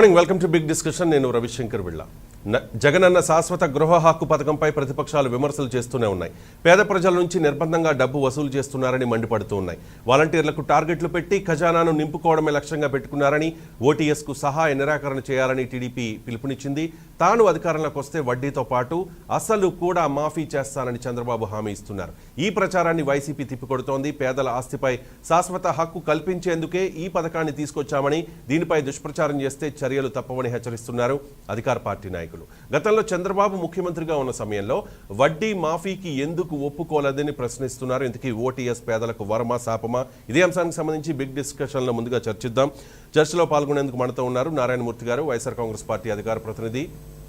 Welcome to big discussion. నేను రవిశంకర్ విళ్ళ. జగనన్న శాశ్వత గృహ హక్కు పథకంపై ప్రతిపక్షాలు విమర్శలు చేస్తూనే ఉన్నాయి. పేద ప్రజల నుంచి నిర్బంధంగా డబ్బు వసూలు చేస్తున్నారని మండిపడుతూ ఉన్నాయి. వాలంటీర్లకు టార్గెట్లు పెట్టి ఖజానాను నింపుకోవడమే లక్ష్యంగా పెట్టుకున్నారని, ఓటీఎస్కు సహాయ నిరాకరణ చేయాలని టీడీపీ పిలుపునిచ్చింది. తాను అధికారంలోకి వస్తే వడ్డీతో పాటు అసలు కూడా మాఫీ చేస్తానని చంద్రబాబు హామీ ఇస్తున్నారు. ఈ ప్రచారాన్ని వైసీపీ తిప్పికొడుతోంది. పేదల ఆస్తిపై శాశ్వత హక్కు కల్పించేందుకే ఈ పథకాన్ని తీసుకొచ్చామని, దీనిపై దుష్ప్రచారం చేస్తే చర్యలు తప్పవని హెచ్చరిస్తున్నారు అధికార పార్టీ నాయకులు. గతంలో చంద్రబాబు ముఖ్యమంత్రిగా ఉన్న సమయంలో వడ్డీ మాఫీకి ఎందుకు ఒప్పుకోలేదని ప్రశ్నిస్తున్నారు. ఇంతకీ ఓటీఎస్ పేదలకు వరమా శాపమా? ఇదే అంశానికి సంబంధించి బిగ్ డిస్కషన్ లో ముందుగా చర్చిద్దాం. చర్చలో పాల్గొనేందుకు మనతో ఉన్నారు నారాయణమూర్తి గారు, వైఎస్ఆర్ కాంగ్రెస్ పార్టీ అధికార ప్రతినిధి,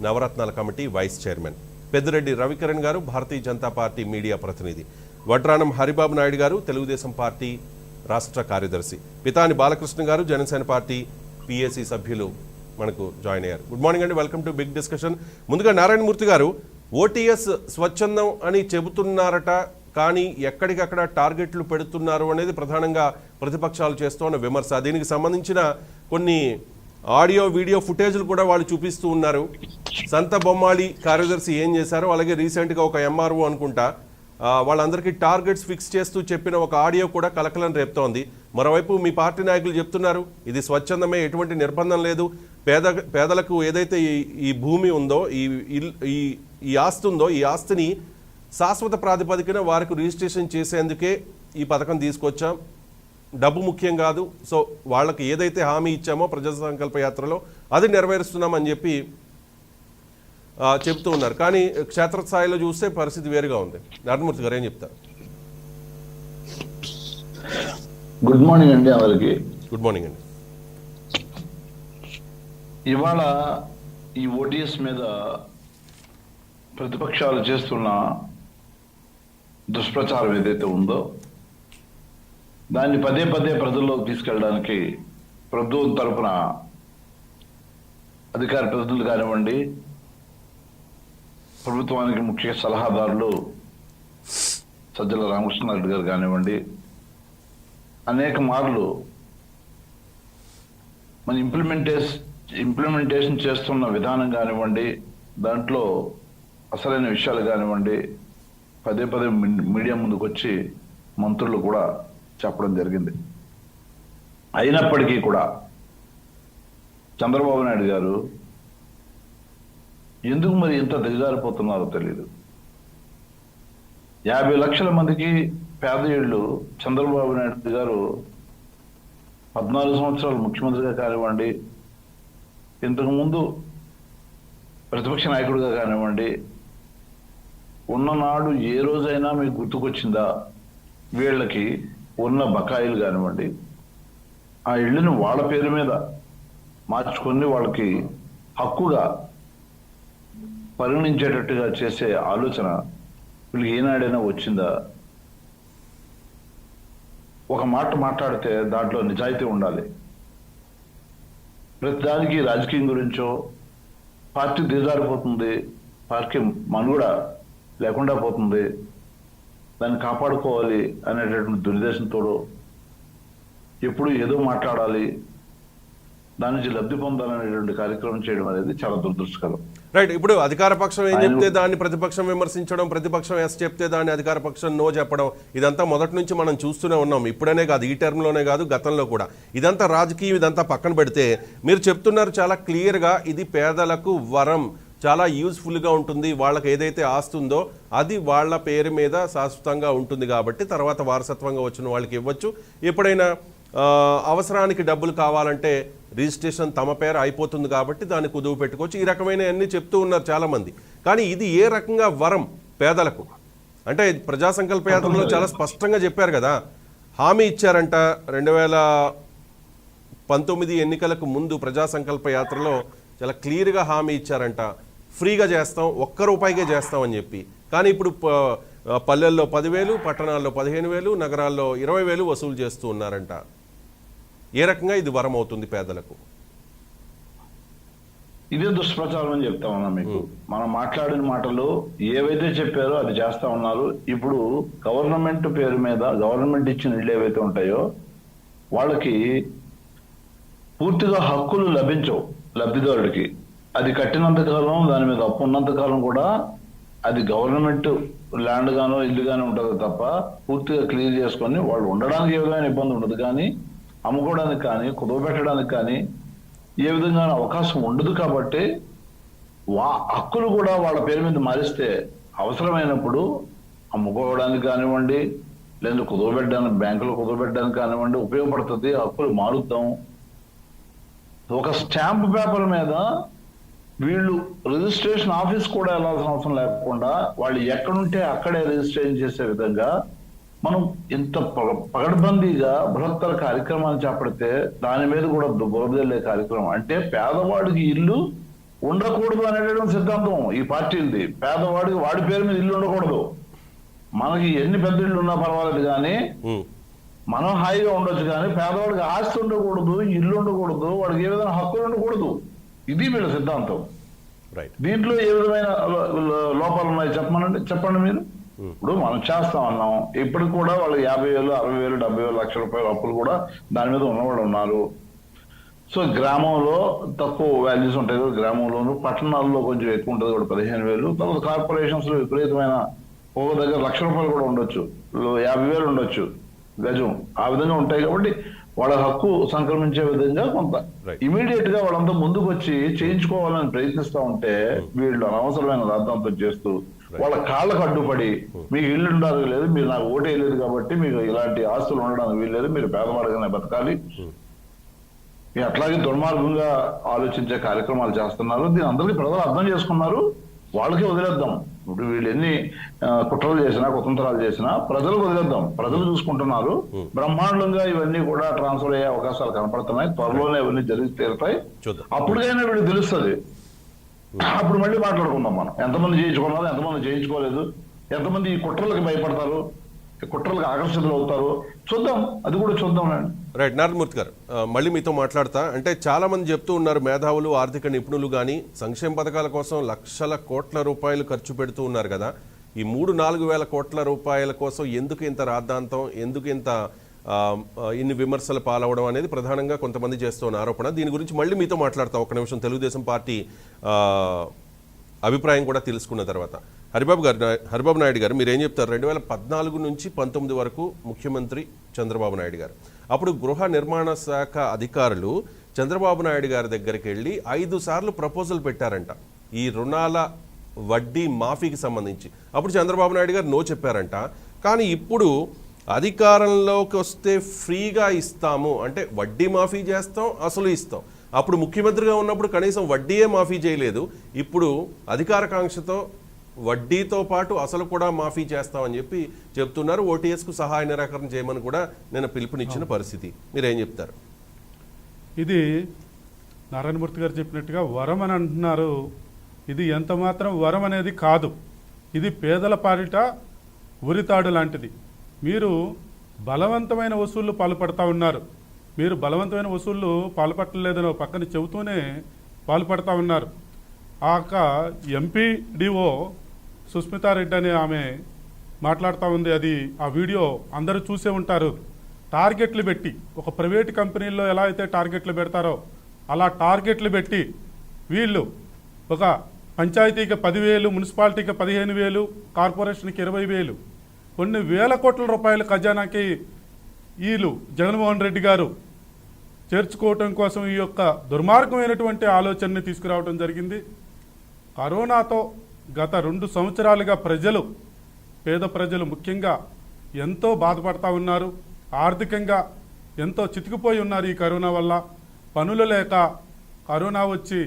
నవరత్నాల committee vice chairman; Peddireddy Ravikiran గారు, భారతీయ జనతా పార్టీ మీడియా ప్రతినిధి; వడ్రానం హరిబాబు నాయుడు గారు, తెలుగుదేశం పార్టీ రాష్ట్ర కార్యదర్శి; పితాని బాలకృష్ణ గారు, జనసేన పార్టీ పిఏసీ సభ్యులు మనకు జాయిన్ అయ్యారు. గుడ్ మార్నింగ్ అండి, వెల్కమ్ టు బిగ్ డిస్కషన్. ముందుగా నారాయణమూర్తి గారు, ఓటీఎస్ స్వచ్ఛందం అని చెబుతున్నారట, కానీ ఎక్కడికక్కడ టార్గెట్లు పెడుతున్నారు అనేది ప్రధానంగా ప్రతిపక్షాలు చేస్తున్న విమర్శ. దీనికి సంబంధించిన కొన్ని ఆడియో వీడియో ఫుటేజ్లు కూడా వాళ్ళు చూపిస్తూ ఉన్నారు. సంత బొమ్మాళి కార్యదర్శి ఏం చేశారో, అలాగే రీసెంట్గా ఒక ఎంఆర్ఓ అనుకుంటా వాళ్ళందరికీ టార్గెట్స్ ఫిక్స్ చేస్తూ చెప్పిన ఒక ఆడియో కూడా కలకలం రేపుతోంది. మరోవైపు మీ పార్టీ నాయకులు చెప్తున్నారు ఇది స్వచ్ఛందమే, ఎటువంటి నిర్బంధం లేదు, పేదలకు ఏదైతే ఈ భూమి ఉందో, ఈ ఆస్తి ఉందో, ఈ ఆస్తిని శాశ్వత ప్రాతిపదికన వారికి రిజిస్ట్రేషన్ చేసేందుకే ఈ పథకం తీసుకొచ్చాం, డబ్బు ముఖ్యం కాదు, సో వాళ్ళకి ఏదైతే హామీ ఇచ్చామో ప్రజా సంకల్ప యాత్రలో అది నెరవేరుస్తున్నామని చెప్పి చెప్తూ ఉన్నారు. కానీ క్షేత్రస్థాయిలో చూస్తే పరిస్థితి వేరుగా ఉంది. నారాయణమూర్తి గారు ఏం చెప్తారు? గుడ్ మార్నింగ్ అండి అందరికి. గుడ్ మార్నింగ్ అండి. ఇవాళ ఈ ఓటీఎస్ మీద ప్రతిపక్షాలు చేస్తున్న దుష్ప్రచారం ఏదైతే ఉందో దాన్ని పదే పదే ప్రజల్లోకి తీసుకెళ్ళడానికి ప్రభుత్వం తరఫున అధికార ప్రతినిధులు కానివ్వండి, ప్రభుత్వానికి ముఖ్య సలహాదారులు సజ్జల రామకృష్ణారెడ్డి గారు కానివ్వండి, అనేక మార్లు మన ఇంప్లిమెంటేషన్ చేస్తున్న విధానం కానివ్వండి, దాంట్లో అసలైన విషయాలు కానివ్వండి పదే పదే మీడియా ముందుకు వచ్చి మంత్రులు కూడా చెప్పడం జరిగింది. అయినప్పటికీ కూడా చంద్రబాబు నాయుడు గారు ఎందుకు మరి ఇంత దిగజారిపోతున్నారో తెలియదు. 50 లక్షల మందికి పేద ఇళ్ళు చంద్రబాబు నాయుడు గారు 14 సంవత్సరాలు ముఖ్యమంత్రిగా కానివ్వండి, ఇంతకుముందు ప్రతిపక్ష నాయకుడిగా కానివ్వండి, ఉన్ననాడు ఏ రోజైనా మీకు గుర్తుకొచ్చిందా వీళ్ళకి ఉన్న బకాయిలు కానివ్వండి, ఆ ఇళ్ళని వాళ్ళ పేరు మీద మార్చుకొని వాళ్ళకి హక్కుగా పరిగణించేటట్టుగా చేసే ఆలోచన వీళ్ళకి ఏనాడైనా వచ్చిందా? ఒక మాట మాట్లాడితే దాంట్లో నిజాయితీ ఉండాలి. ప్రతిదానికి రాజకీయం గురించో పార్టీ దిగజారిపోతుంది, పార్టీ మనుగడ లేకుండా పోతుంది, దాన్ని కాపాడుకోవాలి అనేటటువంటి దురుద్దేశంతో ఎప్పుడు ఏదో మాట్లాడాలి, దాని నుంచి లబ్ధి పొందాలనేటువంటి కార్యక్రమం చేయడం అనేది చాలా దురదృష్టకరం. రైట్. ఇప్పుడు అధికార పక్షం ఏం చెప్తే దాన్ని ప్రతిపక్షం విమర్శించడం, ప్రతిపక్షం ఎస్ చెప్తే దాన్ని అధికార పక్షం నో చెప్పడం, ఇదంతా మొదటి నుంచి మనం చూస్తూనే ఉన్నాం. ఇప్పుడనే కాదు, ఈ టర్మ్లోనే కాదు, గతంలో కూడా ఇదంతా రాజకీయం. ఇదంతా పక్కన పెడితే మీరు చెప్తున్నారు చాలా క్లియర్గా, ఇది పేదలకు వరం, చాలా యూజ్ఫుల్గా ఉంటుంది, వాళ్ళకి ఏదైతే ఆస్తి ఉందో అది వాళ్ళ పేరు మీద శాశ్వతంగా ఉంటుంది కాబట్టి తర్వాత వారసత్వంగా వచ్చిన వాళ్ళకి ఇవ్వచ్చు, ఎప్పుడైనా అవసరానికి డబ్బులు కావాలంటే రిజిస్ట్రేషన్ తమ పేరు అయిపోతుంది కాబట్టి దాన్ని కుదువు పెట్టుకోవచ్చు, ఈ రకమైన అన్ని చెప్తూ ఉన్నారు చాలామంది. కానీ ఇది ఏ రకంగా వరం పేదలకు అంటే ప్రజా సంకల్ప యాత్రలో చాలా స్పష్టంగా చెప్పారు కదా, హామీ ఇచ్చారంట. 2019 ఎన్నికలకు ముందు ప్రజా సంకల్ప యాత్రలో చాలా క్లియర్గా హామీ ఇచ్చారంట, ఫ్రీగా చేస్తాం, ₹1 చేస్తాం అని చెప్పి. కానీ ఇప్పుడు పల్లెల్లో 10,000, పట్టణాల్లో 15,000, నగరాల్లో 20,000 వసూలు చేస్తూ ఉన్నారంట. ఏ రకంగా ఇది వరం అవుతుంది పేదలకు? ఇదే దుష్ప్రచారం అని చెప్తా ఉన్నా మీకు. మనం మాట్లాడిన మాటలు ఏవైతే చెప్పారో అది చేస్తా ఉన్నారు. ఇప్పుడు గవర్నమెంట్ పేరు మీద గవర్నమెంట్ ఇచ్చిన ఇళ్ళు ఏవైతే ఉంటాయో వాళ్ళకి పూర్తిగా హక్కులు లభించవు. లబ్ధిదారుడికి. అది కట్టినంత కాలం, దాని మీద అప్పు ఉన్నంత కాలం కూడా అది గవర్నమెంట్ ల్యాండ్ గానో ఇల్లు గానో ఉంటుంది తప్ప పూర్తిగా క్లియర్ చేసుకొని వాళ్ళు ఉండడానికి ఏ విధమైన ఇబ్బంది ఉండదు, కానీ అమ్ముకోవడానికి కానీ కుదవబెట్టడానికి కానీ ఏ విధంగా అవకాశం ఉండదు. కాబట్టి హక్కులు కూడా వాళ్ళ పేరు మీద మారిస్తే అవసరమైనప్పుడు అమ్ముకోవడానికి కానివ్వండి, లేదా కుదవబెట్టడానికి, బ్యాంకులో కుదవబెట్టడానికి కానివ్వండి ఉపయోగపడుతుంది. హక్కులు మారుద్దాం. ఒక స్టాంప్ పేపర్ మీద వీళ్ళు రిజిస్ట్రేషన్ ఆఫీస్ కూడా వెళ్ళాల్సిన అవసరం లేకుండా వాళ్ళు ఎక్కడుంటే అక్కడే రిజిస్ట్రేషన్ చేసే విధంగా మనం ఇంత పగడ్బందీగా బృహత్తర కార్యక్రమాన్ని చేపడితే దాని మీద కూడా బురదల్లే కార్యక్రమం. అంటే పేదవాడికి ఇల్లు ఉండకూడదు అనేటువంటి సిద్ధాంతం ఈ పార్టీలది. పేదవాడికి వాడి పేరు మీద ఇల్లు ఉండకూడదు. మనకి ఎన్ని పెద్ద ఇళ్ళు ఉన్నా పర్వాలేదు కానీ మనం హాయిగా ఉండొచ్చు, కానీ పేదవాడికి ఆస్తి ఉండకూడదు, ఇల్లు ఉండకూడదు, వాడికి ఏ విధమైన హక్కులు ఉండకూడదు. ఇది వీళ్ళ సిద్ధాంతం. దీంట్లో ఏ విధమైన లోపాలు ఉన్నాయి చెప్పండి మీరు. ఇప్పుడు మనం చేస్తాం అన్నాం, ఇప్పటికి కూడా వాళ్ళు 50,000, 60,000, 70,000, లక్ష రూపాయల అప్పులు కూడా దాని మీద ఉన్నవాళ్ళు ఉన్నారు. సో గ్రామంలో తక్కువ వాల్యూస్ ఉంటాయి కదా గ్రామంలోనూ, పట్టణాల్లో కొంచెం ఎక్కువ ఉంటుంది కూడా 15,000. తర్వాత కార్పొరేషన్స్ లో విపరీతమైన ఒక దగ్గర ₹1,00,000 కూడా ఉండొచ్చు, 50,000 ఉండొచ్చు గజం. ఆ విధంగా ఉంటాయి. కాబట్టి వాళ్ళ హక్కు సంక్రమించే విధంగా కొంత ఇమీడియట్ గా వాళ్ళంతా ముందుకు వచ్చి చేయించుకోవాలని ప్రయత్నిస్తూ ఉంటే వీళ్ళు అనవసరమైన రాద్ధాంతం చేస్తూ వాళ్ళ కాళ్ళకు అడ్డుపడి మీకు ఇల్లు ఉండాలి లేదు, మీరు నాకు ఓటేయలేదు కాబట్టి మీకు ఇలాంటి ఆస్తులు ఉండడానికి వీల్లేదు, మీరు పేదవాడిగానే బతకాలి, మీరు అట్లాగే దుర్మార్గంగా ఆలోచించే కార్యక్రమాలు చేస్తున్నారు. దీని అందరికీ ప్రజలు అర్థం చేసుకున్నారు. వాళ్ళకే వదిలేద్దాం. ఇప్పుడు వీళ్ళు ఎన్ని కుట్రలు చేసినా కుతంత్రాలు చేసినా ప్రజలకు వదిలేద్దాం. ప్రజలు చూసుకుంటున్నారు. బ్రహ్మాండంగా ఇవన్నీ కూడా ట్రాన్స్ఫర్ అయ్యే అవకాశాలు కనపడుతున్నాయి. త్వరలోనే ఇవన్నీ జరిగి తీరుతాయి. అప్పుడుకైనా వీళ్ళు తెలుస్తుంది. అప్పుడు మళ్ళీ మాట్లాడుకుందాం మనం. ఎంతమంది చేయించుకున్నారు, ఎంతమంది చేయించుకోలేదు, ఎంతమంది ఈ కుట్రలకు భయపడతారు, కుట్రలకు ఆకర్షితులు అవుతారు, చూద్దాం. అది కూడా చూద్దాం. రైట్. నారాయణమూర్తి గారు, మళ్ళీ మీతో మాట్లాడతా. అంటే చాలా మంది చెప్తూ ఉన్నారు, మేధావులు, ఆర్థిక నిపుణులు కానీ సంక్షేమ పథకాల కోసం లక్షల కోట్ల రూపాయలు ఖర్చు పెడుతూ ఉన్నారు కదా. ఈ 3-4 వేల కోట్ల రూపాయల కోసం ఎందుకు ఇంత రాద్ధాంతం, ఎందుకు ఇంత ఇన్ని విమర్శలు పాలవడం అనేది ప్రధానంగా కొంతమంది చేస్తున్న ఆరోపణ. దీని గురించి మళ్ళీ మీతో మాట్లాడతా ఒక నిమిషం, తెలుగుదేశం పార్టీ అభిప్రాయం కూడా తెలుసుకున్న తర్వాత. హరిబాబు నాయుడు గారు, మీరు ఏం చెప్తారు? 2014 నుంచి 19 వరకు ముఖ్యమంత్రి చంద్రబాబు నాయుడు గారు. అప్పుడు గృహ నిర్మాణ శాఖ అధికారులు చంద్రబాబు నాయుడు గారి దగ్గరికి వెళ్ళి 5 సార్లు ప్రపోజల్ పెట్టారంట ఈ రుణాల వడ్డీ మాఫీకి సంబంధించి. అప్పుడు చంద్రబాబు నాయుడు గారు నో చెప్పారంట. కానీ ఇప్పుడు అధికారంలోకి వస్తే ఫ్రీగా ఇస్తాము అంటే వడ్డీ మాఫీ చేస్తాం, అసలు ఇస్తాం. అప్పుడు ముఖ్యమంత్రిగా ఉన్నప్పుడు కనీసం వడ్డీయే మాఫీ చేయలేదు. ఇప్పుడు అధికారకాంక్షతో వడ్డీతో పాటు అసలు కూడా మాఫీ చేస్తామని చెప్పి చెప్తున్నారు. ఓటీఎస్కు సహాయ నిరాకరణ చేయమని కూడా నేను పిలుపునిచ్చిన పరిస్థితి. మీరేం చెప్తారు? ఇది నారాయణమూర్తి గారు చెప్పినట్టుగా వరం అని అంటున్నారు. ఇది ఎంత మాత్రం వరం అనేది కాదు. ఇది పేదల పాలిట ఉరితాడు లాంటిది. మీరు బలవంతమైన వసూళ్లు పాల్పడతా ఉన్నారు. మీరు బలవంతమైన వసూళ్లు పాల్పట్టలేదని పక్కన చెబుతూనే పాల్పడతా ఉన్నారు. ఆక ఎంపీడీఓ సుస్మితారెడ్డి అనే ఆమె మాట్లాడుతూ ఉంది. అది ఆ వీడియో అందరూ చూసే ఉంటారు. టార్గెట్లు పెట్టి, ఒక ప్రైవేట్ కంపెనీల్లో ఎలా అయితే టార్గెట్లు పెడతారో అలా టార్గెట్లు పెట్టి వీళ్ళు ఒక పంచాయతీకి 10,000, మున్సిపాలిటీకి 15,000, కార్పొరేషన్కి 20,000, కొన్ని వేల కోట్ల రూపాయల ఖజానాకి వీళ్ళు జగన్మోహన్ రెడ్డి గారు చేర్చుకోవటం కోసం ఈ యొక్క దుర్మార్గమైనటువంటి ఆలోచనని తీసుకురావడం జరిగింది. కరోనాతో గత 2 సంవత్సరాలుగా ప్రజలు, పేద ప్రజలు ముఖ్యంగా ఎంతో బాధపడతా ఉన్నారు. ఆర్థికంగా ఎంతో చితికిపోయి ఉన్నారు. ఈ కరోనా వల్ల పనులు లేక కరోనా వచ్చి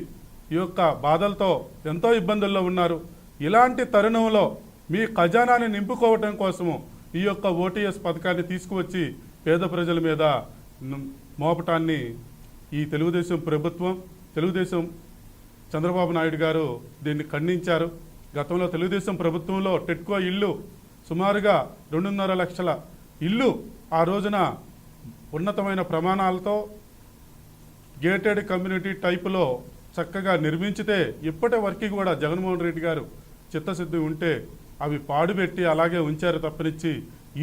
ఈ యొక్క బాధలతో ఎంతో ఇబ్బందుల్లో ఉన్నారు. ఇలాంటి తరుణంలో మీ ఖజానాన్ని నింపుకోవటం కోసము ఈ యొక్క ఓటీఎస్ పథకాన్ని తీసుకువచ్చి పేద ప్రజల మీద మోపటాన్ని ఈ తెలుగుదేశం ప్రభుత్వం, తెలుగుదేశం చంద్రబాబు నాయుడు గారు దీన్ని ఖండించారు. గతంలో తెలుగుదేశం ప్రభుత్వంలో టెట్కో ఇల్లు సుమారుగా 2.5 లక్షల ఇల్లు ఆ రోజున ఉన్నతమైన ప్రమాణాలతో గేటెడ్ కమ్యూనిటీ టైపులో చక్కగా నిర్మించితే ఇప్పటి వరకు కూడా జగన్మోహన్ రెడ్డి గారు చిత్తశుద్ధి ఉంటే అవి పాడుపెట్టి అలాగే ఉంచారు తప్పనిచ్చి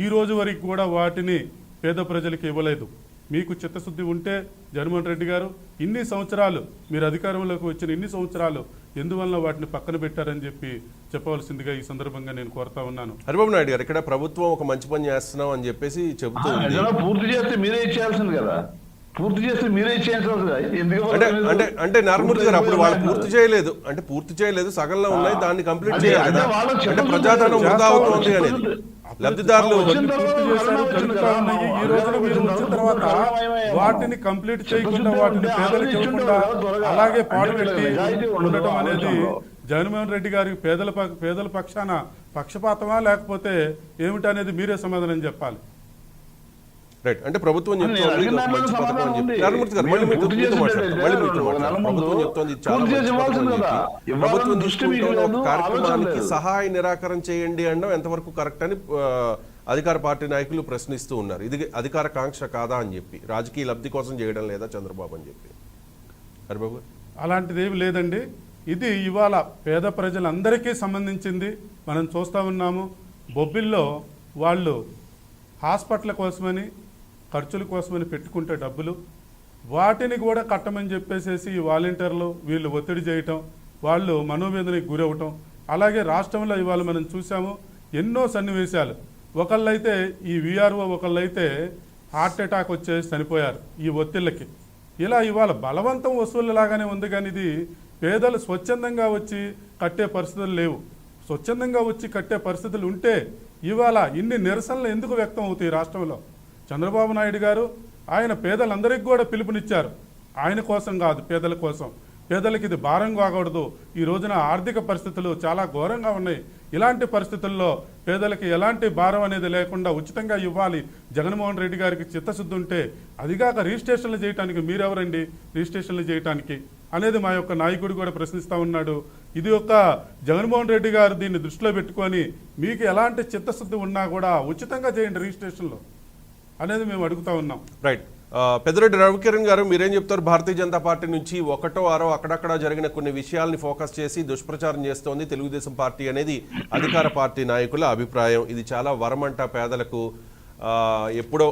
ఈ రోజు వరకు కూడా వాటిని పేద ప్రజలకు ఇవ్వలేదు. మీకు చిత్తశుద్ధి ఉంటే జగన్మోహన్ రెడ్డి గారు ఇన్ని సంవత్సరాలు మీరు అధికారంలోకి వచ్చిన ఇన్ని సంవత్సరాలు ఎందువల్ల వాటిని పక్కన పెట్టారని చెప్పి చెప్పవలసిందిగా ఈ సందర్భంగా నేను కోరుతా ఉన్నాను. హరిబాబు నాయుడు గారు, ఇక్కడ ప్రభుత్వం ఒక మంచి పని చేస్తున్నాం అని చెప్పేసి చెబుతుంది. పూర్తి చేస్తే మీరే ఇచ్చేయాల్సింది కదా, పూర్తి చేస్తే మీరే అంటే నారాయణమూర్తి గారు అప్పుడు వాళ్ళు పూర్తి చేయలేదు సగంలో ఉన్నాయి, దాన్ని కంప్లీట్ చేయాలి కదా. అంటే ప్రజాధనం వృధా అవుతోంది అనేది లబ్ధిదారులు ఈ రోజున మీరు వచ్చిన తర్వాత వాటిని కంప్లీట్ చేయకుండా వాటిని పేదలకు ఇవ్వకుండా అలాగే పాడుపెట్టి ఉండటం అనేది జగన్మోహన్ రెడ్డి గారికి పేదల పక్షాన పక్షపాతమా లేకపోతే ఏమిటనేది మీరే సమాధానం చెప్పాలి. రైట్, అంటే ప్రభుత్వం చెప్తోంది ప్రభుత్వం తీసుకుంటున్న కార్యక్రమానికి సహాయ నిరాకరణ చేయండి అనడం ఎంతవరకు కరెక్ట్ అని అధికార పార్టీ నాయకులు ప్రశ్నిస్తూ ఉన్నారు. ఇది అధికార కాంక్ష కాదా అని చెప్పి, రాజకీయ లబ్ధి కోసం చేయడం లేదా చంద్రబాబు అని చెప్పి. హరిబాబు, అలాంటిది ఏమి లేదండి. ఇది ఇవాళ పేద ప్రజలందరికీ సంబంధించింది. మనం చూస్తూ ఉన్నాము, బొబ్బిల్లో వాళ్ళు హాస్పిటల్ కోసమని ఖర్చుల కోసమని పెట్టుకుంటే డబ్బులు వాటిని కూడా కట్టమని చెప్పేసేసి ఈ వాలంటీర్లు వీళ్ళు ఒత్తిడి చేయటం, వాళ్ళు మనోవేదనకి గురవటం. అలాగే రాష్ట్రంలో ఇవాళ మనం చూసాము ఎన్నో సన్నివేశాలు. ఒకళ్ళైతే ఈ వీఆర్ఓ, ఒకళ్ళైతే హార్ట్ అటాక్ వచ్చేసి చనిపోయారు ఈ ఒత్తిళ్ళకి. ఇలా ఇవాళ బలవంతం వసూలు లాగానే ఉంది, కానీ ఇది పేదలు స్వచ్ఛందంగా వచ్చి కట్టే పరిస్థితులు లేవు. స్వచ్ఛందంగా వచ్చి కట్టే పరిస్థితులు ఉంటే ఇవాళ ఇన్ని నిరసనలు ఎందుకు వ్యక్తం అవుతాయి రాష్ట్రంలో? చంద్రబాబు నాయుడు గారు ఆయన పేదలందరికీ కూడా పిలుపునిచ్చారు. ఆయన కోసం కాదు, పేదల కోసం. పేదలకు ఇది భారం కాకూడదు. ఈ రోజున ఆర్థిక పరిస్థితులు చాలా ఘోరంగా ఉన్నాయి. ఇలాంటి పరిస్థితుల్లో పేదలకి ఎలాంటి భారం అనేది లేకుండా ఉచితంగా ఇవ్వాలి. జగన్మోహన్ రెడ్డి గారికి చిత్తశుద్ధి ఉంటే అదిగాక రిజిస్ట్రేషన్లు చేయడానికి మీరెవరండి రిజిస్ట్రేషన్లు చేయడానికి అనేది మా యొక్క నాయకుడు కూడా ప్రశ్నిస్తూ ఉన్నాడు. ఇది ఒక జగన్మోహన్ రెడ్డి గారు దీన్ని దృష్టిలో పెట్టుకొని మీకు ఎలాంటి చిత్తశుద్ధి ఉన్నా కూడా ఉచితంగా చేయండి రిజిస్ట్రేషన్లో అనేది మేము అడుగుతా ఉన్నాం. రైట్, పెద్దిరెడ్డి రవికిరణ్ గారు, మీరేం చెప్తారు? భారతీయ జనతా పార్టీ నుంచి ఒకటో ఆరో అక్కడక్కడ జరిగిన కొన్ని విషయాల్ని ఫోకస్ చేసి దుష్ప్రచారం చేస్తోంది తెలుగుదేశం పార్టీ అనేది అధికార పార్టీ నాయకుల అభిప్రాయం. ఇది చాలా వరమంట పేదలకు. ఎప్పుడో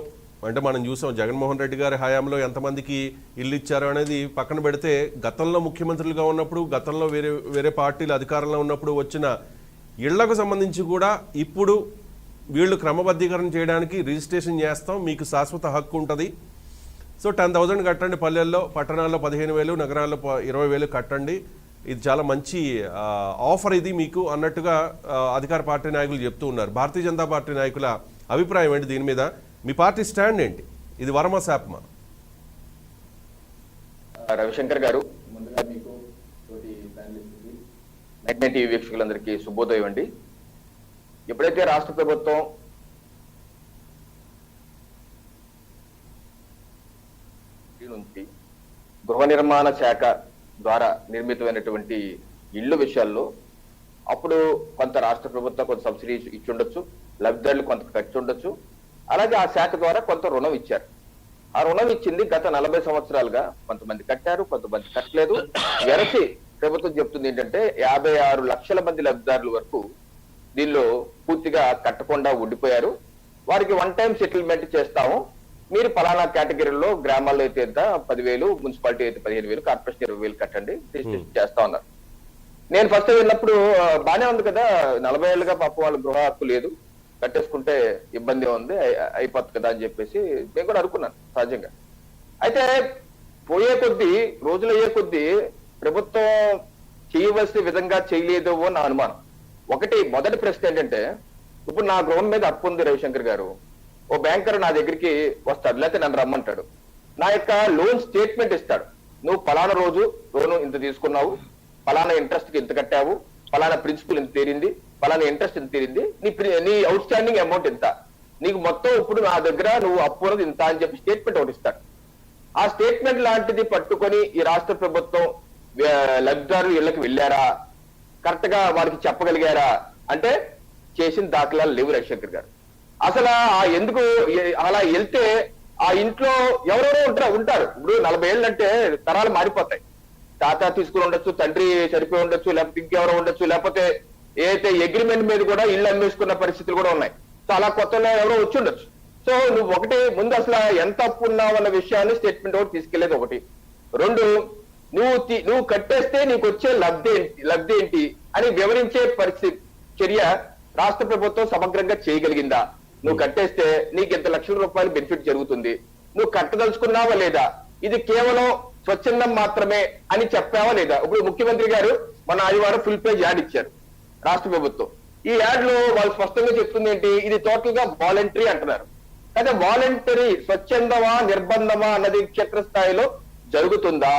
అంటే మనం చూసాం జగన్మోహన్ రెడ్డి గారి హయాంలో ఎంతమందికి ఇల్లు ఇచ్చారు అనేది పక్కన పెడితే, గతంలో ముఖ్యమంత్రులుగా ఉన్నప్పుడు, గతంలో వేరే పార్టీలు అధికారంలో ఉన్నప్పుడు వచ్చిన ఇళ్లకు సంబంధించి కూడా ఇప్పుడు వీళ్ళు క్రమబద్ధీకరణ చేయడానికి రిజిస్ట్రేషన్ చేస్తాం, మీకు శాశ్వత హక్కు ఉంటుంది, సో 10,000 కట్టండి, పల్లెల్లో పట్టణాల్లో 15,000, నగరాల్లో 20,000 కట్టండి, ఇది చాలా మంచి ఆఫర్ ఇది మీకు అన్నట్టుగా అధికార పార్టీ నాయకులు చెప్తూ ఉన్నారు. భారతీయ జనతా పార్టీ నాయకుల అభిప్రాయం ఏంటి దీని మీద? మీ పార్టీ స్టాండ్ ఏంటి? ఇది వరమా శాపమా? రవిశంకర్ గారు, ముందుగా మీకు టీవీ వీక్షకులందరికీ శుభోదయం అండి. ఎప్పుడైతే రాష్ట్ర ప్రభుత్వం నుంచి గృహ నిర్మాణ శాఖ ద్వారా నిర్మితమైనటువంటి ఇళ్ల విషయాల్లో అప్పుడు కొంత రాష్ట్ర ప్రభుత్వం కొంత సబ్సిడీ ఇచ్చి ఉండొచ్చు, లబ్ధిదారులు కొంత ఖర్చు ఉండొచ్చు. అలాగే ఆ శాఖ ద్వారా కొంత రుణం ఇచ్చారు. ఆ రుణం ఇచ్చింది గత 40 సంవత్సరాలుగా కొంతమంది కట్టారు, కొంతమంది కట్టలేదు. వెరసి ప్రభుత్వం చెప్తుంది ఏంటంటే 56 లక్షల మంది లబ్ధిదారుల వరకు దీనిలో పూర్తిగా కట్టకుండా ఉండిపోయారు. వారికి వన్ టైం సెటిల్మెంట్ చేస్తాము, మీరు ఫలానా కేటగిరీలో గ్రామాల్లో అయితే ఎంత 10,000, మున్సిపాలిటీ అయితే 15,000, కార్పొరేషన్ 20,000 కట్టండి, రిజిస్ట్రేషన్ చేస్తా ఉన్నారు. నేను ఫస్ట్ విన్నప్పుడు బానే ఉంది కదా, 40 ఏళ్ళుగా పాపం వాళ్ళ గృహ హక్కు లేదు, కట్టేసుకుంటే ఇబ్బంది ఉంది, అయిపోతుంది కదా అని చెప్పేసి నేను కూడా అనుకున్నాను సహజంగా. అయితే పోయే కొద్దీ, రోజులు అయ్యే కొద్దీ ప్రభుత్వం చేయవలసిన విధంగా చేయలేదు అని నా అనుమానం. మొదటి ప్రశ్న ఏంటంటే, ఇప్పుడు నా గృహం మీద అప్పు ఉంది రవిశంకర్ గారు, ఓ బ్యాంకర్ నా దగ్గరికి వస్తాడు, లేకపోతే నన్ను రమ్మంటాడు, నా యొక్క లోన్ స్టేట్మెంట్ ఇస్తాడు. నువ్వు ఫలానా రోజు లోను ఇంత తీసుకున్నావు, ఫలానా ఇంట్రెస్ట్ కి ఇంత కట్టావు, ఫలానా ప్రిన్సిపల్ ఇంత తీరింది, ఫలానా ఇంట్రెస్ట్ ఇంత తీరింది, నీ అవుట్ స్టాండింగ్ అమౌంట్ ఇంత, నీకు మొత్తం ఇప్పుడు నా దగ్గర నువ్వు అప్పు ఉన్నది ఇంత అని చెప్పి స్టేట్మెంట్ ఒకటి ఇస్తాడు. ఆ స్టేట్మెంట్ లాంటిది పట్టుకొని ఈ రాష్ట్ర ప్రభుత్వం లబ్ధిదారులు ఇళ్లకు వెళ్ళారా, కరెక్ట్ గా వారికి చెప్పగలిగారా అంటే చేసిన దాఖలాలు లేవు రవిశంకర్ గారు. అసలు ఎందుకు అలా వెళ్తే ఆ ఇంట్లో ఎవరెవరో ఉంటారు. ఇప్పుడు 40 ఏళ్ళు అంటే తరాలు మారిపోతాయి. తాత తీసుకుని ఉండొచ్చు, తండ్రి చనిపోయి ఉండొచ్చు, లేకపోతే ఇంకెవరో ఉండొచ్చు, లేకపోతే ఏదైతే అగ్రిమెంట్ మీద కూడా ఇల్లు అమ్మేసుకున్న పరిస్థితులు కూడా ఉన్నాయి. సో అలా కొత్తలో ఎవరో వచ్చి ఉండొచ్చు. సో సో నువ్వు ఒకటి ముందు అసలు ఎంత అప్పు ఉన్నావు అన్న విషయాన్ని స్టేట్మెంట్ ఒకటి తీసుకెళ్లేది ఒకటి. రెండు, నువ్వు కట్టేస్తే నీకు వచ్చే లబ్ధి ఏంటి అని వివరించే చర్య రాష్ట్ర ప్రభుత్వం సమగ్రంగా చేయగలిగిందా? నువ్వు కట్టేస్తే నీకు ఇంత లక్షల రూపాయలు బెనిఫిట్ జరుగుతుంది, నువ్వు కట్టదలుచుకున్నావా లేదా? ఇది కేవలం స్వచ్ఛందం మాత్రమే అని చెప్పావా లేదా? ఇప్పుడు ముఖ్యమంత్రి గారు మన ఆదివారం ఫుల్ పేజ్ యాడ్ ఇచ్చారు రాష్ట్ర ప్రభుత్వం. ఈ యాడ్ లో వాళ్ళు స్పష్టంగా చెప్తుంది ఏంటి, ఇది టోటల్ గా వాలంటరీ అంటున్నారు. అయితే వాలంటరీ స్వచ్ఛందమా నిర్బంధమా అన్నది క్షేత్రస్థాయిలో జరుగుతుందా?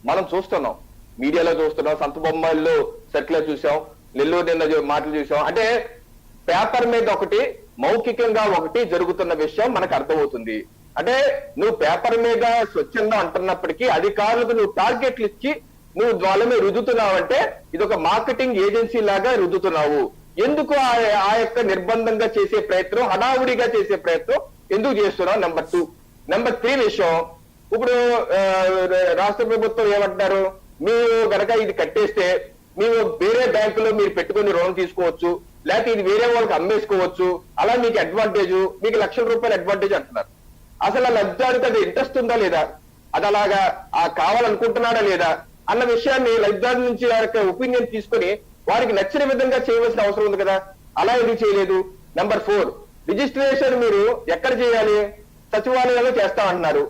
మనం చూస్తున్నాం, మీడియాలో చూస్తున్నాం, సంత బొమ్మల్లో సెట్లర్ చూసాం, నెల్లూరు నిన్న మాటలు చూసాం. అంటే పేపర్ మీద ఒకటి, మౌఖికంగా ఒకటి జరుగుతున్న విషయం మనకు అర్థమవుతుంది. అంటే నువ్వు పేపర్ మీద స్వచ్ఛందం అంటున్నప్పటికీ అధికారులకు నువ్వు టార్గెట్లు ఇచ్చి నువ్వు వాళ్ళ మీద రుద్దుతున్నావంటే ఇది ఒక మార్కెటింగ్ ఏజెన్సీ లాగా రుద్దుతున్నావు. ఎందుకు ఆ యొక్క నిర్బంధంగా చేసే ప్రయత్నం, హడావుడిగా చేసే ప్రయత్నం ఎందుకు చేస్తున్నావు? నెంబర్ 2. నెంబర్ 3 విషయం, ఇప్పుడు రాష్ట్ర ప్రభుత్వం ఏమంటున్నారు, మీరు గనక ఇది కట్టేస్తే మేము వేరే బ్యాంకులో మీరు పెట్టుకుని రుణం తీసుకోవచ్చు, లేకపోతే ఇది వేరే వాళ్ళకి అమ్మేసుకోవచ్చు, అలా మీకు అడ్వాంటేజ్, మీకు లక్షల రూపాయల అడ్వాంటేజ్ అంటున్నారు. అసలు ఆ లబ్ధిదారుకి అది ఇంట్రెస్ట్ ఉందా లేదా, అది అలాగా కావాలనుకుంటున్నాడా లేదా అన్న విషయాన్ని లబ్ధిదారు నుంచి ఒపీనియన్ తీసుకొని వారికి నచ్చిన విధంగా చేయవలసిన అవసరం ఉంది కదా. అలా ఎందుకు చేయలేదు? నెంబర్ 4, రిజిస్ట్రేషన్ మీరు ఎక్కడ చేయాలి? సచివాలయంలో చేస్తామంటున్నారు.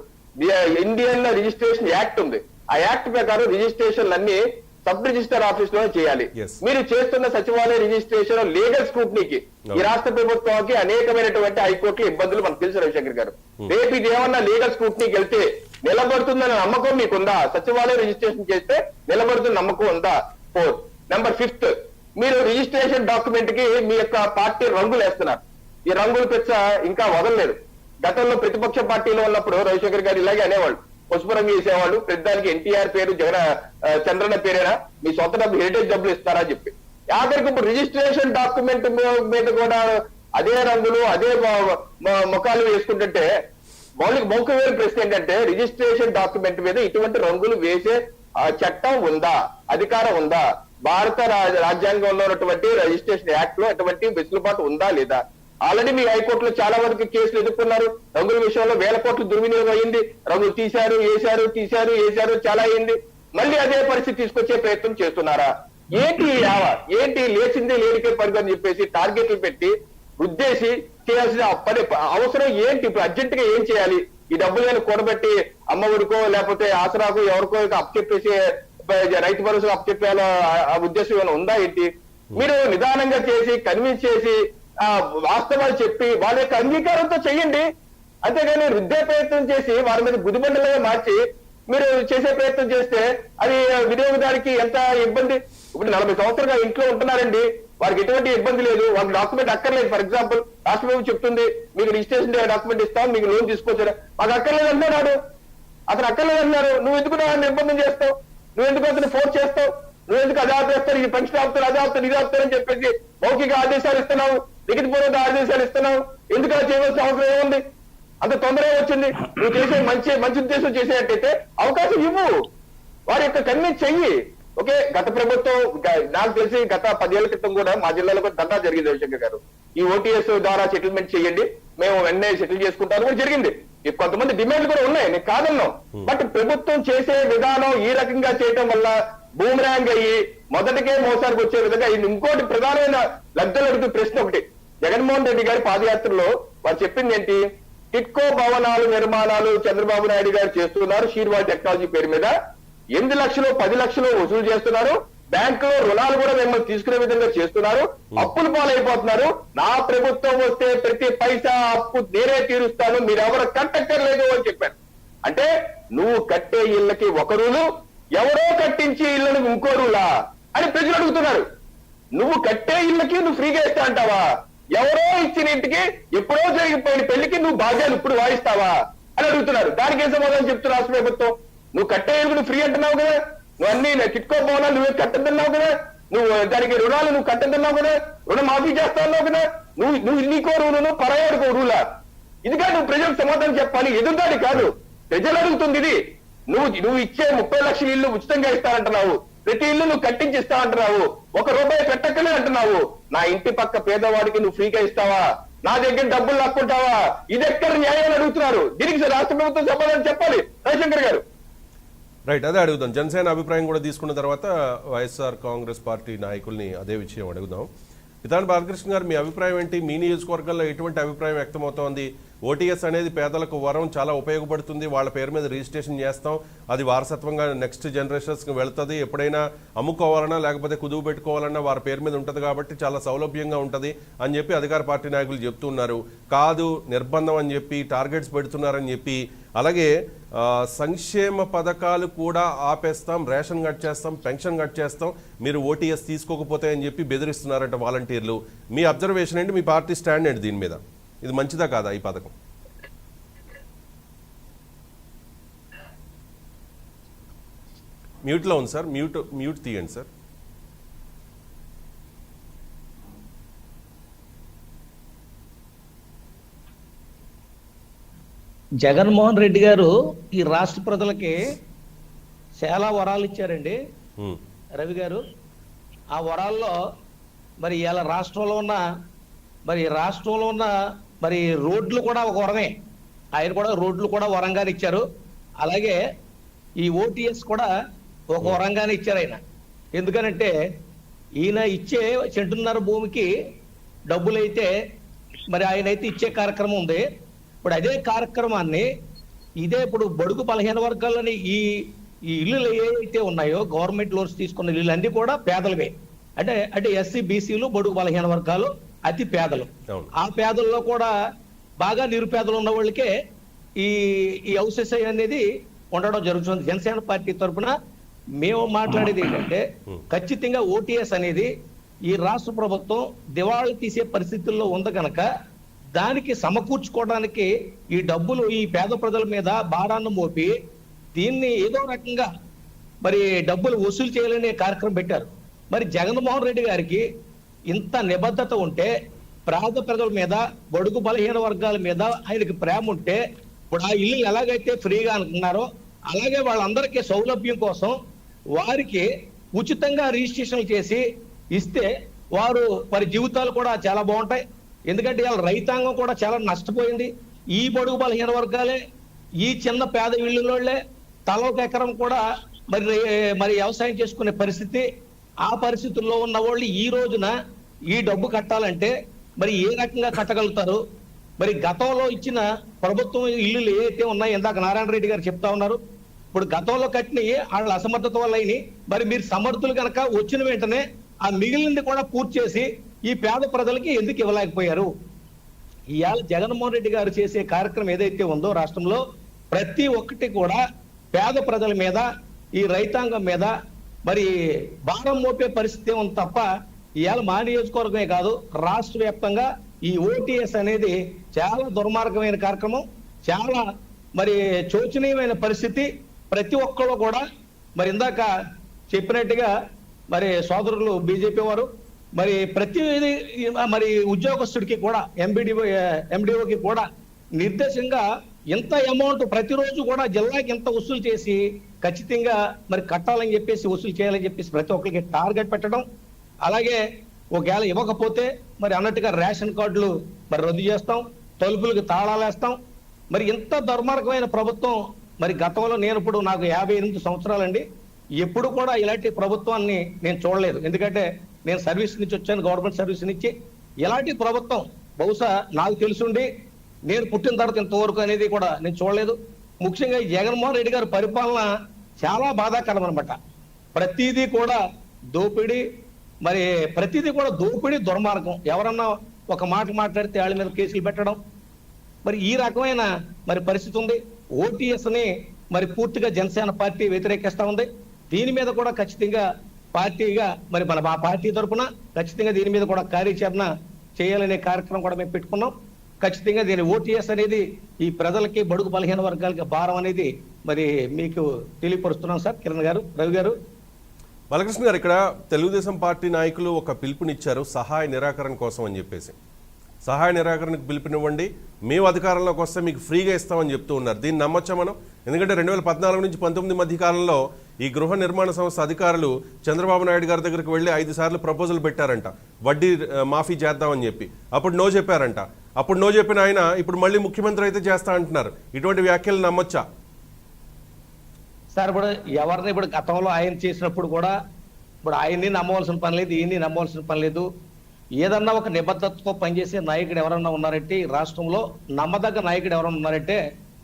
ఇండియన్ రిజిస్ట్రేషన్ యాక్ట్ ఉంది, ఆ యాక్ట్ ప్రకారం రిజిస్ట్రేషన్లు అన్ని సబ్ రిజిస్టర్ ఆఫీస్ లో చేయాలి. మీరు చేస్తున్న సచివాలయ రిజిస్ట్రేషన్ లీగల్ స్క్రూటినీకి ఈ రాష్ట్ర ప్రభుత్వానికి అనేకమైనటువంటి హైకోర్టులో ఇబ్బందులు మనకు తెలుసు రవిశంకర్ గారు. రేపు ఇది ఏమన్నా లీగల్ స్క్రూటినీకి వెళ్తే నిలబడుతుందన్న నమ్మకం మీకుందా? సచివాలయ రిజిస్ట్రేషన్ చేస్తే నిలబడుతున్న నమ్మకం ఉందా? 4. నెంబర్ 5, మీరు రిజిస్ట్రేషన్ డాక్యుమెంట్ కి మీ యొక్క పార్టీ రంగులు వేస్తున్నారు. ఈ రంగులు పెచ్చ ఇంకా వదలలేదు. గతంలో ప్రతిపక్ష పార్టీలో ఉన్నప్పుడు రవిశంకర్ గారు ఇలాగే అనేవాళ్ళు, పసుపు రంగు వేసేవాళ్ళు, పెద్దానికి ఎన్టీఆర్ పేరు చంద్రన్న పేరేనా, మీ సొంత డబ్బు హెరిటేజ్ డబ్బులు ఇస్తారా చెప్పి. ఆఖరికి ఇప్పుడు రిజిస్ట్రేషన్ డాక్యుమెంట్ మీద కూడా అదే రంగులు అదే ముఖాలు వేసుకుంటుంటే మౌఖికమైన ప్రశ్న ఏంటంటే, రిజిస్ట్రేషన్ డాక్యుమెంట్ మీద ఇటువంటి రంగులు వేసే చట్టం ఉందా, అధికారం ఉందా? భారత రాజ్యాంగంలో ఉన్నటువంటి రిజిస్ట్రేషన్ యాక్ట్ లో అటువంటి వెసులుబాటు ఉందా లేదా? ఆల్రెడీ మీ హైకోర్టులో చాలా వరకు కేసులు ఎదుర్కొన్నారు. రంగుల విషయంలో 1000 కోట్లు దుర్వినియోగం అయింది. రంగులు తీశారు, వేశారు, చాలా అయింది. మళ్ళీ అదే పరిస్థితి తీసుకొచ్చే ప్రయత్నం చేస్తున్నారా? ఏంటి లేచిందే లేనికే పరుగు అని చెప్పేసి టార్గెట్లు పెట్టి ఉద్దేశి చేయాల్సిన అవసరం ఏంటి? ఇప్పుడు అర్జెంట్ గా ఏం చేయాలి? ఈ డబ్బులు కూడబెట్టి అమ్మఒడికో లేకపోతే ఆసరాకు ఎవరికో అప్పచెప్పేసి రైతు భరోసా అప్పచెప్పేయాల ఉద్దేశం ఏమైనా ఉందా ఏంటి? మీరు నిదానంగా చేసి కన్విన్స్ చేసి వాస్తవాలు చెప్పి వాళ్ళ యొక్క అంగీకారంతో చెయ్యండి. అంతేగాని రుద్దే ప్రయత్నం చేసి వాళ్ళ మీద గుదిబండలుగా మార్చి మీరు చేసే ప్రయత్నం చేస్తే అది వినియోగదారికి ఎంత ఇబ్బంది. ఇప్పుడు 40 సంవత్సరాలుగా ఇంట్లో ఉంటున్నారండి, వారికి ఎటువంటి ఇబ్బంది లేదు, వాళ్ళకి డాక్యుమెంట్ అక్కర్లేదు. ఫర్ ఎగ్జాంపుల్ రాష్ట్ర ప్రభుత్వం చెప్తుంది మీకు రిజిస్ట్రేషన్ డాక్యుమెంట్ ఇస్తాం, మీకు లోన్ తీసుకోవచ్చు, మాకు అక్కర్లేదు అంటున్నాడు. అతను అక్కర్లేదు అంటున్నారు, నువ్వు ఎందుకు నిర్బంధం చేస్తావు? నువ్వు ఎందుకు అతను ఫోర్స్ చేస్తావు? నువ్వు ఎందుకు అది ఆపేస్తారు, ఈ పెన్షన్ ఆపుతారు, అది ఆపుతారు, ఇది ఆపుతారని చెప్పేసి మౌఖిక ఆదేశాలు ఇస్తున్నావు, లిఖితపూర్వక ఆదేశాలు ఇస్తున్నావు. ఎందుకు అలా చేయవలసిన అవసరం ఏముంది? అంత తొందరగా వచ్చింది. నువ్వు చేసే మంచి ఉద్దేశం చేసేటట్టయితే అవకాశం ఇవ్వు, వారి యొక్క కన్విన్స్ చెయ్యి. ఓకే, గత ప్రభుత్వం నాకు తెలిసి గత 10 ఏళ్ల క్రితం కూడా మా జిల్లాలో కూడా దందా జరిగింది రవిశంకర్ గారు. ఈ ఓటీఎస్ ద్వారా సెటిల్మెంట్ చేయండి, మేము వెంటనే సెటిల్ చేసుకుంటాను కూడా జరిగింది. కొంతమంది డిమాండ్లు కూడా ఉన్నాయి, నేను కాదన్నాం. బట్ ప్రభుత్వం చేసే విధానం ఈ రకంగా చేయటం వల్ల బూమరాంగ్ అయ్యి మొదటికే మోసానికి వచ్చే విధంగా ఇంకోటి ప్రధానమైన లబ్ధులు అడుగుతూ ప్రశ్న ఒకటి, జగన్మోహన్ రెడ్డి గారి పాదయాత్రలో వారు చెప్పింది ఏంటి? టిట్కో భవనాలు నిర్మాణాలు చంద్రబాబు నాయుడు గారు చేస్తున్నారు షీర్వాల్ టెక్నాలజీ పేరు మీద. 8 లక్షలు 10 లక్షలు వసూలు చేస్తున్నారు, బ్యాంకులో రుణాలు కూడా మిమ్మల్ని తీసుకునే విధంగా చేస్తున్నారు, అప్పులు పాలైపోతున్నారు. నా ప్రభుత్వం వస్తే ప్రతి పైసా అప్పు నేనే తీరుస్తాను, మీరెవరు కట్టక్కర్లేదు అని చెప్పాను. అంటే నువ్వు కట్టే ఇళ్ళకి ఒక రూలు, ఎవరో కట్టించి ఇళ్లను ఇంకో రూలా అని ప్రజలు అడుగుతున్నారు. నువ్వు కట్టే ఇళ్ళకి నువ్వు ఫ్రీగా ఇస్తా అంటావా? ఎవరో ఇచ్చిన ఇంటికి ఎప్పుడో జరిగిపోయిన పెళ్లికి నువ్వు బాధ్యాలు ఇప్పుడు వాయిస్తావా అని అడుగుతున్నారు. దానికి ఏం సమాధానం చెప్తున్నారు రాష్ట్ర ప్రభుత్వం? నువ్వు కట్టే ఇల్లు నువ్వు ఫ్రీ అంటున్నావు కదా, నువ్వు అన్ని టిట్కో భవనాలు నువ్వే కట్టద్దన్నావు కదా, నువ్వు దానికి రుణాలు నువ్వు కట్టద్దన్నావు కదా, రుణం మాఫీ చేస్తా అన్నావు కదా, నువ్వు నీకో రూలు పరాయాడుకో రూలా? ఇదిగా నువ్వు ప్రజలకు సమాధానం చెప్పాలి, ఎదురుదాడి కాదు. ప్రజలు అడుగుతుంది ఇది. నువ్వు ఇచ్చే 30 లక్షల ఇల్లు ఉచితంగా ఇస్తానంటున్నావు, ప్రతి ఇల్లు నువ్వు కట్టించి ఇస్తా అంటున్నావు, 1 రూపాయి పెట్టక్కలే అంటున్నావు. నా ఇంటి పక్క పేదవాడికి నువ్వు ఫ్రీగా ఇస్తావా? నా దగ్గర డబ్బులు లాక్కుంటావా? ఇది ఎక్కడ న్యాయం అడుగుతున్నారు. దీనికి రాష్ట్ర ప్రభుత్వం సమాధానం చెప్పాలి. రవిశంకర్ గారు రైట్, అదే అడుగుదాం. జనసేన అభిప్రాయం కూడా తీసుకున్న తర్వాత వైఎస్ఆర్ కాంగ్రెస్ పార్టీ నాయకుల్ని అదే విషయం అడుగుదాం. పితాని బాలకృష్ణ గారు, మీ అభిప్రాయం ఏంటి? మీ నియోజకవర్గంలో ఎటువంటి అభిప్రాయం వ్యక్తమవుతోంది? ఓటీఎస్ అనేది పేదలకు వరం, చాలా ఉపయోగపడుతుంది. వాళ్ళ పేరు మీద రిజిస్ట్రేషన్ చేస్తాం, అది వారసత్వంగా నెక్స్ట్ జనరేషన్స్కి వెళ్తుంది. ఎప్పుడైనా అమ్ముకోవాలన్నా లేకపోతే కుదువు పెట్టుకోవాలన్నా వారి పేరు మీద ఉంటుంది కాబట్టి చాలా సౌలభ్యంగా ఉంటుంది అని చెప్పి అధికార పార్టీ నాయకులు చెప్తున్నారు. కాదు, నిర్బంధం అని చెప్పి టార్గెట్స్ పెడుతున్నారని చెప్పి, అలాగే సంక్షేమ పథకాలు కూడా ఆపేస్తాం, రేషన్ కట్ చేస్తాం, పెన్షన్ కట్ చేస్తాం మీరు ఓటీఎస్ తీసుకోకపోతే అని చెప్పి బెదిరిస్తున్నారంట వాలంటీర్లు. మీ అబ్జర్వేషన్ ఏంటి? మీ పార్టీ స్టాండ్ ఏంటి దీని మీద? ఇది మంచిదా కాదా ఈ పథకం? మ్యూట్లో ఉంది సార్, మ్యూట్ తీయండి సార్. జగన్మోహన్ రెడ్డి గారు ఈ రాష్ట్ర ప్రజలకి చాలా వరాలు ఇచ్చారండి రవి గారు. ఆ వరాల్లో మరి ఇలా రాష్ట్రంలో ఉన్న మరి రోడ్లు కూడా ఒక వరమే. ఆయన కూడా రోడ్లు కూడా వరంగానే ఇచ్చారు. అలాగే ఈ ఓటీఎస్ కూడా ఒక వరంగానే ఇచ్చారు ఆయన. ఎందుకనంటే ఈయన ఇచ్చే 1.5 భూమికి డబ్బులైతే మరి ఆయన అయితే ఇచ్చే కార్యక్రమం ఉంది. ఇప్పుడు అదే కార్యక్రమాన్ని ఇప్పుడు బడుగు బలహీన వర్గాలని ఈ ఇల్లులు ఏవైతే ఉన్నాయో గవర్నమెంట్ లోన్స్ తీసుకున్న ఇల్లు అన్ని కూడా పేదలవే. అంటే ఎస్సీ బీసీలు బడుగు బలహీన వర్గాలు అతి పేదలు. ఆ పేదల్లో కూడా బాగా నిరుపేదలు ఉన్న వాళ్ళకే ఈ హౌసెస్ అనేది ఉండడం జరుగుతుంది. జనసేన పార్టీ తరఫున మేము మాట్లాడేది ఏంటంటే ఖచ్చితంగా ఓటీఎస్ అనేది ఈ రాష్ట్ర ప్రభుత్వం దివాళా తీసే పరిస్థితుల్లో ఉంది కనుక దానికి సమకూర్చుకోవడానికి ఈ డబ్బులు ఈ పేద ప్రజల మీద భారాన్ని మోపి దీన్ని ఏదో రకంగా మరి డబ్బులు వసూలు చేయాలనే కార్యక్రమం పెట్టారు. మరి జగన్మోహన్ రెడ్డి గారికి ఇంత నిబద్ధత ఉంటే, పేద ప్రజల మీద బడుగు బలహీన వర్గాల మీద ఆయనకి ప్రేమ ఉంటే, ఇప్పుడు ఆ ఇల్లు ఎలాగైతే ఫ్రీగా అనుకున్నారో అలాగే వాళ్ళందరికీ సౌలభ్యం కోసం వారికి ఉచితంగా రిజిస్ట్రేషన్లు చేసి ఇస్తే వారు వారి జీవితాలు కూడా చాలా బాగుంటాయి. ఎందుకంటే వాళ్ళ రైతాంగం కూడా చాలా నష్టపోయింది. ఈ బడుగు బలహీన వర్గాలే, ఈ చిన్న పేద ఇళ్ళలోళ్లే తల ఒక ఎకరం కూడా మరి వ్యవసాయం చేసుకునే పరిస్థితి. ఆ పరిస్థితుల్లో ఉన్న వాళ్ళు ఈ రోజున ఈ డబ్బు కట్టాలంటే మరి ఏ రకంగా కట్టగలుగుతారు? మరి గతంలో ఇచ్చిన ప్రభుత్వం ఇల్లులు ఏవైతే ఉన్నాయో ఇందాక నారాయణ రెడ్డి గారు చెప్తా ఉన్నారు. ఇప్పుడు గతంలో కట్టినవి వాళ్ళ అసమర్థత వల్ల అయినాయి. మరి మీరు సమర్థులు కనుక వచ్చిన వెంటనే ఆ మిగిలింది కూడా పూర్తి చేసి ఈ పేద ప్రజలకి ఎందుకు ఇవ్వలేకపోయారు? ఇవాళ జగన్మోహన్ రెడ్డి గారు చేసే కార్యక్రమం ఏదైతే ఉందో రాష్ట్రంలో ప్రతి ఒక్కటి కూడా పేద ప్రజల మీద, ఈ రైతాంగం మీద మరి భారం మోపే పరిస్థితి ఉంది తప్ప ఇవాళ మా నియోజకవర్గమే కాదు రాష్ట్ర వ్యాప్తంగా ఈ ఓటీఎస్ అనేది చాలా దుర్మార్గమైన కార్యక్రమం, చాలా మరి శోచనీయమైన పరిస్థితి. ప్రతి ఒక్కళ్ళు కూడా మరి ఇందాక చెప్పినట్టుగా మరి సోదరులు బీజేపీ వారు మరి ప్రతి మరి ఉద్యోగస్తుడికి కూడా ఎండిఓకి కూడా నిర్దేశంగా ఇంత అమౌంట్ ప్రతిరోజు కూడా జిల్లాకి ఇంత వసూలు చేసి ఖచ్చితంగా మరి కట్టాలని చెప్పేసి వసూలు చేయాలని చెప్పేసి ప్రతి ఒక్కరికి టార్గెట్ పెట్టడం. అలాగే ఒకవేళ ఇవ్వకపోతే మరి అన్నట్టుగా రేషన్ కార్డులు మరి రద్దు చేస్తాం, తలుపులకు తాళాలు వేస్తాం. మరి ఇంత దుర్మార్గమైన ప్రభుత్వం మరి గతంలో ఇప్పుడు నాకు 58 సంవత్సరాలండి, ఎప్పుడు కూడా ఇలాంటి ప్రభుత్వాన్ని నేను చూడలేదు. ఎందుకంటే నేను సర్వీస్ నుంచి వచ్చాను, గవర్నమెంట్ సర్వీస్ నుంచి. ఇలాంటి ప్రభుత్వం బహుశా నాకు తెలుసుండి నేను పుట్టిన తర్వాత ఇంతవరకు అనేది కూడా నేను చూడలేదు. ముఖ్యంగా ఈ జగన్మోహన్ రెడ్డి గారి పరిపాలన చాలా బాధాకరం అనమాట. ప్రతిదీ కూడా దోపిడీ, మరి ప్రతిదీ కూడా దోపిడీ, దుర్మార్గం. ఎవరన్నా ఒక మాట మాట్లాడితే వాళ్ళ మీద కేసులు పెట్టడం, మరి ఈ రకమైన మరి పరిస్థితి ఉంది. ఓటీఎస్ ని మరి పూర్తిగా జనసేన పార్టీ వ్యతిరేకిస్తా ఉంది. దీని మీద కూడా ఖచ్చితంగా పార్టీగా మరి మా పార్టీ తరఫున ఖచ్చితంగా దీని మీద కూడా కార్యాచరణ చేయాలనే కార్యక్రమం కూడా మేము పెట్టుకున్నాం. ఖచ్చితంగా దీని ఓటీఎస్ అనేది ఈ ప్రజలకి బడుగు బలహీన వర్గాలకి భారం అనేది మరి మీకు తెలియపరుస్తున్నాం సార్. కిరణ్ గారు, రవి గారు. బాలకృష్ణ గారు, ఇక్కడ తెలుగుదేశం పార్టీ నాయకులు ఒక పిలుపునిచ్చారు సహాయ నిరాకరణ కోసం అని చెప్పేసి. సహాయ నిరాకరణకు పిలుపునివ్వండి, మేము అధికారంలోకి వస్తే మీకు ఫ్రీగా ఇస్తామని చెప్తూ ఉన్నారు. దీన్ని నమ్మచ్చా మనం? ఎందుకంటే 2014 నుంచి 19 మధ్య కాలంలో ఈ గృహ నిర్మాణ సంస్థ అధికారులు చంద్రబాబు నాయుడు గారి దగ్గరికి వెళ్ళి 5 సార్లు ప్రపోజల్ పెట్టారంట, వడ్డీ మాఫీ చేద్దామని చెప్పి. అప్పుడు నో చెప్పారంట. అప్పుడు నో చెప్పిన ఆయన ఇప్పుడు మళ్ళీ ముఖ్యమంత్రి అయితే చేస్తా అంటున్నారు. ఇటువంటి వ్యాఖ్యలు నమ్మొచ్చా? సార్ ఇప్పుడు ఎవరిని ఇప్పుడు గతంలో ఆయన చేసినప్పుడు కూడా ఇప్పుడు ఆయన్ని నమ్మవలసిన పని లేదు, ఈయన్ని నమ్మవలసిన పని లేదు. ఏదన్నా ఒక నిబద్ధతతో పనిచేసే నాయకుడు ఎవరన్నా ఉన్నారంటే ఈ రాష్ట్రంలో నమ్మదగ్గ నాయకుడు ఎవరన్నా ఉన్నారంటే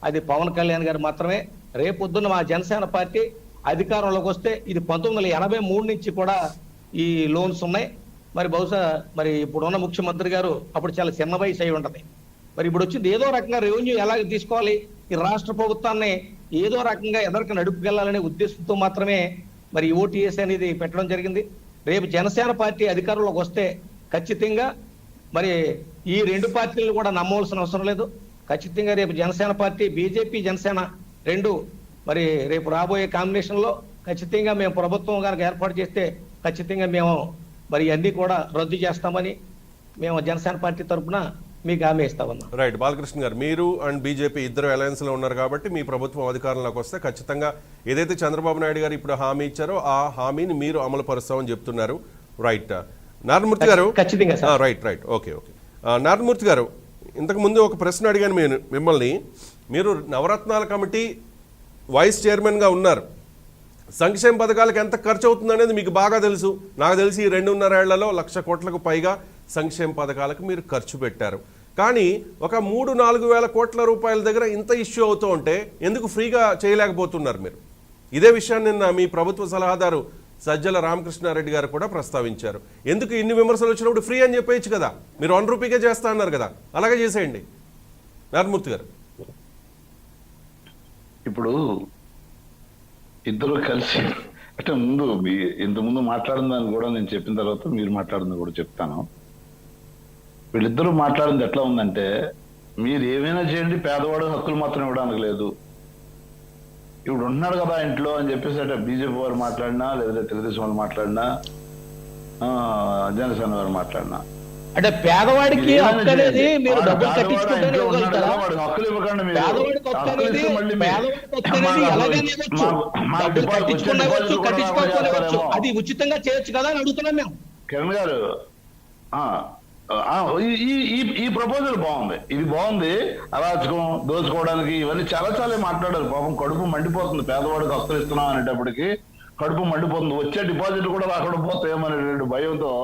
అది పవన్ కళ్యాణ్ గారు మాత్రమే. రేపొద్దున మా జనసేన పార్టీ అధికారంలోకి వస్తే ఇది 1983 నుంచి కూడా ఈ లోన్స్ ఉన్నాయి. మరి బహుశా మరి ఇప్పుడున్న ముఖ్యమంత్రి గారు అప్పుడు చాలా చిన్న వయసు అయి ఉంటది. మరి ఇప్పుడు వచ్చింది ఏదో రకంగా రెవెన్యూ ఎలా తీసుకోవాలి, ఈ రాష్ట్ర ప్రభుత్వాన్ని ఏదో రకంగా ఎదరికి నడుపుకెళ్లాలనే ఉద్దేశంతో మాత్రమే మరి ఓటీఎస్ అనేది పెట్టడం జరిగింది. రేపు జనసేన పార్టీ అధికారంలోకి వస్తే ఖచ్చితంగా మరి ఈ రెండు పార్టీలను కూడా నమ్మవలసిన అవసరం లేదు. ఖచ్చితంగా రేపు జనసేన పార్టీ, బీజేపీ, జనసేన రెండు మరి రేపు రాబోయే కాంబినేషన్ లో ఖచ్చితంగా మేము ప్రభుత్వం కనుక ఏర్పాటు చేస్తే ఖచ్చితంగా మేము మరి అన్ని కూడా రద్దు చేస్తామని మేము జనసేన పార్టీ తరఫున మీకు హామీ ఇస్తామన్నా. రైట్. బాలకృష్ణ గారు, మీరు అండ్ బీజేపీ ఇద్దరు అలయన్స్ లో ఉన్నారు కాబట్టి మీ ప్రభుత్వం అధికారంలోకి వస్తే ఖచ్చితంగా ఏదైతే చంద్రబాబు నాయుడు గారు ఇప్పుడు హామీ ఇచ్చారో ఆ హామీని మీరు అమలు పరుస్తామని చెప్తున్నారు. రైట్. నారాయణమూర్తి గారు, ఖచ్చితంగా సార్. రైట్. ఓకే. నారాయణమూర్తి గారు, ఇంతకు ముందు ఒక ప్రశ్న అడిగాను మిమ్మల్ని. మీరు నవరత్నాల కమిటీ వైస్ చైర్మన్గా ఉన్నారు. సంక్షేమ పథకాలకు ఎంత ఖర్చు అవుతుంది అనేది మీకు బాగా తెలుసు. నాకు తెలిసి ఈ 2.5 ఏళ్లలో 1,00,000 కోట్లకు పైగా సంక్షేమ పథకాలకు మీరు ఖర్చు పెట్టారు. కానీ ఒక 3-4 వేల కోట్ల రూపాయల దగ్గర ఇంత ఇష్యూ అవుతూ ఉంటే ఎందుకు ఫ్రీగా చేయలేకపోతున్నారు మీరు? ఇదే విషయాన్ని నిన్న మీ ప్రభుత్వ సలహాదారు సజ్జల రామకృష్ణారెడ్డి గారు కూడా ప్రస్తావించారు. ఎందుకు ఇన్ని విమర్శలు వచ్చినప్పుడు ఫ్రీ అని చెప్పేయచ్చు కదా, మీరు 1 రూపీకే చేస్తా అన్నారు కదా, అలాగే చేసేయండి. నారాయణమూర్తి గారు, ఇప్పుడు ఇద్దరు కలిసి అంటే ముందు ఇంతకుముందు మాట్లాడిన దాన్ని కూడా నేను చెప్పిన తర్వాత మీరు మాట్లాడింది కూడా చెప్తాను. వీళ్ళిద్దరూ మాట్లాడింది ఎట్లా ఉందంటే, మీరు ఏమైనా చేయండి పేదవాడు హక్కులు మాత్రం ఇవ్వడానికి లేదు, ఇప్పుడు ఉంటున్నాడు కదా ఇంట్లో అని చెప్పేసి అంటే బీజేపీ వారు మాట్లాడినా లేదా తెలుగుదేశం వాళ్ళు మాట్లాడినా జనసేన వారు మాట్లాడినా అంటే పేదవాడికి హక్కు అనేది మీరు డబ్బులు కట్టించుకుంటేనే ఇవ్వగలుగుతారా? హక్కులు ఇవ్వకండి, పేదవాడికి హక్కు అనేది ఎలాగైనా ఇవ్వచ్చు. డబ్బులు కట్టించుకునే వచ్చు, కట్టించుకోవచ్చు, అది ఉచితంగా చేయొచ్చు కదా అని అడుగుతున్నాం మేము. కిరణ్ గారు, ఈ ప్రపోజల్ బాగుంది, ఇది బాగుంది. అరాచకం, దోచుకోవడానికి ఇవన్నీ చాలా చాలా మాట్లాడారు. పాపం కడుపు మండిపోతుంది. పేదవాడికి హక్కులు ఇస్తున్నాం అనేటప్పటికి కడుపు మండిపోతుంది. వచ్చే డిపాజిట్ కూడా రాకుండా పోతాయేమనేటువంటి భయంతో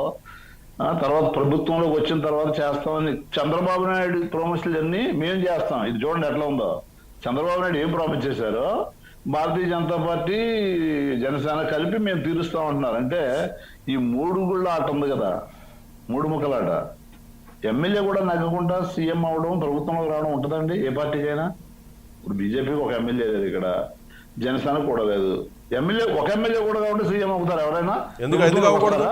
తర్వాత ప్రభుత్వంలోకి వచ్చిన తర్వాత చేస్తామని చంద్రబాబు నాయుడు ప్రామిస్లు అన్ని మేము చేస్తాం. ఇది చూడండి ఎట్లా ఉందో. చంద్రబాబు నాయుడు ఏం ప్రామిస్ చేశారో భారతీయ జనతా పార్టీ, జనసేన కలిపి మేము తీరుస్తాం అంటున్నారు. అంటే ఈ 3 గుళ్ళ ఆట ఉంది కదా, 3 ముక్కలాట. ఎమ్మెల్యే కూడా నగ్గకుండా సీఎం అవడం, ప్రభుత్వంలోకి రావడం ఉంటుందండి ఏ పార్టీకైనా. ఇప్పుడు బీజేపీకి ఒక ఎమ్మెల్యే లేదు, ఇక్కడ జనసేన కూడా లేదు. ఒక ఎమ్మెల్యే కూడా కాబట్టి సీఎం అవుతారు ఎవరైనా? ఎందుకు అవ్వకూడదు?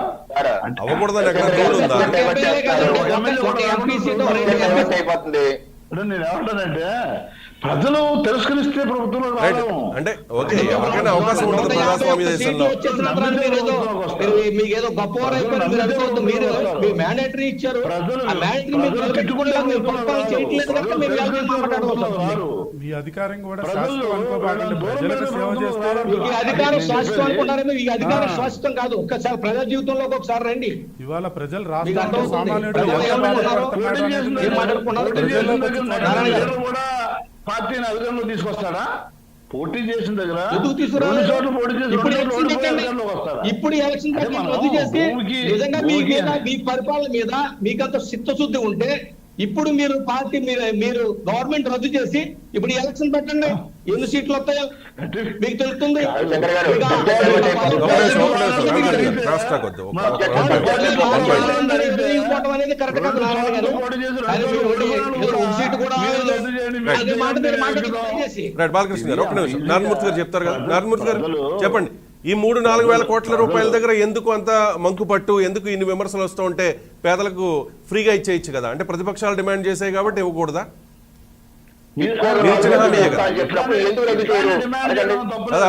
నేను ఏమంటానంటే, ప్రజలు తిరస్కరిస్తే ప్రభుత్వంలో అంటే ఓకే, ఎవరికైనా అవకాశం ఉంటుంది ప్రజాస్వామ్య దేశంలో. మీకు ఏదో గొప్పవారు మీరు మ్యాండేటరీ ఇచ్చారు, మీ అధికారం కూడా శాశ్వతం అనుకోబాకండి. ప్రజలకు సేవ చేస్తే ఈ అధికారం శాశ్వతం అనుకున్నారేమో. ఈ అధికారం శాశ్వతం కాదు. ఒక్కసారి ప్రజా జీవితంలోకి ఒకసారి రండి. ఇవాళ ప్రజలు రాష్ట్రంలో సామాన్యుడు కూడా పార్టీని అధికారంలో తీసుకొస్తాడా? పోటీ చేసిన దగ్గర ఇప్పుడు ఎలక్షన్ రద్దు చేసి నిజంగా మీ పరిపాలన మీద మీకంత చిత్తశుద్ధి ఉంటే ఇప్పుడు మీరు పార్టీ మీరు గవర్నమెంట్ రద్దు చేసి ఇప్పుడు ఎలక్షన్ పెట్టండి. ఎన్ని సీట్లు వస్తాయో మీకు తెలుస్తుంది. అనేది కరెక్ట్ కాదు నారాయణ గారు. సీటు కూడా బాలకృష్ణ గారు, ఒక నిమిషం. నారాయణమూర్తి గారు చెప్తారు కదా. నారాయణమూర్తి గారు చెప్పండి, ఈ 3-4 వేల కోట్ల రూపాయల దగ్గర ఎందుకు అంత మంకుపట్టు, ఎందుకు ఇన్ని విమర్శలు వస్తూ ఉంటే పేదలకు ఫ్రీగా ఇచ్చేయచ్చు కదా? అంటే ప్రతిపక్షాలు డిమాండ్ చేసాయి కాబట్టి ఇవ్వకూడదా?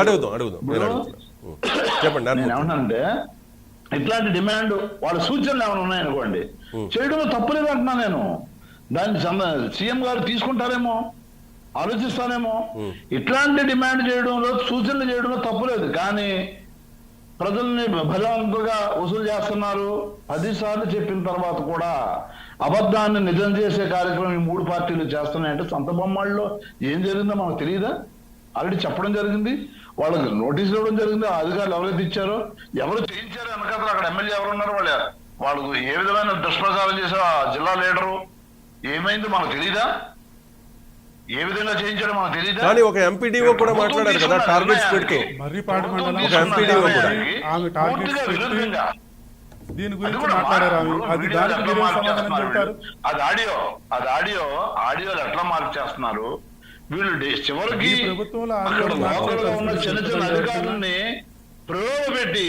అడుగుదాం చెప్పండి. ఏమన్నానంటే, ఇట్లాంటి డిమాండ్ వాళ్ళ సూచనలు ఏమైనా ఉన్నాయనుకోండి, చేయడంలో తప్పులేదు అంటున్నా నేను. దాన్ని సీఎం గారు తీసుకుంటారేమో, ఆలోచిస్తానేమో. ఇట్లాంటి డిమాండ్ చేయడంలో, సూచనలు చేయడంలో తప్పులేదు. కానీ ప్రజల్ని భజవంతుగా వసూలు చేస్తున్నారు. 10 సార్లు చెప్పిన తర్వాత కూడా అబద్ధాన్ని నిజం చేసే కార్యక్రమం ఈ 3 పార్టీలు చేస్తున్నాయంటే సొంత బొమ్మాళ్ళలో ఏం జరిగిందో మనకు తెలియదా? ఆల్రెడీ చెప్పడం జరిగింది, వాళ్ళకి నోటీసులు ఇవ్వడం జరిగింది. ఆ అధికారులు ఎవరైతే ఇచ్చారో, ఎవరు చేయించారో వెనకాల అక్కడ ఎమ్మెల్యే ఎవరు ఉన్నారు, వాళ్ళకు ఏ విధమైన దుష్ప్రచారం చేశారో ఆ జిల్లా లీడరు ఏమైందో మనకు తెలీదా? ఏ విధంగా చేయించాడో మనకు తెలీదా? కానీ ఒక ఎంపీడీఓ కూడా మాట్లాడారు కదా టార్గెట్స్ పెడుతూ. మర్రిపాడు మండలం ఒక ఎంపీడీఓ కూడా ఆమె టార్గెట్స్ పెట్టి దీని గురించి మాట్లాడారు. అది దానికి మీరేం సమాధానం చెబుతారు? అది ఆడియోలు ఎట్లా మార్పు చేస్తున్నారు వీళ్ళు? చివరికి ప్రభుత్వంలో అక్కడ లోకల్గా ఉన్న చిన్న చిన్న అధికారులని ప్రలోభపెట్టి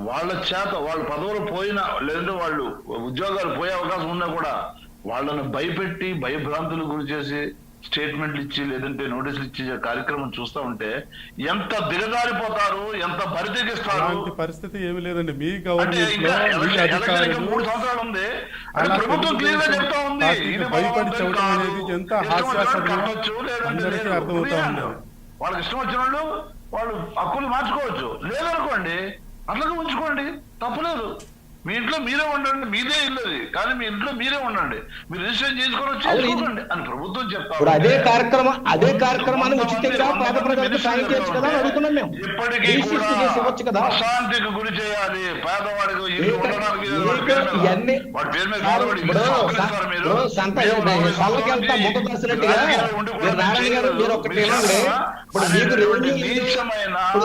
వాళ్ళ చేత వాళ్ళ పదవులు పోయినా లేదంటే వాళ్ళు ఉద్యోగాలు పోయే అవకాశం ఉన్నా కూడా వాళ్ళని భయపెట్టి భయభ్రాంతులు గురి చేసి స్టేట్మెంట్లు ఇచ్చి లేదంటే నోటీసులు ఇచ్చే కార్యక్రమం చూస్తా ఉంటే ఎంత దిగజారిపోతారు, ఎంత బరితెగిస్తారు. అలాంటి పరిస్థితి ఏమి లేదండి. మీ అంటే గవర్నమెంట్ ఇంకా లో మీ అధికారులు 3 సంవత్సరాలు ఉంది. అలా ప్రభుత్వం క్లియర్ గా చెప్తా ఉంది పార్టీకి భయపడి చెప్పడం అనేది ఎంత హాస్యాస్పదం అందరికీ అర్థమవుతా ఉంది. వాళ్ళకి ఇష్టం వచ్చిన వాళ్ళు హక్కులు మార్చుకోవచ్చు, లేదనుకోండి అట్లాగే ఉంచుకోండి, తప్పులేదు. మీ ఇంట్లో మీరే ఉండండి, మీదే ఇల్లు అది, కానీ మీ ఇంట్లో మీరే ఉండండి, మీరు రిజిస్ట్రేషన్ చేసుకోండి అని ప్రభుత్వం చెప్తా. అదే కార్యక్రమాన్ని ఉచితంగా పేద ప్రజలకు సాయం చేయొచ్చు కదా అని అడుగుతున్నాం మేము. ఇప్పటికీ కూడా అశాంతికి గురి చేయాలి పేదవాడికి ఇల్లు ఉండడానికి. వాడి పేరు మీద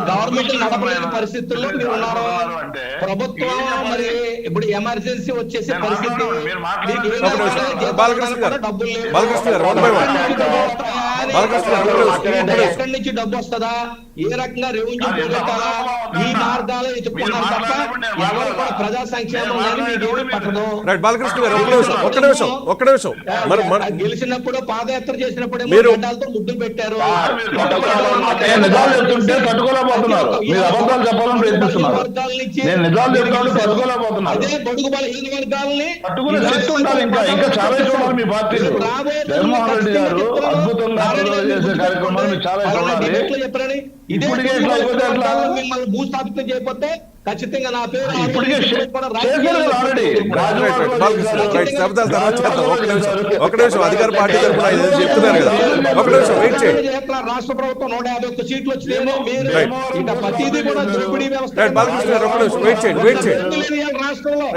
గవర్నమెంట్ నడపలేని పరిస్థితుల్లో మీరు ఉన్నారు. ప్రభుత్వం మరి ఇప్పుడు ఎమర్జెన్సీ వచ్చేసే పరిస్థితి ఎక్కడి నుంచి డబ్బు వస్తుందా, ఏ రకంగా రెవెన్యూ పెట్టాలా, ఈ మార్గాలు ఎత్తుకున్నారు తప్ప ఎవరు కూడా ప్రజా సంక్షేమం పట్టదు. గెలిచినప్పుడు పాదయాత్ర చేసినప్పుడు గడ్డాలతో ముద్దులు పెట్టారు. అదే బడుగు బలహీన వర్గాలని ఇంకా చాలా చూడాలి మీ పార్టీలు. జగన్మోహన్ రెడ్డి గారు అద్భుతంగా చేసే కార్యక్రమాలు చాలా చెప్పరని ఇదే మిమ్మల్ని భూస్థాపితం చేయకపోతే ఖచ్చితంగా నా పేరు ఒక నిమిషం అధికార పార్టీ తరఫున చెప్తున్నారు కదా, ఒక నిమిషం వెయిట్ చేయండి. రాష్ట్ర ప్రభుత్వం 151 సీట్లు వచ్చినాయేమో, ఇంకా ప్రతిదీ కూడా దోపిడీ వ్యవస్థ. రాష్ట్రంలో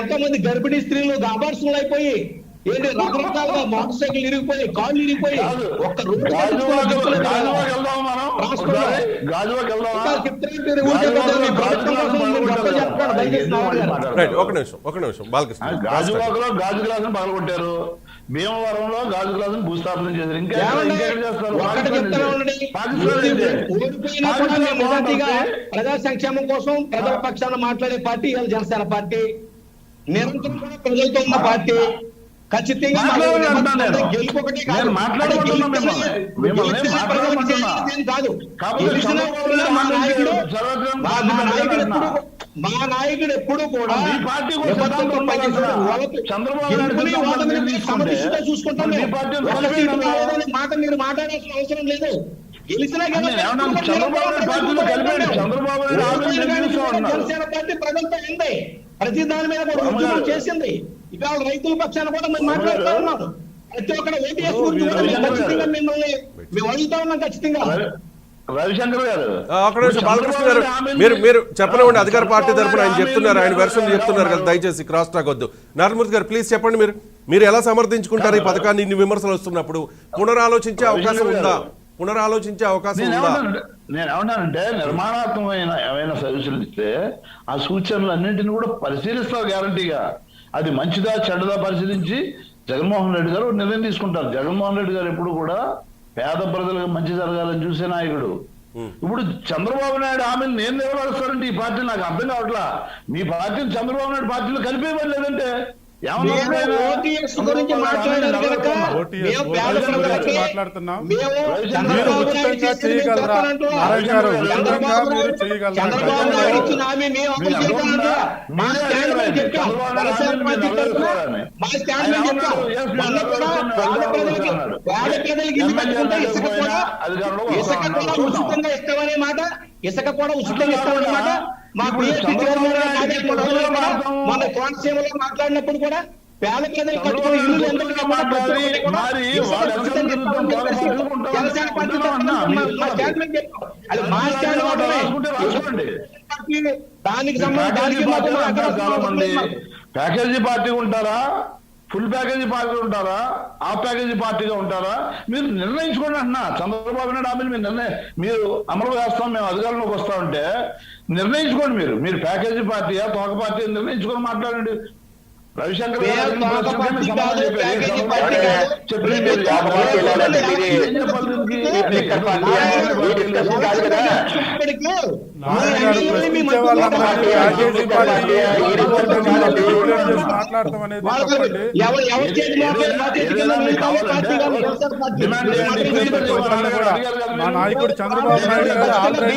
ఎంతమంది గర్భిణీ స్త్రీలు అబార్షన్లు అయిపోయి ఏంటి రకరకాలుగా మోటార్ సైకిల్ ఇరిగిపోయి కాళ్ళు ఇరిగిపోయి ఒక్క రోజు ఒక నిమిషం బాలకృష్ణ. గాజువాకలో గాజు గ్లాసును పగలగొట్టారు, భీమవరంలో గాజు గ్లాసును భూస్థాపన చేశారు. ఇంకా ప్రజా సంక్షేమం కోసం ప్రజల పక్షాన మాట్లాడే పార్టీ జనసేన పార్టీ, నిరంతరం కూడా ప్రజలతో ఉన్న పార్టీ. ఖచ్చితంగా గెలుపు ఒకటే కాదు, మా నాయకుడు ఎప్పుడు కూడా సమస్యతో చూసుకుంటాం. మాట మీరు మాట్లాడాల్సిన అవసరం లేదు. గెలిచినా జనసేన పార్టీ ప్రజలతో ఉంది, ప్రతి దాని మీద కూడా ఉద్యమం చేసింది. ఇవాళ రైతుల పక్షాన కూడా మేము మాట్లాడుతూ ఉన్నాం. ప్రతి ఒక్కరు ఓటీఎస్ గురించి కూడా మేము ఖచ్చితంగా మిమ్మల్ని మేము అడుగుతా ఉన్నాం. ఖచ్చితంగా రవిశంకర్ గారు బాలకృష్ణ గారు మీరు చెప్పనివ్వండి. అధికార పార్టీ తరఫున ఆయన చెప్తున్నారు, ఆయన వెర్షన్ చెప్తున్నారు కదా, దయచేసి క్రాస్ టాక్ వద్దు. నారాయణమూర్తి గారు ప్లీజ్ చెప్పండి, మీరు ఎలా సమర్థించుకుంటారు ఈ పథకాన్ని? ఇన్ని విమర్శలు వస్తున్నప్పుడు పునరాలోచించే అవకాశం ఉందా? నేను ఏమన్నానంటే నిర్మాణాత్మకమైన సర్వీసులు ఇస్తే ఆ సూచనలు అన్నింటినీ కూడా పరిశీలిస్తారు గ్యారంటీగా. అది మంచిదా చెడ్డదా పరిశీలించి జగన్మోహన్ రెడ్డి గారు నిర్ణయం తీసుకుంటారు. జగన్మోహన్ రెడ్డి గారు ఎప్పుడు కూడా పేద ప్రజలకు మంచి జరగాలని చూసే నాయకుడు. ఇప్పుడు చంద్రబాబు నాయుడు హామీని నేను నిలబడుస్తారంటే ఈ పార్టీ నాకు అర్థం కావట్లా. మీ పార్టీని చంద్రబాబు నాయుడు పార్టీలో కలిపేయమని లేదంటే మాట్లాడుతున్నాం. చేయగలరా నారాయణ గారు? ఇసుక కూడా ఉచితంగా ఇస్తామనే మాట మా ఇప్పుడు PSC చంద్రబాబు చైర్మన్ నాయుడు నాగేశ్వర కొత్తగా రావు కూడా మాట్లాడతాం. మన కోనసీమలో మాట్లాడినప్పుడు కూడా పేద ప్రజలు చంద్రబాబు కట్టుకునే ఇల్లు నాయుడు ఎందుకు కొత్తగా కాకుండా ప్రతి మాట్లాడి ఒక్కరికి కూడా మరి ఇసుక వాడు ఉచితం ఎంత ఇస్తామని తిరుగుతాం, చెప్పేసి పాలు పాలు జనసేన పార్టీ ఉంటున్నాం అన్నా, తరఫున మీరు మా చెప్పండి. స్టాండ్మెంట్ చెప్పాం. అది మా స్టాండ్ మాత్రమే. రాసుకోండి. దానికి ప్యాకేజీ సంబంధించి పార్టీ అంటారు చాలా మంది. ప్యాకేజీ పార్టీ ఉంటారా, ఫుల్ ప్యాకేజీ పార్టీ ఉంటారా, ఆ ప్యాకేజీ పార్టీగా ఉంటారా? మీరు నిర్ణయించుకోండి అంటున్నా. చంద్రబాబు నాయుడు హామీలు మీరు అమలు చేస్తాం, మేము అధికారంలోకి వస్తా ఉంటే నిర్ణయించుకోండి. మీరు ప్యాకేజీ పార్టీయా, తోక పార్టీ నిర్ణయించుకొని మాట్లాడండి. రవిశంకర్ గారు తోక పార్టీ కాదు, ప్యాకేజీ పార్టీ కాదు. చెప్పండి. మీరు తోక పార్టీ వెళ్ళాలంటే లిక్కర్ పార్టీ ఈ డిస్కషన్ కాదు కదా. నారాయణ గారు ప్రశ్నించే వాళ్ళందరినీ ప్యాకేజీ పార్టీ, మాట్లాడతాం అనేది తప్పండి. మా నాయకుడు చంద్రబాబు నాయుడు గారు ఆల్రెడీ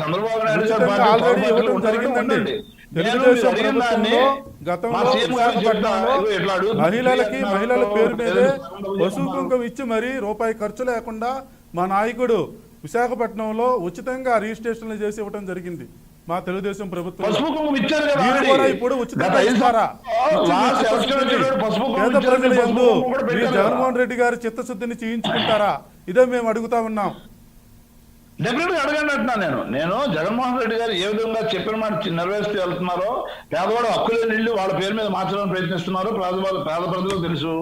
చంద్రబాబు నాయుడు గారు ఆల్రెడీ ఇవ్వడం జరిగిందండి. తెలుగుదేశం ప్రభుత్వంలో గతంలో విశాఖపట్నంలో మహిళల పేరు మీదే పసుపు కుంకుమ ఇచ్చి మరీ రూపాయి ఖర్చు లేకుండా మా నాయకుడు విశాఖపట్నంలో ఉచితంగా రిజిస్ట్రేషన్లు చేసి ఇవ్వడం జరిగింది మా తెలుగుదేశం ప్రభుత్వం. మీరు కూడా ఇప్పుడు ఉచితంగా ఇస్తారా? పేద ప్రజల యందు మీరు జగన్మోహన్ రెడ్డి గారి చిత్తశుద్ధిని చేయించుకుంటారా? ఇదే మేము అడుగుతా ఉన్నాం. డెఫినెట్ గా అడగండి అంటున్నా నేను జగన్మోహన్ రెడ్డి గారు ఏ విధంగా చెప్పిన మాట నెరవేరుస్తూ వెళ్తున్నారో, పేదవాడు హక్కులేని ఇల్లు వాళ్ళ పేరు మీద మార్చడానికి ప్రయత్నిస్తున్నారో పేద ప్రజలకు తెలుసు.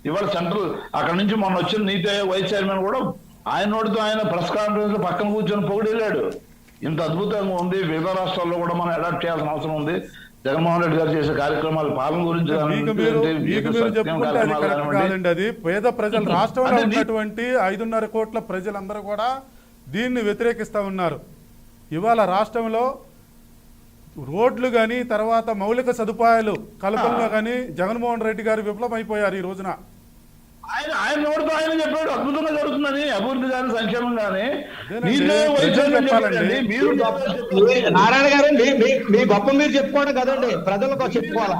ఇవాళ సెంట్రల్ అక్కడ నుంచి మొన్న వచ్చిన నీతి ఆయోగ్ వైస్ చైర్మన్ కూడా ఆయన నోటితో ఆయన ప్రెస్ కాన్ఫరెన్స్ లో పక్కన కూర్చొని పొగిడి వెళ్ళాడు. ఇంత అద్భుతంగా ఉంది, వివిధ రాష్ట్రాల్లో కూడా మనం అడాప్ట్ చేయాల్సిన అవసరం ఉంది. జగన్మోహన్ రెడ్డి గారు చేసే కార్యక్రమాలు పాలన గురించి కాదండి. అది పేద ప్రజలు రాష్ట్రంలో ఉన్నటువంటి 5.5 కోట్ల ప్రజలందరూ కూడా దీన్ని వ్యతిరేకిస్తూ ఉన్నారు. ఇవాళ రాష్ట్రంలో రోడ్లు కానీ తర్వాత మౌలిక సదుపాయాలు కల్పనలో కానీ జగన్మోహన్ రెడ్డి గారు విఫలమైపోయారు. ఈ రోజున ఆయన నోటితో ఆయన చెప్పాడు అద్భుతంగా జరుగుతుందని, అభివృద్ధి కానీ సంక్షేమం కానీ. నారాయణ గారు మీ గొప్ప మీరు చెప్పుకోవడం కదండి, ప్రజలకు చెప్పుకోవాలా.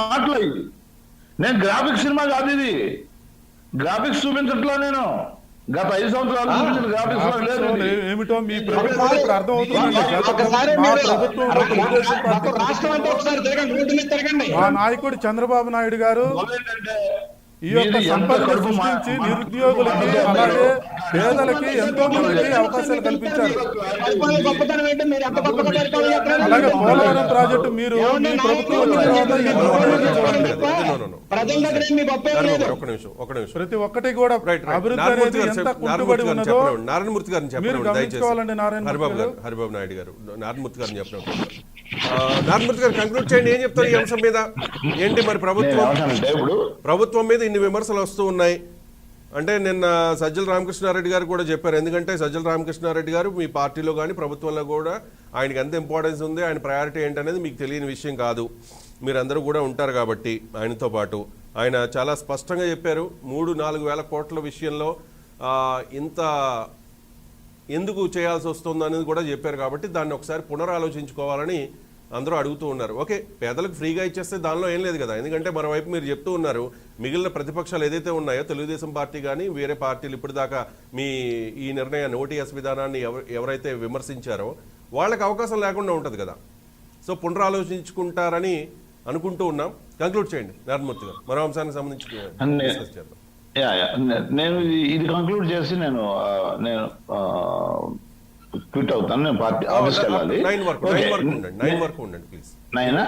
మాట్లాడి నేను గ్రాఫిక్స్ సినిమా కాదు ఇది, గ్రాఫిక్స్ చూపించట్లా. నేను గత 5 సంవత్సరాలు చూపించిన గ్రాఫిక్స్ లేదు. ఏమిటో మీ ప్రభుత్వం అర్థం అవుతుంది. మా నాయకుడు చంద్రబాబు నాయుడు గారు ఈ యొక్క సంపదను సృష్టించి నిరుద్యోగులకి అలాగే పేదలకి ఎంతో మందికి అవకాశాలు కల్పించారు. అలాగే పోలవరం ప్రాజెక్టు మీరు మీ ప్రభుత్వం వచ్చిన తర్వాత ప్రతి ఒక్కటి కూడా అభివృద్ధి అనేది ఎంత కుంటుబడి ఉన్నదో నారాయణమూర్తి గారిని మీరు గమనించుకోవాలండి. హరిబాబు నాయుడు గారు నారాయణమూర్తి గారిని చెప్పినట్టు నారాయణమూర్తి గారు కంక్లూడ్ చేయండి. ఏం చెప్తారు ఈ అంశం మీద? ఏంటి మరి ప్రభుత్వం మీద ఇన్ని విమర్శలు వస్తూ ఉన్నాయి అంటే నిన్న సజ్జల రామకృష్ణారెడ్డి గారు కూడా చెప్పారు. ఎందుకంటే సజ్జల రామకృష్ణారెడ్డి గారు మీ పార్టీలో కానీ ప్రభుత్వంలో కూడా ఆయనకి ఎంత ఇంపార్టెన్స్ ఉంది, ఆయన ప్రయారిటీ ఏంటనేది మీకు తెలియని విషయం కాదు. మీరందరూ కూడా ఉంటారు కాబట్టి ఆయనతో పాటు ఆయన చాలా స్పష్టంగా చెప్పారు. 3-4 వేల కోట్ల విషయంలో ఇంత ఎందుకు చేయాల్సి వస్తుంది అనేది కూడా చెప్పారు. కాబట్టి దాన్ని ఒకసారి పునరాలోచించుకోవాలని అందరూ అడుగుతూ ఉన్నారు. ఓకే, పేదలకు ఫ్రీగా ఇచ్చేస్తే దానిలో ఏం లేదు కదా. ఎందుకంటే మరోవైపు మీరు చెప్తూ ఉన్నారు మిగిలిన ప్రతిపక్షాలు ఏదైతే ఉన్నాయో తెలుగుదేశం పార్టీ కానీ వేరే పార్టీలు ఇప్పటిదాకా మీ ఈ నిర్ణయాన్ని ఓటీఎస్ విధానాన్ని ఎవరైతే విమర్శించారో వాళ్ళకి అవకాశం లేకుండా ఉంటుంది కదా. సో పునరాలోచించుకుంటారని అనుకుంటూ ఉన్నాం. కంక్లూడ్ చేయండి నారాయణమూర్తి గారు, మరో అంశానికి సంబంధించి డిస్కస్ చేద్దాం. నేను ఇది కంక్లూడ్ చేసి నేను క్విట్ అవుతాను. నేను పార్టీ ఆఫీస్కి వెళ్ళాలి. 9 వరకు ఉండండి ప్లీజ్. 9?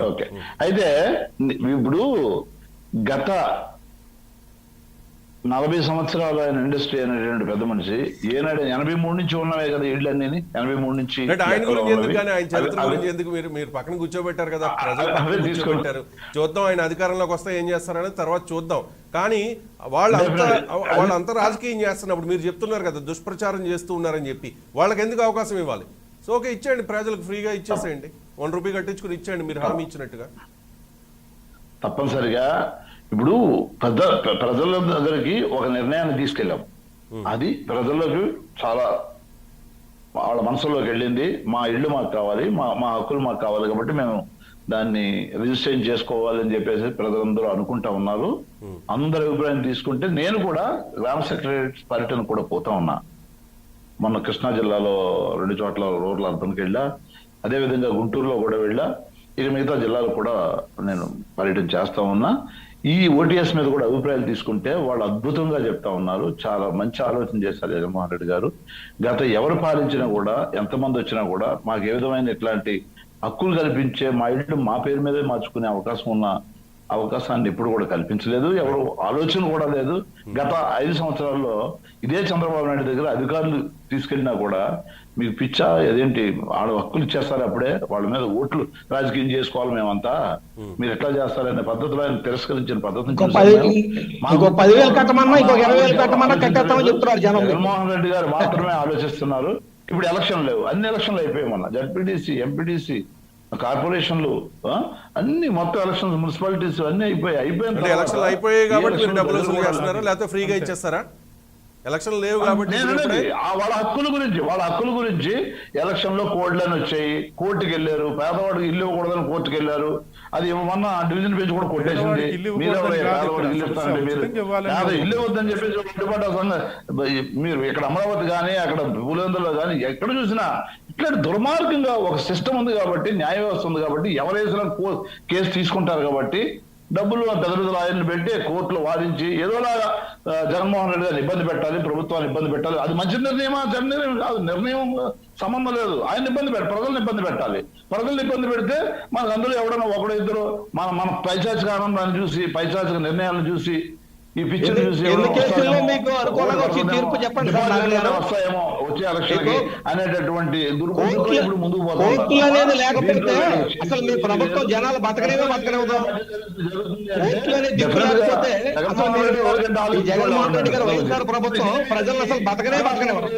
ఓకే. అయితే ఇప్పుడు గత 40 సంవత్సరాలు ఆయన ఇండస్ట్రీ అనేటువంటి పెద్ద మనిషి ఏనాడు 83 నుంచి ఉన్నవే కదా ఇళ్ళు అన్ని 83 నుంచి. ఆయన గురించి ఎందుకు కానీ ఆయన చరిత్ర గురించి ఎందుకు మీరు పక్కన కూర్చోబెట్టారు కదా, ప్రజలు కూర్చోబెట్టారు. చూద్దాం ఆయన అధికారంలోకి వస్తే ఏం చేస్తారనేది తర్వాత చూద్దాం. కానీ వాళ్ళంతా రాజకీయం చేస్తున్నప్పుడు మీరు చెప్తున్నారు కదా దుష్ప్రచారం చేస్తూ ఉన్నారని చెప్పి వాళ్ళకి ఎందుకు అవకాశం ఇవ్వాలి? సో ఓకే, ఇచ్చేయండి, ప్రజలకు ఫ్రీగా ఇచ్చేసేయండి, 1 రూపాయి కట్టించుకుని ఇచ్చేయండి మీరు హామీ ఇచ్చినట్టుగా. తప్పనిసరిగా ఇప్పుడు ప్రజల దగ్గరికి ఒక నిర్ణయాన్ని తీసుకెళ్ళాం. అది ప్రజల్లోకి చాలా వాళ్ళ మనసులోకి వెళ్ళింది. మా ఇళ్ళు మాకు కావాలి, మా హక్కులు మాకు కావాలి కాబట్టి మేము దాన్ని రిజిస్ట్రేషన్ చేసుకోవాలని చెప్పేసి ప్రజలందరూ అనుకుంటా ఉన్నారు. అందరి అభిప్రాయం తీసుకుంటే నేను కూడా గ్రామ సెక్రటరీ పర్యటన కూడా పోతా ఉన్నా. మొన్న కృష్ణా జిల్లాలో 2 చోట్ల రూరల్ అర్బన్కి వెళ్ళా, అదేవిధంగా గుంటూరులో కూడా వెళ్ళా, ఇక మిగతా జిల్లాలో కూడా నేను పర్యటన చేస్తా ఉన్నా. ఈ ఓటీఎస్ మీద కూడా అభిప్రాయాలు తీసుకుంటే వాళ్ళు అద్భుతంగా చెప్తా ఉన్నారు. చాలా మంచి ఆలోచన చేశారు జగన్మోహన్ రెడ్డి గారు. గత ఎవరు పాలించినా కూడా, ఎంతమంది వచ్చినా కూడా మాకు ఏ విధమైన ఇట్లాంటి హక్కులు కల్పించే మా ఇల్లు మా పేరు మీదే మార్చుకునే అవకాశం ఉన్న అవకాశాన్ని ఎప్పుడు కూడా కల్పించలేదు. ఎవరు ఆలోచన కూడా లేదు. గత 5 సంవత్సరాల్లో ఇదే చంద్రబాబు నాయుడు దగ్గర అధికారులు తీసుకెళ్ళినా కూడా మీకు పిచ్చా, అదేంటి వాళ్ళ హక్కులు ఇచ్చేస్తారు, అప్పుడే వాళ్ళ మీద ఓట్లు రాజకీయం చేసుకోవాలి మేమంతా, మీరు ఎట్లా చేస్తారనే పద్ధతిలో ఆయన తిరస్కరించిన పద్ధతిని ఇంకో 10,000 కట్టమన్నా ఇంకో 20,000 కట్టమన్నా కట్టేస్తామని చెప్తున్నారు జనం. జగన్మోహన్ రెడ్డి గారు మాత్రమే ఆలోచిస్తున్నారు. ఇప్పుడు ఎలక్షన్ లేవు, అన్ని ఎలక్షన్లు అయిపోయాయి. మొన్న జడ్పీటీసీ, ఎంపీటీసీ, కార్పొరేషన్లు అన్ని మొత్తం ఎలక్షన్స్, మున్సిపాలిటీస్ అన్ని అయిపోయిన ఎలక్షన్లు అయిపోయాయి కాబట్టి మీరు డబ్బులు వసూలు చేస్తున్నారా, లేకపోతే ఫ్రీగా ఇచ్చేస్తారా? ఎలక్షన్ లేవు కాబట్టి వాళ్ళ హక్కుల గురించి ఎలక్షన్ లో కోడ్లని వచ్చాయి, కోర్టుకి వెళ్ళారు. పేదవాడికి ఇల్లు ఇవ్వకూడదని కోర్టుకి వెళ్ళారు. అది మొన్న డివిజన్ బెంచ్ కూడా కొట్టేసింది. పేదవాడికి ఇల్లు ఇస్తారంటే మీరు ఇల్లు వద్దని చెప్పేసి మీరు ఇక్కడ అమరావతి కానీ, అక్కడ పులివెందులో కానీ ఎక్కడ చూసినా ఇట్లాంటి దుర్మార్గంగా ఒక సిస్టమ్ ఉంది కాబట్టి, న్యాయ వ్యవస్థ ఉంది కాబట్టి, ఎవరేసినా కేసు తీసుకుంటారు కాబట్టి డబ్బులు పెద్ద పెద్ద లాయర్లు పెట్టి కోర్టులో వాదించి ఏదోలాగా జగన్మోహన్ రెడ్డి గారిని ఇబ్బంది పెట్టాలి, ప్రభుత్వాన్ని ఇబ్బంది పెట్టాలి. అది మంచి నిర్ణయమా? చెడు నిర్ణయం కాదు. నిర్ణయం సంబంధం లేదు. ఆయన ప్రజలను ఇబ్బంది పెట్టాలి. ప్రజలను ఇబ్బంది పెడితే మనకు అందులో ఎవడన్నా ఒకడో ఇద్దరు మన పైశాచిక ఆనందాన్ని చూసి, పైశాచిక నిర్ణయాలను చూసి, ఈ పిక్చర్ చూసి వస్తాయేమో వచ్చే ఎలక్షన్ అనేటటువంటి ఇప్పుడు ముందుకు కోర్టులు అనేది లేకపోతే అసలు మీ ప్రభుత్వం జనాలు బతకనేవే బతకనేవుతాం. కోర్టులు అనేది దిక్కు లేకపోతే జగన్మోహన్ రెడ్డి గారు వైఎస్ఆర్ ప్రభుత్వం ప్రజలు అసలు బతకనేవారు.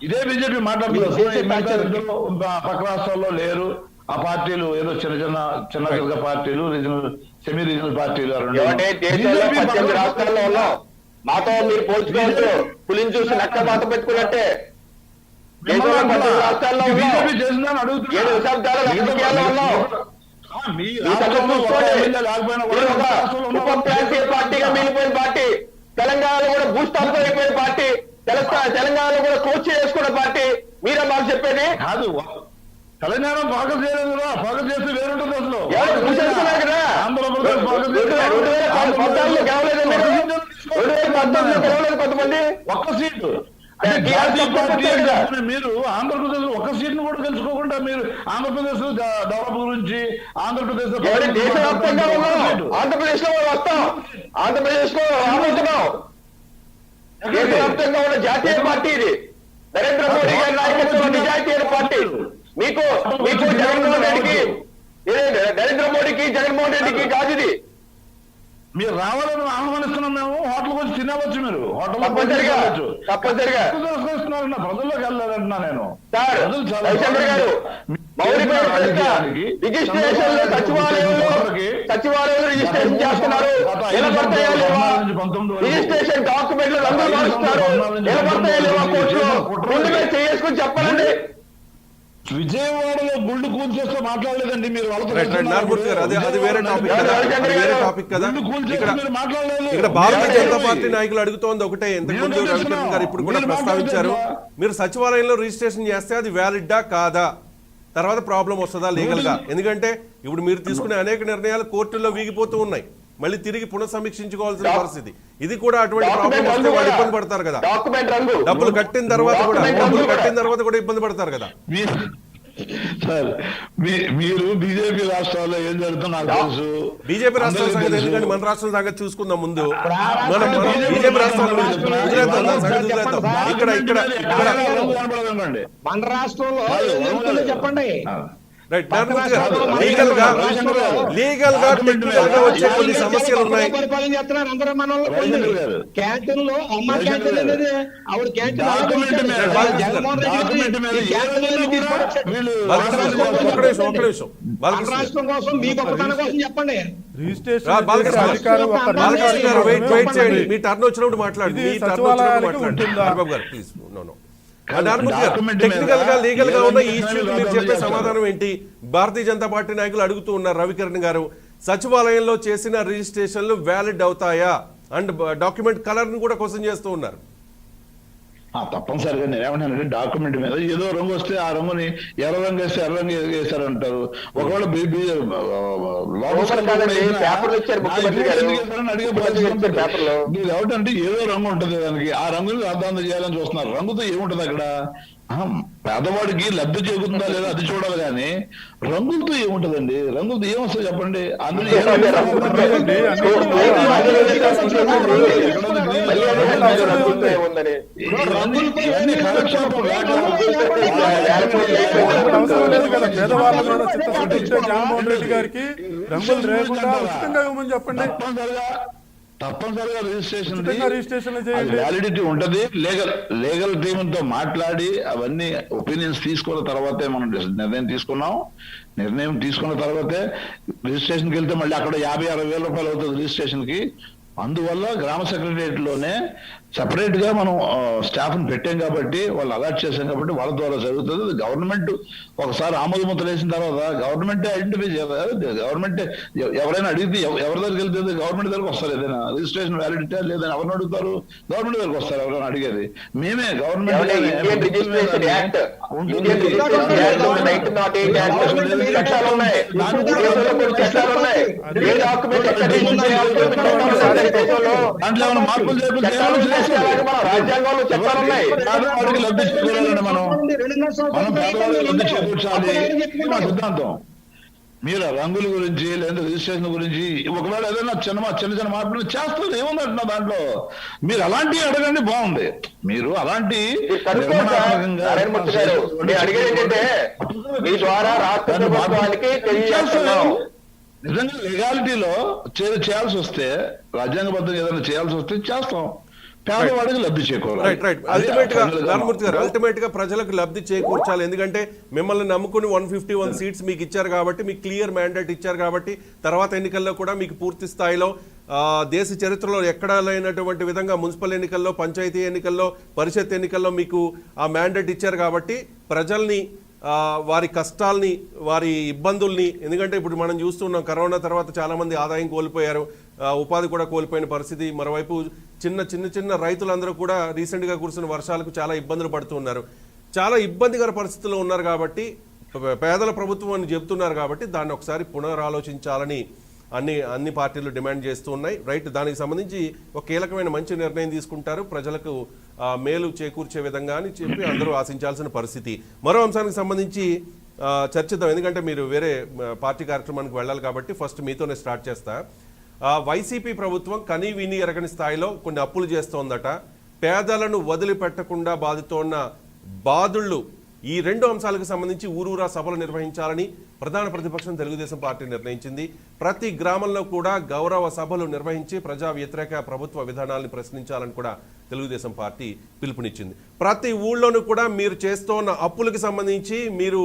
ఇదే బీజేపీ మాట్లాడుతున్నారు. పక్క రాష్ట్రాల్లో లేరు ఆ పార్టీలు, ఏదో చిన్న పార్టీలు, రీజనల్, సెమీ రీజనల్ పార్టీలు. దేశంలో 18 రాష్ట్రాల్లో ఉన్నాం. మాతో మీరు పోల్చుకోవచ్చు. పులిని చూసి నక్క బాత పెట్టుకున్నట్టే. దేశంలో 18 రాష్ట్రాల్లో ఉన్నాం. 7 దశాబ్దాల రాజకీయాల్లో ఉన్నాం. ఉప ప్రాంతీయ పార్టీగా మిగిలిపోయిన పార్టీ, తెలంగాణలో కూడా భూస్థాపితం అయిపోయిన పార్టీ, తెలంగాణలో కూడా కోచ్ చేసుకున్న పార్టీ. మీరే మాకు చెప్పేది కాదు. తెలంగాణ భాగం చేయలేదు, భాగం చేస్తే వేరుంటుంది. అసలు కొంతమంది ఒక్క సీటు మీరు ఆంధ్రప్రదేశ్ ఒక్క సీట్ను కూడా తెలుసుకోకుండా మీరు ఆంధ్రప్రదేశ్ డెవలప్ గురించి, ఆంధ్రప్రదేశ్ దేశవ్యాప్తంగా ఆంధ్రప్రదేశ్ లో వస్తాం, ఆంధ్రప్రదేశ్ లో రాబోతున్నాం. దేశవ్యాప్తంగా ఉన్న జాతీయ పార్టీ ఇది. నరేంద్ర మోడీ గారి నాయకత్వంలో నిజాతీయ పార్టీ. మీకు జగన్మోహన్ రెడ్డికి, నరేంద్ర మోడీకి, జగన్మోహన్ రెడ్డికి కాదు ఇది. మీరు రావాలని ఆహ్వానిస్తున్నాం. మేము హోటల్కి వచ్చి తినవచ్చు. మీరు హోటల్ తప్పనిసరిగా ప్రజల్లోకి వెళ్ళాలంటున్నా నేను. రిజిస్ట్రేషన్ సచివాలయంలో రిజిస్ట్రేషన్ చేస్తున్నారు. రిజిస్ట్రేషన్ డాక్యుమెంట్లు రంగులు మారుస్తున్నారు. నిలబడతాయా లేవా కోర్టులో? ముందుగా చేసుకుని చెప్పాలండి. విజయవాడలో గుళ్ళు కూల్చేస్తే మాట్లాడలేదండి మీరు. ఇక్కడ భారతీయ జనతా పార్టీ నాయకులు అడుగుతోంది ఒకటే, ఇంతకుముందు రవికిరణ్ గారు ఇప్పుడు కూడా ప్రస్తావించారు. మీరు సచివాలయంలో రిజిస్ట్రేషన్ చేస్తే అది వ్యాలిడ్డా కాదా, తర్వాత ప్రాబ్లం వస్తుందా లీగల్ గా? ఎందుకంటే ఇప్పుడు మీరు తీసుకునే అనేక నిర్ణయాలు కోర్టుల్లో వీగిపోతూ ఉన్నాయి. మళ్ళీ తిరిగి పునఃసమీక్షించుకోవాల్సిన పరిస్థితి. ఇది కూడా అటువంటి ప్రాబ్లం వస్తే వాళ్ళు ఇబ్బంది పడతారు కదా. డబ్బులు కట్టిన తర్వాత కూడా ఇబ్బంది పడతారు కదా. సార్ మీరు బీజేపీ రాష్ట్రాల్లో ఏం జరుగుతుందో నాకు తెలుసు. బీజేపీ రాష్ట్రాల సంగతి ఎందుకంటే మన రాష్ట్రం సంగతి చూసుకుందాం ముందు. మనం బీజేపీ రాష్ట్రాల్లో మన రాష్ట్రంలో చెప్పండి. లీగల్ గా టెక్నికల్ గా వచ్చే కొన్ని సమస్యలు ఉన్నాయి. పరిపాలన చేస్తున్నారు అందరూ. మన క్యాంటీన్ లో అమ్మ క్యాంటీన్ అనేది ఆవిడ క్యాంటీన్ రాష్ట్రం కోసం మీ గొప్పతనం కోసం చెప్పండి. మీ టర్న్ వచ్చినప్పుడు మాట్లాడండి. document మీద టెక్నికల్ గా లీగల్ గా ఉన్న ఈ ఏ ఇష్యూకి రంగు మీరు చెప్పే చేస్తారు? సమాధానం ఏంటి? భారతీయ జనతా పార్టీ నాయకులు అడుగుతూ ఉన్నారు, రవికిరణ్ గారు, సచివాలయంలో చేసిన రిజిస్ట్రేషన్లు వ్యాలిడ్ అవుతాయా అండ్ డాక్యుమెంట్ కలర్ ని కూడా క్వశ్చన్ చేస్తూ ఉన్నారు. తప్పనిసరిగా నేనేమంటానంటే డాక్యుమెంట్ మీద ఏదో రంగు వస్తే ఆ రంగుని ఎర్ర రంగు వేస్తే ఎర్ర రంగు వేశారంటారు. ఒకవేళ మీరు ఏమిటంటే ఏదో రంగు ఉంటుంది దానికి, ఆ రంగుని రాద్దాంతం చేయాలని చూస్తున్నారు. రంగుతో ఏముంటది అక్కడ? పేదవాడికి లబ్ధి చేకూరుతుందా లేదా అది చూడాలి కానీ రంగులతో ఏముంటదండి? రంగులతో ఏమొస్తుంది చెప్పండి? అందులో జగన్మోహన్ రెడ్డి గారికి రంగులు లేకుండా ఉచితంగా ఇవ్వమని చెప్పండి. తప్పనిసరిగా రిజిస్ట్రేషన్ చేయండి. వ్యాలిడిటీ ఉంటది. లీగల్ టీంతో మాట్లాడి అవన్నీ ఒపీనియన్స్ తీసుకున్న తర్వాతే మనం నిర్ణయం తీసుకున్నాం. నిర్ణయం తీసుకున్న తర్వాతే రిజిస్ట్రేషన్కి వెళ్తే మళ్ళీ అక్కడ 50-60 వేల రూపాయలు అవుతుంది రిజిస్ట్రేషన్ కి. అందువల్ల గ్రామ సెక్రటరియట్ లోనే సెపరేట్ గా మనం స్టాఫ్ ని పెట్టాం కాబట్టి, వాళ్ళు అలాట్ చేశాం కాబట్టి వాళ్ళ ద్వారా జరుగుతుంది. గవర్నమెంట్ ఒకసారి ఆమోదముద్ర వేసిన తర్వాత గవర్నమెంటే ఐడెంటిఫై చేయాలి. గవర్నమెంట్ ఎవరైనా అడిగితే ఎవరి దగ్గరికి వెళ్తే గవర్నమెంట్ దగ్గరకు వస్తారు. ఏదైనా రిజిస్ట్రేషన్ వ్యాలిడిటీ లేదని ఎవరిని అడుగుతారు? గవర్నమెంట్ దగ్గరకు వస్తారు ఎవరైనా అడిగేది. మేమే గవర్నమెంట్ దాంట్లో ఏమైనా మార్పులు లబ్ధి చేకూరాలండి. మనం పేదవాళ్ళకి లబ్ధి చేకూర్చాలి మా సిద్ధాంతం. మీరు రంగుల గురించి లేదా రిజిస్ట్రేషన్ గురించి ఒకవేళ ఏదైనా చిన్న మార్పులు చేస్తారు, ఏముందంటున్నా దాంట్లో. మీరు అలాంటివి అడగండి, బాగుంది. మీరు అలాంటి నిజంగా లీగాలిటీలో చేయాల్సి వస్తే, రాజ్యాంగబద్ధంగా ఏదైనా చేయాల్సి వస్తే చేస్తాం. పేదవాడికి లబ్ధి చేకూరాలి. అల్టిమేట్ గా ప్రజలకు లబ్ధి చేకూర్చాలి. ఎందుకంటే మిమ్మల్ని నమ్ముకుని 151 సీట్స్ మీకు ఇచ్చారు కాబట్టి, మీకు క్లియర్ మ్యాండేట్ ఇచ్చారు కాబట్టి, తర్వాత ఎన్నికల్లో కూడా మీకు పూర్తి స్థాయిలో దేశ చరిత్రలో ఎక్కడా లేనటువంటి విధంగా మున్సిపల్ ఎన్నికల్లో, పంచాయతీ ఎన్నికల్లో, పరిషత్ ఎన్నికల్లో మీకు ఆ మ్యాండేట్ ఇచ్చారు కాబట్టి ప్రజల్ని, వారి కష్టాల్ని, వారి ఇబ్బందుల్ని, ఎందుకంటే ఇప్పుడు మనం చూస్తున్నాం కరోనా తర్వాత చాలా మంది ఆదాయం కోల్పోయారు, ఉపాధి కూడా కోల్పోయిన పరిస్థితి. మరోవైపు చిన్న రైతులందరూ కూడా రీసెంట్గా కురిసిన వర్షాలకు చాలా ఇబ్బందులు పడుతున్నారు. చాలా ఇబ్బందికర పరిస్థితుల్లో ఉన్నారు కాబట్టి, పేదల ప్రభుత్వం అని చెబుతున్నారు కాబట్టి దాన్ని ఒకసారి పునరాలోచించాలని అన్ని పార్టీలు డిమాండ్ చేస్తూ ఉన్నాయి. రైట్, దానికి సంబంధించి ఒక కీలకమైన మంచి నిర్ణయం తీసుకుంటారు, ప్రజలకు మేలు చేకూర్చే విధంగా అని చెప్పి అందరూ ఆశించాల్సిన పరిస్థితి. మరో అంశానికి సంబంధించి చర్చిద్దాం, ఎందుకంటే మీరు వేరే పార్టీ కార్యక్రమానికి వెళ్ళాలి కాబట్టి ఫస్ట్ మీతోనే స్టార్ట్ చేస్తా. వైసీపీ ప్రభుత్వం కనీ విని ఎరగని స్థాయిలో కొన్ని అప్పులు చేస్తోందట. పేదలను వదిలిపెట్టకుండా బాధితోన్న బాధుళ్ళు, ఈ రెండు అంశాలకు సంబంధించి ఊరూరా సభలు నిర్వహించాలని ప్రధాన ప్రతిపక్షం తెలుగుదేశం పార్టీ నిర్ణయించింది. ప్రతి గ్రామంలో కూడా గౌరవ సభలు నిర్వహించి ప్రజా వ్యతిరేక ప్రభుత్వ విధానాలను ప్రశ్నించాలని కూడా తెలుగుదేశం పార్టీ పిలుపునిచ్చింది. ప్రతి ఊళ్ళోనూ కూడా మీరు చేస్తోన్న అప్పులకు సంబంధించి, మీరు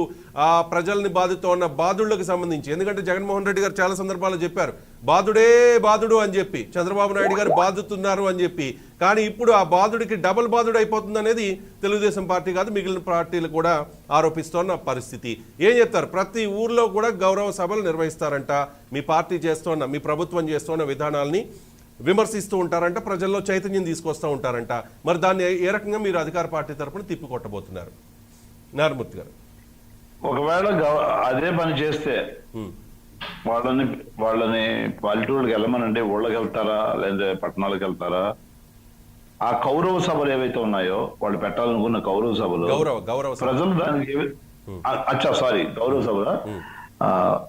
ప్రజల్ని బాధితోన్న బాధుళ్ళకి సంబంధించి, ఎందుకంటే జగన్మోహన్ రెడ్డి గారు చాలా సందర్భాల్లో చెప్పారు బాధుడే బాధుడు అని చెప్పి, చంద్రబాబు నాయుడు గారు బాధుతున్నారు అని చెప్పి. కానీ ఇప్పుడు ఆ బాధుడికి డబుల్ బాధుడు అయిపోతుంది అనేది తెలుగుదేశం పార్టీ కాదు, మిగిలిన పార్టీలు కూడా ఆరోపిస్తోన్న పరిస్థితి. ఏం చెప్తారు? ప్రతి ఊర్లో కూడా గౌరవ సభలు నిర్వహిస్తారంట, మీ పార్టీ చేస్తోన్న, మీ ప్రభుత్వం చేస్తోన్న విధానాల్ని విమర్శిస్తూ ఉంటారంట, ప్రజల్లో చైతన్యం తీసుకొస్తూ ఉంటారంట. మరి దాన్ని ఏ రకంగా మీరు అధికార పార్టీ తరఫున తిప్పికొట్టబోతున్నారు? నారాయణమూర్తి గారు, ఒకవేళ అదే పని చేస్తే వాళ్ళని పల్లెటూళ్ళకి వెళ్ళమనంటే ఊళ్ళకి వెళ్తారా లేదా పట్టణాలకు వెళ్తారా? ఆ కౌరవ సభలు ఏవైతే ఉన్నాయో వాళ్ళు పెట్టాలనుకున్న కౌరవ సభలు ప్రజలు దానికి గౌరవ సభ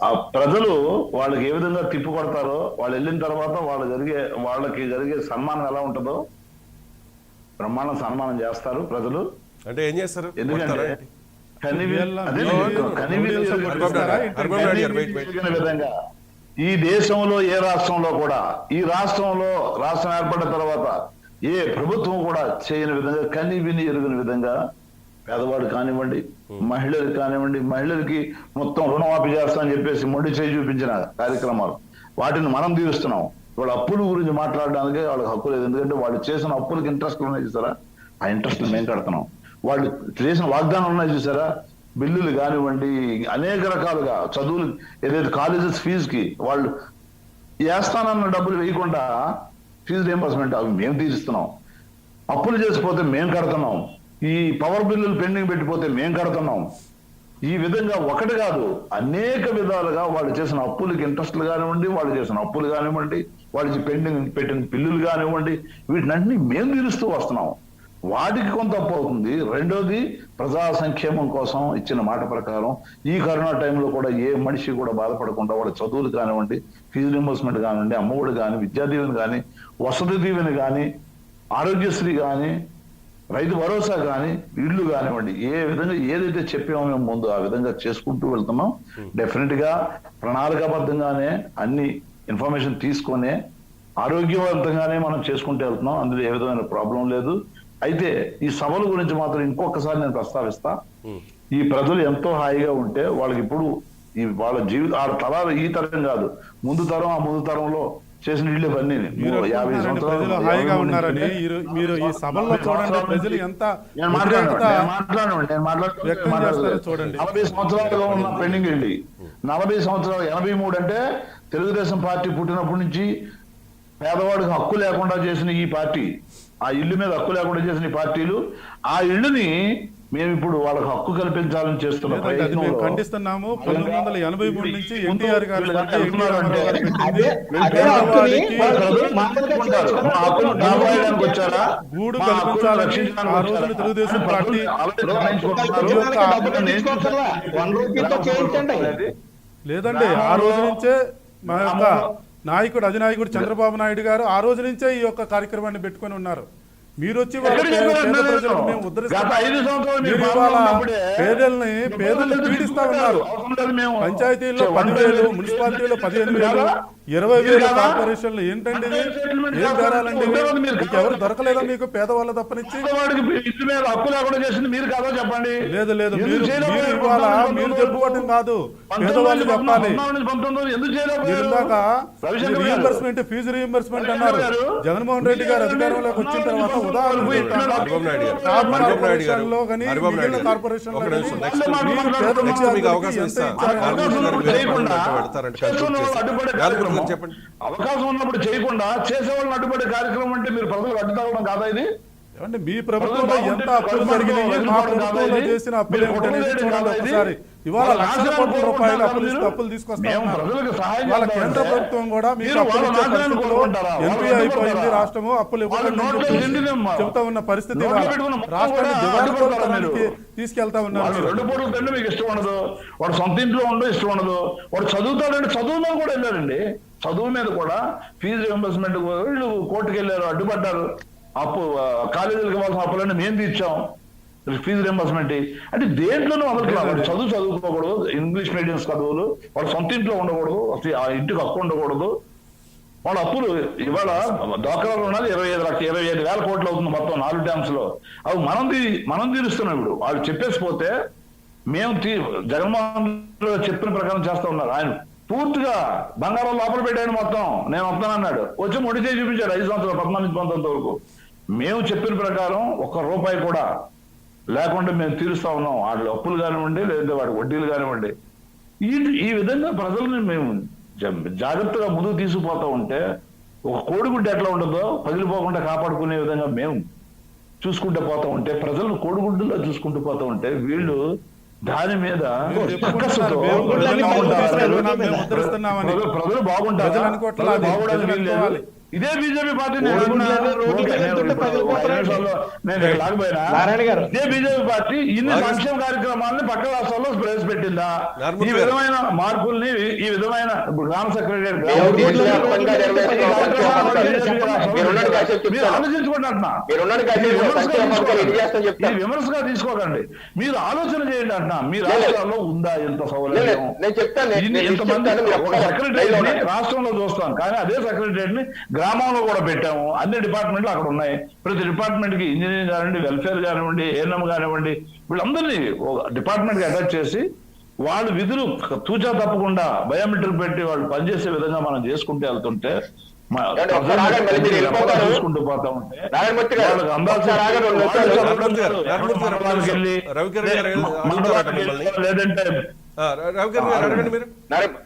ఆ ప్రజలు వాళ్ళకి ఏ విధంగా తిప్పు కొడతారో, వాళ్ళు వెళ్ళిన తర్వాత వాళ్ళకి జరిగే సన్మానం ఎలా ఉంటుందో బ్రహ్మాండం సన్మానం చేస్తారు ప్రజలు. అంటే ఏం చేస్తారు? ఎందుకంటే విధంగా ఈ దేశంలో ఏ రాష్ట్రంలో కూడా, ఈ రాష్ట్రం ఏర్పడిన తర్వాత ఏ ప్రభుత్వం కూడా చేయని విధంగా, కని విని ఎరుగని విధంగా పేదవాడు కానివ్వండి, మహిళలకు కానివ్వండి, మహిళలకి మొత్తం రుణమాఫీ చేస్తామని చెప్పేసి మొండి చేయి చూపించిన కార్యక్రమాలు, వాటిని మనం తీరుస్తున్నాం. వాళ్ళ అప్పుల గురించి మాట్లాడడానికి వాళ్ళకి హక్కు లేదు. ఎందుకంటే వాళ్ళు చేసిన అప్పులకి ఇంట్రెస్ట్ ఉన్నాయి చూసారా, ఆ ఇంట్రెస్ట్ మేము కడుతున్నాం. వాళ్ళు చేసిన వాగ్దానం ఉన్నాయి చూసారా, బిల్లులు కానివ్వండి, అనేక రకాలుగా చదువులు ఏదైతే కాలేజెస్ ఫీజుకి వాళ్ళు వేస్తానన్న డబ్బులు వేయకుండా ఫీజు రీయింబర్స్మెంట్ అవి మేము తీరుస్తున్నాం, అప్పులు చేసిపోతే మేము కడుతున్నాం, ఈ పవర్ బిల్లులు పెండింగ్ పెట్టిపోతే మేము కడుతున్నాం. ఈ విధంగా ఒకటి కాదు, అనేక విధాలుగా వాళ్ళు చేసిన అప్పులకి ఇంట్రెస్ట్లు కానివ్వండి, వాళ్ళు చేసిన అప్పులు కానివ్వండి, వాళ్ళు పెండింగ్ పెట్టిన బిల్లులు కానివ్వండి, వీటినన్నీ మేము తీరుస్తూ వస్తున్నాం. వాటికి కొంత అప్పు అవుతుంది. రెండోది ప్రజా సంక్షేమం కోసం ఇచ్చిన మాట ప్రకారం ఈ కరోనా టైంలో కూడా ఏ మనిషి కూడా బాధపడకుండా వాళ్ళ చదువులు కానివ్వండి, ఫీజు రింబర్స్మెంట్ కానివ్వండి, అమ్మఒడి కానీ, విద్యా దీవెన కానీ, వసతి దీవెన కానీ, ఆరోగ్యశ్రీ కానీ, రైతు భరోసా కానీ, ఇళ్ళు కానివ్వండి, ఏ విధంగా ఏదైతే చెప్పామో మేము ముందు ఆ విధంగా చేసుకుంటూ వెళ్తున్నాం. డెఫినెట్ గా ప్రణాళికాబద్ధంగానే అన్ని ఇన్ఫర్మేషన్ తీసుకొనే ఆరోగ్యవంతంగానే మనం చేసుకుంటూ వెళ్తున్నాం. అందులో ఏ విధమైన ప్రాబ్లం లేదు. అయితే ఈ సభల గురించి మాత్రం ఇంకొకసారి నేను ప్రస్తావిస్తా. ఈ ప్రజలు ఎంతో హాయిగా ఉంటే వాళ్ళకి ఇప్పుడు ఈ వాళ్ళ జీవిత ఆ తరాలు ఈ తరం కాదు, ముందు తరం, ఆ ముందు తరంలో చేసిన ఇళ్ళు ఇవన్నీ 50 ప్రజలు హాయిగా ఉన్నారని మీరు ఈ సభల్లో చూడండి, ప్రజలు ఎంత చూడండి. 40 సంవత్సరాలుగా ఉన్న పెండింగ్ అండి. 40 సంవత్సరాలు 83 అంటే తెలుగుదేశం పార్టీ పుట్టినప్పటి నుంచి పేదవాడికి హక్కు లేకుండా చేసిన ఈ పార్టీ, ఆ ఇల్లు మీద హక్కు లేకుండా చేసిన ఈ పార్టీలు ఆ ఇళ్ళని మేము ఇప్పుడు వాళ్ళకి హక్కు కల్పించాలని చేస్తున్న ప్రయత్నంలో ఖండిస్తున్నాము. 1983 నుంచి ఎన్టీఆర్ గారు గూడు కల్పించాలని ఆ రోజున తెలుగుదేశం పార్టీ లేదండి. ఆ రోజు నుంచే మా యొక్క నాయకుడు అధినాయకుడు చంద్రబాబు నాయుడు గారు ఆ రోజు నుంచే ఈ యొక్క కార్యక్రమాన్ని పెట్టుకొని ఉన్నారు. మీరు వచ్చి ప్రజలకు మేము పేదల్ని పీడిస్తా ఉన్నారు. పంచాయతీల్లో 10,000, మున్సిపాలిటీలో 15,000, 20,000 కార్పొరేషన్లు. ఏంటండి ఏం బేరాలండి? మీకు ఎవరు దొరకలేదా మీకు పేదవాళ్ళ తప్పనిచ్చి? లేదు లేదు, మీరు ఇవాళ మీరు చెప్పుకోవటం కాదు, పేదవాళ్ళు చెప్పాలి. మీరు ఇందాక రీయింబర్స్మెంట్, ఫీజు రీయింబర్స్మెంట్ అన్నారు. జగన్మోహన్ రెడ్డి గారు అధికారంలోకి వచ్చిన తర్వాత ఉదాహరణ అవకాశం ఉన్నప్పుడు చేయకుండా చేసేవాళ్ళని అడ్డుపడే కార్యక్రమం అంటే మీరు ప్రజలకు అడ్డుతావడం కాదా ఇది? అంటే మీ ప్రభుత్వంలో ఎంత అప్పులు జరిగినాయి, మా ప్రభుత్వంలో చేసిన అప్పులు ఏమిటనేది చూడాలి ఒకసారి. ఇవాళ లక్షల కోట్ల రూపాయలు అప్పులు తీసుకొస్తాం. వాళ్ళ కేంద్ర ప్రభుత్వం కూడా మీకు అప్పులు ఇచ్చే పరిస్థితిలో ఎంపీ అయిపోయింది రాష్ట్రము, అప్పులు చెబుతా ఉన్న పరిస్థితి. రాష్ట్రాన్ని దివాళీ తీసుకెళ్తా ఉన్నారు. 2 పూటలు తిండి మీకు ఇష్టం ఉండదు, వాడు సొంత ఇంట్లో ఉండదు ఇష్టం ఉండదు, వాడు చదువుతాడంటే చదువు మీద కూడా వెళ్ళారండి. చదువు మీద కూడా ఫీజు రింబర్స్మెంట్ వీళ్ళు కోర్టుకు వెళ్ళారు, అడ్డుపడ్డారు. అప్పు కాలేజీలకు ఇవ్వాల్సిన అప్పులన్నీ మేము తీర్చాం, ఫీజు రింబర్స్మెంట్. అంటే దేంట్లోనూ వదలట్లేదు. చదువుకోకూడదు, ఇంగ్లీష్ మీడియం చదువులు, వాడు సొంత ఇంట్లో ఉండకూడదు, ఆ ఇంటికి హక్కు ఉండకూడదు. వాళ్ళ అప్పులు ఇవాళ డాక్రాలు ఉన్నది 25,000 కోట్లు అవుతుంది మొత్తం 4 డ్యామ్స్ లో. అవి మనం తీరుస్తున్నాం. ఇప్పుడు వాళ్ళు చెప్పేసిపోతే మేము జగన్మోహన్ చెప్పిన ప్రకారం చేస్తా ఉన్నారు. ఆయన పూర్తిగా బంగారం లోపల పెట్టాడు, మొత్తం నేను వస్తానన్నాడు, వచ్చి మొడి చేసి చూపించాడు 5 సంవత్సరాలు 14 నుంచి 19 వరకు. మేము చెప్పిన ప్రకారం 1 రూపాయి కూడా లేకుండా మేము తీరుస్తా ఉన్నాం. వాళ్ళు అప్పులు కానివ్వండి, లేదంటే వాడి వడ్డీలు కానివ్వండి. ఈ విధంగా ప్రజల్ని మేము జాగ్రత్తగా ముందుకు తీసుకుపోతా ఉంటే ఒక కోడిగుడ్డు ఎట్లా ఉండదో పగిలిపోకుండా కాపాడుకునే విధంగా మేము చూసుకుంటూ పోతా ఉంటే, ప్రజలను కోడిగుడ్డులో చూసుకుంటూ పోతా ఉంటే వీళ్ళు దాని మీద ప్రజలు బాగుంటారు. ఇదే బీజేపీ పార్టీ ఇదే బీజేపీ పార్టీ ఇన్ని సంక్షేమ కార్యక్రమాలని పక్క రాష్ట్రాల్లో ప్రవేశపెట్టిందా? ఈ విధమైన మార్పుల్ని, ఈ విధమైన గ్రామ సెక్రటరీ ఆలోచించుకుంటున్నా, విమర్శగా తీసుకోకండి, మీరు ఆలోచన చేయండి అంటున్నా. మీ రాష్ట్రాల్లో ఉందా ఎంత సౌలభ్యం? సెక్రటరీ రాష్ట్రంలో చూస్తాం, కానీ అదే సెక్రటరీని గ్రామంలో కూడా పెట్టాము. అన్ని డిపార్ట్మెంట్లు అక్కడ ఉన్నాయి. ప్రతి డిపార్ట్మెంట్ కి ఇంజనీరింగ్ కానివ్వండి, వెల్ఫేర్ కానివ్వండి, ఏఎన్ఎం కానివ్వండి, వీళ్ళందరినీ ఒక డిపార్ట్మెంట్ కి అటాచ్ చేసి వాళ్ళు విధులు తూచా తప్పకుండా బయోమెట్రిక్ పెట్టి వాళ్ళు పనిచేసే విధంగా మనం చేసుకుంటూ వెళ్తుంటే ఏమండి, ఒకసారి ఆగండి, మళ్ళీ మీరు వెళ్ళిపోతారు. చూసుకుంటూ పోతా ఉంటే నారాయణమూర్తి గారు వాళ్ళకి అందాల్సిన ఒకసారి ఆగండి, రెండు నిమిషాలు. నారాయణమూర్తి గారు, రవికిరణ్ గారు అడుగుతారట మిమ్మల్ని. లేదంటే రవికిరణ్ గారు అడగండి మీరు.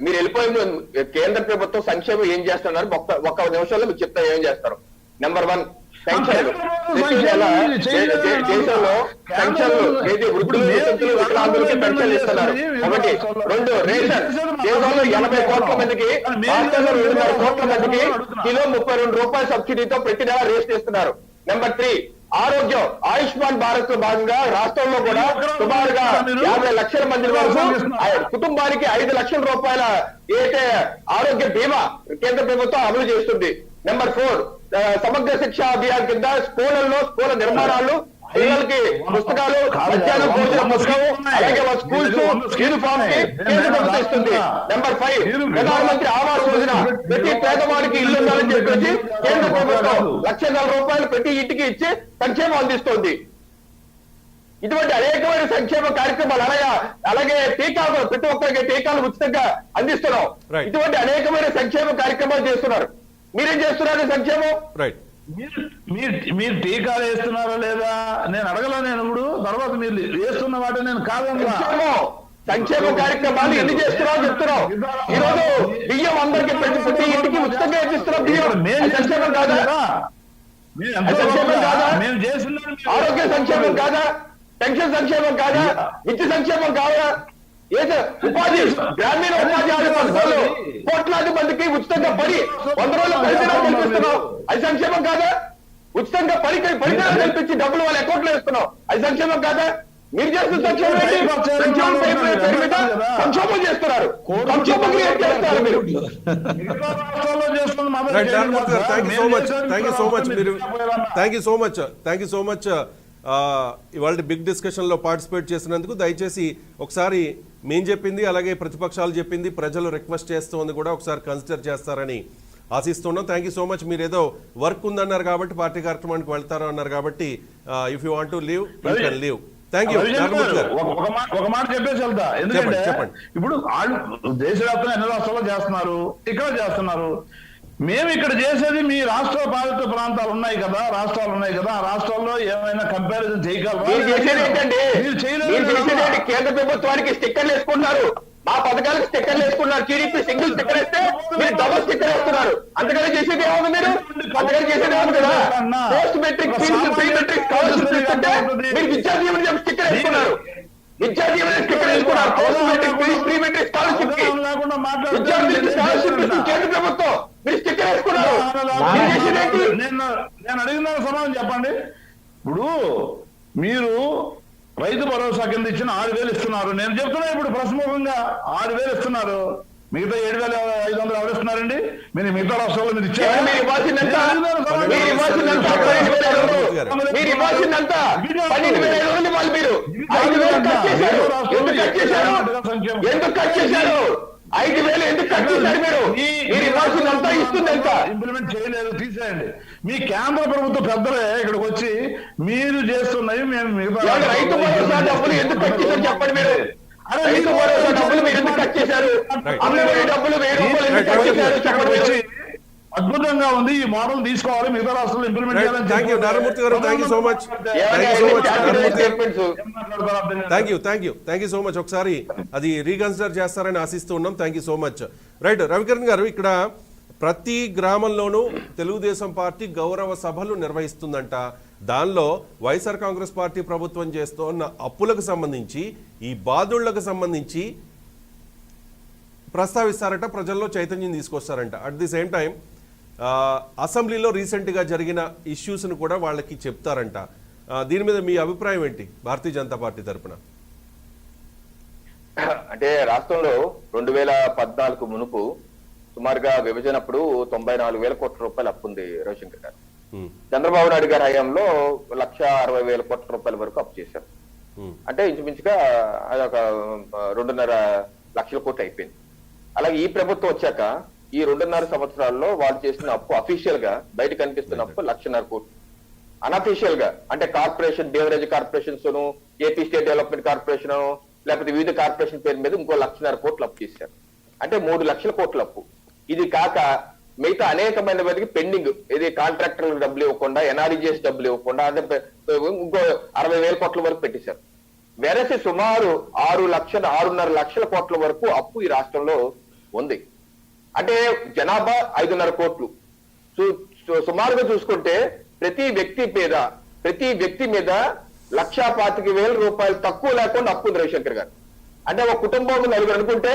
మీరు వెళ్ళిపోయే ముందు కేంద్ర ప్రభుత్వం సంక్షేమం ఏం చేస్తున్నారు ఒక్క నిమిషంలో మీకు చెప్తా ఏం చేస్తారు. నెంబర్ 1 పెన్షన్లు. దేశంలో పెన్షన్లు ఏది వృద్ధులు వితంతులు వికలాంగులకి పెన్షన్లు ఇస్తున్నారు. 1 2 రేషన్. దేశంలో 80 కోట్ల మందికి, రాష్ట్రంలో 2.5 కోట్ల మందికి కిలో 32 రూపాయల సబ్సిడీతో ప్రతి నెల రేషన్ ఇస్తున్నారు. నెంబర్ 3 ఆరోగ్యం. ఆయుష్మాన్ భారత్ లో భాగంగా రాష్ట్రంలో కూడా సుమారుగా 50 లక్షల మంది వరకు కుటుంబానికి 5 లక్షల రూపాయల ఏటే ఆరోగ్య బీమా కేంద్ర ప్రభుత్వం అమలు చేస్తుంది. నెంబర్ 4 సమగ్ర శిక్షా అభియాన్ కింద స్కూళ్లలో స్కూల్ నిర్మాణాలు, పిల్లలకి పుస్తకాలు, మధ్యాహ్నం భోజన పుస్తకం, అలాగే స్కూల్స్ యూనిఫామ్ కి కేంద్ర ప్రభుత్వం ఇస్తుంది. నెంబర్ 5 ప్రధానమంత్రి ఆవాస్ యోజన. ప్రతి పేదవాడికి ఇల్లు ఉండాలని చెప్పేసి కేంద్ర ప్రభుత్వం 1,40,000 రూపాయలు ప్రతి ఇంటికి ఇచ్చి సంక్షేమం అందిస్తుంది. ఇటువంటి అనేకమైన సంక్షేమ కార్యక్రమాలు, అలాగే టీకాలు, ప్రతి ఒక్కరికి టీకాలు ఉచితంగా అందిస్తున్నాం. ఇటువంటి అనేకమైన సంక్షేమ కార్యక్రమాలు చేస్తున్నారు. మీరేం చేస్తున్నారు సంక్షేమం? రైట్. మీరు టీకాలు వేస్తున్నారా లేదా నేను అడగలా. నేను ఇప్పుడు తర్వాత మీరు వేస్తున్న వాటి నేను కాదన్నా. సంక్షేమ కార్యక్రమాలు ఎన్ని చేస్తున్నావు చెప్తున్నావు. ఈ రోజు బియ్యం అందరికి ప్రతి ఇంటికి ఉచితంగా ఇస్తున్నాం. బియ్యం సంక్షేమం కాదా? సంక్షేమం కాదా? ఆరోగ్య సంక్షేమం కాదా? పెన్షన్ సంక్షేమం కాదా? విద్య సంక్షేమం కాదా? ఉపాధి, గ్రామీణ ఉపాధి హామీ పథకాలు కోట్లాది మందికి ఉచితంగా పడి 100 రోజుల పరిధిలో కల్పిస్తున్నాం. అది సంక్షేమం కాదా? ఉచితంగా పరిధిలో కల్పించి డబ్బులు వాళ్ళ అకౌంట్ లో ఇస్తున్నాం. అది సంక్షేమం కాదా? మీరు చేస్తున్న సంక్షేమం సంక్షోభం చేస్తున్నారు. సంక్షోభం క్రియేట్ చేస్తున్నారు మీరు. థ్యాంక్ యూ సో మచ్ ఇవాళ బిగ్ డిస్కషన్ లో పార్టిసిపేట్ చేసినందుకు. దయచేసి ఒకసారి మేము చెప్పింది, అలాగే ప్రతిపక్షాలు చెప్పింది, ప్రజలు రిక్వెస్ట్ చేస్తుంది కూడా ఒకసారి కన్సిడర్ చేస్తారని ఆశిస్తున్నాం. Thank you so much. మీరు ఏదో వర్క్ ఉందన్నారు కాబట్టి, పార్టీ కార్యక్రమానికి వెళ్తారు అన్నారు కాబట్టి, if you want to leave you can leave. Thank you. ఒక మాట చెప్పేసి వెళ్తా. ఎందుకంటే ఇప్పుడు దేశవ్యాప్తంగా ఎన్ని రాష్ట్రాల్లో చేస్తున్నారు, ఇక్కడ చేస్తున్నారు. మేము ఇక్కడ చేసేది మీ రాష్ట్ర పాలిత ప్రాంతాలు ఉన్నాయి కదా, రాష్ట్రాలు ఉన్నాయి కదా, ఆ రాష్ట్రాల్లో ఏమైనా కంపారిజన్ చేయగలరా? కేంద్ర ప్రభుత్వానికి స్టిక్కర్లు వేసుకుంటున్నారు, మా పథకాలకు స్టిక్కర్లు వేసుకున్నారు. టీడీపీ సింగిల్ స్టిక్కర్ వేస్తే మీరు డబుల్ స్టిక్కర్ వేస్తున్నారు. అంతకన్నా చేసేది ఏముంది? మీరు అంతకన్నా చేసేది ఏముంది కదా? Post matric pre matric scholarship ఇస్తుంటే మీరు విద్యా దీవెన స్టిక్కర్ వేసుకున్నారు. విద్యా దీవెన స్టిక్కర్ వేసుకున్నారు. Post matric pre matric scholarship విద్యార్థులకి స్కాలర్షిప్ ఇస్తుంది కేంద్ర ప్రభుత్వం. మీరు స్టిక్కర్ వేసుకున్నారు. నేను అడిగిన సమాధానం చెప్పండి. ఇప్పుడు మీరు రైతు భరోసా కింద ఇచ్చిన 6,000 ఇస్తున్నారు. నేను చెప్తున్నా ఇప్పుడు ప్రశ్నముఖంగా 6,000 ఇస్తున్నారు. మిగతా 7,500 ఎవరు ఇస్తున్నారండి? మీరు మిగతా రాష్ట్రాల్లో మీరు ఇచ్చారు. మీరు ఇవ్వాల్సిందంతా 12,500 వాళ్ళు మీరు 5,000 కట్ చేశారు. ఎందుకు కట్ చేశారు? 5,000 ఎందుకు కట్ చేశారు? మీరు ఇవ్వాల్సిందంతా ఇస్తుంది ఎంత? ఇంప్లిమెంట్ చేయలేదు, తీసేయండి. మీ కేంద్ర ప్రభుత్వ పెద్దలే ఇక్కడికి వచ్చి మీరు చేస్తున్నవి మేము రైతు భరోసా డబ్బులు ఎందుకు కట్ చేశారు చెప్పండి. మీరు రైతు భరోసా డబ్బులు మీరు ఎందుకు కట్ చేశారు? అమ్మఒడి డబ్బులు 1,000 రూపాయలు ఎందుకు కట్ చేశారు చెప్పండి. అద్భుతంగా ఉంది. ఈ మోడల్ తీసుకోవాలి, మిగతా రాష్ట్రాలు ఇంప్లిమెంట్ చేయాలని. థ్యాంక్ యూ నారాయణమూర్తి గారు. Thank you so much. Thank you so much. ఒకసారి అది రీకన్సిడర్ చేస్తారని ఆశిస్తూ ఉన్నాం. Thank you so much. Right Ravikiran గారు, ఇక్కడ ప్రతి గ్రామంలోనూ తెలుగుదేశం పార్టీ గౌరవ సభలు నిర్వహిస్తుందంట. దానిలో వైఎస్ఆర్ కాంగ్రెస్ పార్టీ ప్రభుత్వం చేస్తున్న అప్పులకు సంబంధించి, ఈ బాధుళ్లకు సంబంధించి ప్రస్తావిస్తారట, ప్రజల్లో చైతన్యం తీసుకొస్తారంట. అట్ ది సేమ్ టైం అసెంబ్లీలో రీసెంట్గా జరిగిన ఇష్యూస్ను కూడా వాళ్ళకి చెప్తారంట. దీని మీద మీ అభిప్రాయం ఏంటి భారతీయ జనతా పార్టీ తరఫున? అంటే రాష్ట్రంలో 2014 మునుపు సుమారుగా విభజనప్పుడు 94,000 కోట్ల రూపాయలు అప్పు ఉంది రవిశంకర్ గారు. చంద్రబాబు నాయుడు గారి హయాంలో 1,60,000 కోట్ల రూపాయల వరకు అప్పు చేశారు. అంటే ఇంచుమించుగా అదొక 2.5 లక్షల కోట్లు అయిపోయింది. అలాగే ఈ ప్రభుత్వం వచ్చాక ఈ 2.5 సంవత్సరాల్లో వాళ్ళు చేసిన అప్పు అఫీషియల్ గా బయట కనిపిస్తున్న అప్పు 1,00,000 కోట్లు. అనఫీషియల్ గా అంటే corporation, beverage corporations, AP state development corporation, లేకపోతే వివిధ కార్పొరేషన్ పేరు మీద ఇంకో 1,00,000 కోట్లు అప్పు చేశారు. అంటే 3 లక్షల కోట్ల అప్పు. ఇది కాక మిగతా అనేకమైన మందికి పెండింగ్, ఇది కాంట్రాక్టర్లకు డబ్బులు ఇవ్వకుండా, ఎన్ఆర్ఈజీఎస్ డబ్బులు ఇవ్వకుండా, అదే ఇంకో 60,000 కోట్ల వరకు పెట్టేశారు. వెరసి సుమారు 6,5 లక్షల కోట్ల వరకు అప్పు ఈ రాష్ట్రంలో ఉంది. అంటే జనాభా 5.5 కోట్లు. సుమారుగా చూసుకుంటే ప్రతి వ్యక్తి మీద 1,25,000 రూపాయలు తక్కువ లేకుండా అప్పు ఉంది రవిశంకర్ గారు. అంటే ఒక కుటుంబం నలుగురు అనుకుంటే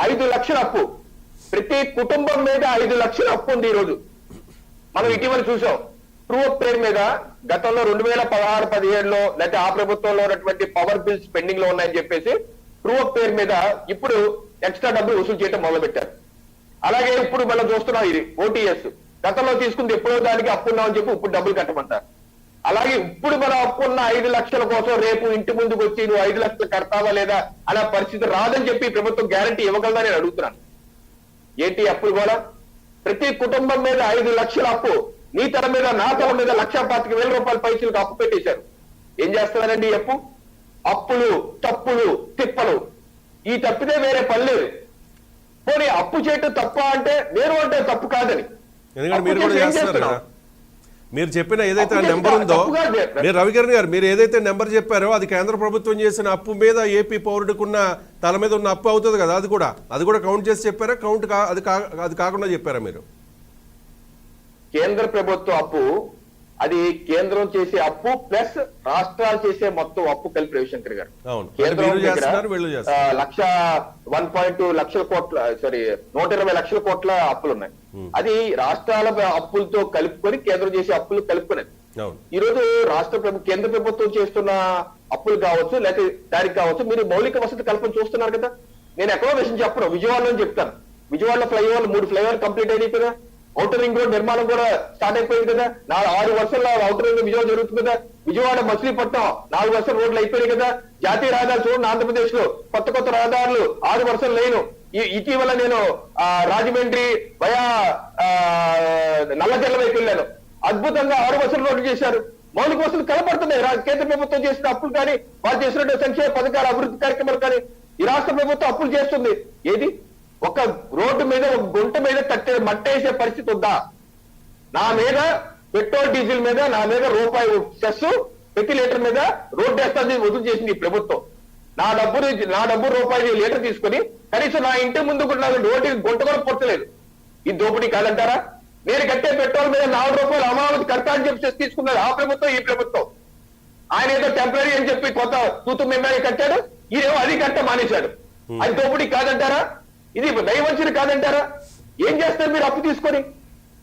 5 లక్షల అప్పు, ప్రతి కుటుంబం మీద 5 లక్షల అప్పు ఉంది ఈ రోజు. మనం ఇటీవల చూసాం ట్రూ అప్ పేరు మీద గతంలో 2016-17లో లేకపోతే ఆ ప్రభుత్వంలో ఉన్నటువంటి పవర్ బిల్స్ పెండింగ్ లో ఉన్నాయని చెప్పేసి ట్రూ అప్ పేరు మీద ఇప్పుడు ఎక్స్ట్రా డబ్బులు వసూలు చేయడం మొదలు పెట్టారు. అలాగే ఇప్పుడు మనం చూస్తున్నాం ఇది ఓటీఎస్, గతంలో తీసుకుంది ఎప్పుడో దానికి అప్పున్నామని చెప్పి ఇప్పుడు డబ్బులు కట్టమంటారు. అలాగే ఇప్పుడు మనం అప్పున్న 5 లక్షల కోసం రేపు ఇంటి ముందుకు వచ్చి నువ్వు 5 లక్షలు కడతావా లేదా అనే పరిస్థితి రాదని చెప్పి ప్రభుత్వం గ్యారంటీ ఇవ్వగలదని నేను అడుగుతున్నాను. ఏంటి అప్పులు కూడా? ప్రతి కుటుంబం మీద 5 లక్షల అప్పు, నీ తల మీద నా తల మీద 1,25,000 రూపాయల పైసలకు అప్పు పెట్టేశారు. ఏం చేస్తున్నారండి ఈ అప్పు? అప్పులు, తప్పులు, తిప్పలు, ఈ తప్పితే వేరే పని లేదు. పోనీ అప్పు చేయటం తప్ప అంటే నేను అంటే తప్పు కాదని, ఎందుకంటే మీరు కూడా చేస్తున్నారు కదా. మీరు చెప్పిన ఏదైతే నెంబర్ ఉందో, మీరు రవికిరణ్ గారు మీరు ఏదైతే నెంబర్ చెప్పారో అది కేంద్ర ప్రభుత్వం చేసిన అప్పు మీద ఏపీ పౌరుడికున్న తల మీద ఉన్న అప్పు అవుతుంది కదా, అది కూడా కౌంట్ చేసి చెప్పారా? అది కాకుండా చెప్పారా మీరు? కేంద్ర ప్రభుత్వ అప్పు, అది కేంద్రం చేసే అప్పు ప్లస్ రాష్ట్రాలు చేసే మొత్తం అప్పు కలిపి రవిశంకర్ గారు. కేంద్రం 1.2 లక్షల కోట్ల 120 లక్షల కోట్ల అప్పులు ఉన్నాయి. అది రాష్ట్రాల అప్పులతో కలుపుకొని కేంద్రం చేసే అప్పులు కలుపుకునేది. ఈ రోజు కేంద్ర ప్రభుత్వం చేస్తున్న అప్పులు కావచ్చు, లేకపోతే దానికి కావచ్చు, మీరు మౌలిక వసతి కల్పన చూస్తున్నారు కదా. నేను ఎక్కడో విషయం చెప్పను, విజయవాడలో చెప్తాను. విజయవాడలో ఫ్లైఓవర్ 3 ఫ్లైఓవర్ కంప్లీట్ అయినాయి కదా. ఔటర్ రింగ్ రోడ్ నిర్మాణం కూడా స్టార్ట్ అయిపోయింది కదా. 6 వర్షాల్లో ఔటర్ రింగ్ విజయవాడ జరుగుతుంది కదా. విజయవాడ మచిలీపట్నం 4 వర్షాల రోడ్లు అయిపోయినాయి కదా. జాతీయ రహదారులు చూడండి, ఆంధ్రప్రదేశ్ లో కొత్త రహదారులు 6 వర్షాలు లేను. ఇటీవల నేను రాజమండ్రి వయా నల్లజల్ల వైపు వెళ్ళాను, అద్భుతంగా 6 వర్షాల రోడ్లు చేశారు. మౌలిక వసతులు కనపడుతున్నాయి. కేంద్ర ప్రభుత్వం చేసిన అప్పులు కానీ, వాళ్ళు చేసినటువంటి సంక్షేమ పథకాల అభివృద్ధి కార్యక్రమాలు కానీ ఈ రాష్ట్ర ప్రభుత్వం అప్పులు చేస్తుంది. ఏది ఒక రోడ్డు మీద ఒక గుంట మీద మట్టేసే పరిస్థితి ఉందా? నా మీద పెట్రోల్ డీజిల్ మీద నా మీద రూపాయి సెస్ ప్రతి లీటర్ మీద రోడ్డు వేస్తుంది వసూలు చేసింది ఈ ప్రభుత్వం. నా డబ్బు రూపాయి లీటర్ తీసుకొని కనీసం నా ఇంటి ముందు రోడ్డు గుంట కూడా పొట్టలేదు. ఈ దోపిడీ కాదంటారా? నేను కట్టే పెట్రోల్ మీద 4 రూపాయలు అమావతి కడతా అని చెప్పి తీసుకున్నారు ఆ ప్రభుత్వం, ఈ ప్రభుత్వం. ఆయన ఏదో టెంపరీ అని చెప్పి కొత్త తూతు మెమ్మరీ కట్టాడు, ఈయనేమో అది కట్ట మానేశాడు. అది దోపిడీ కాదంటారా? ఇది దైవంచన కాదంటారా? ఏం చేస్తారు మీరు అప్పు తీసుకొని?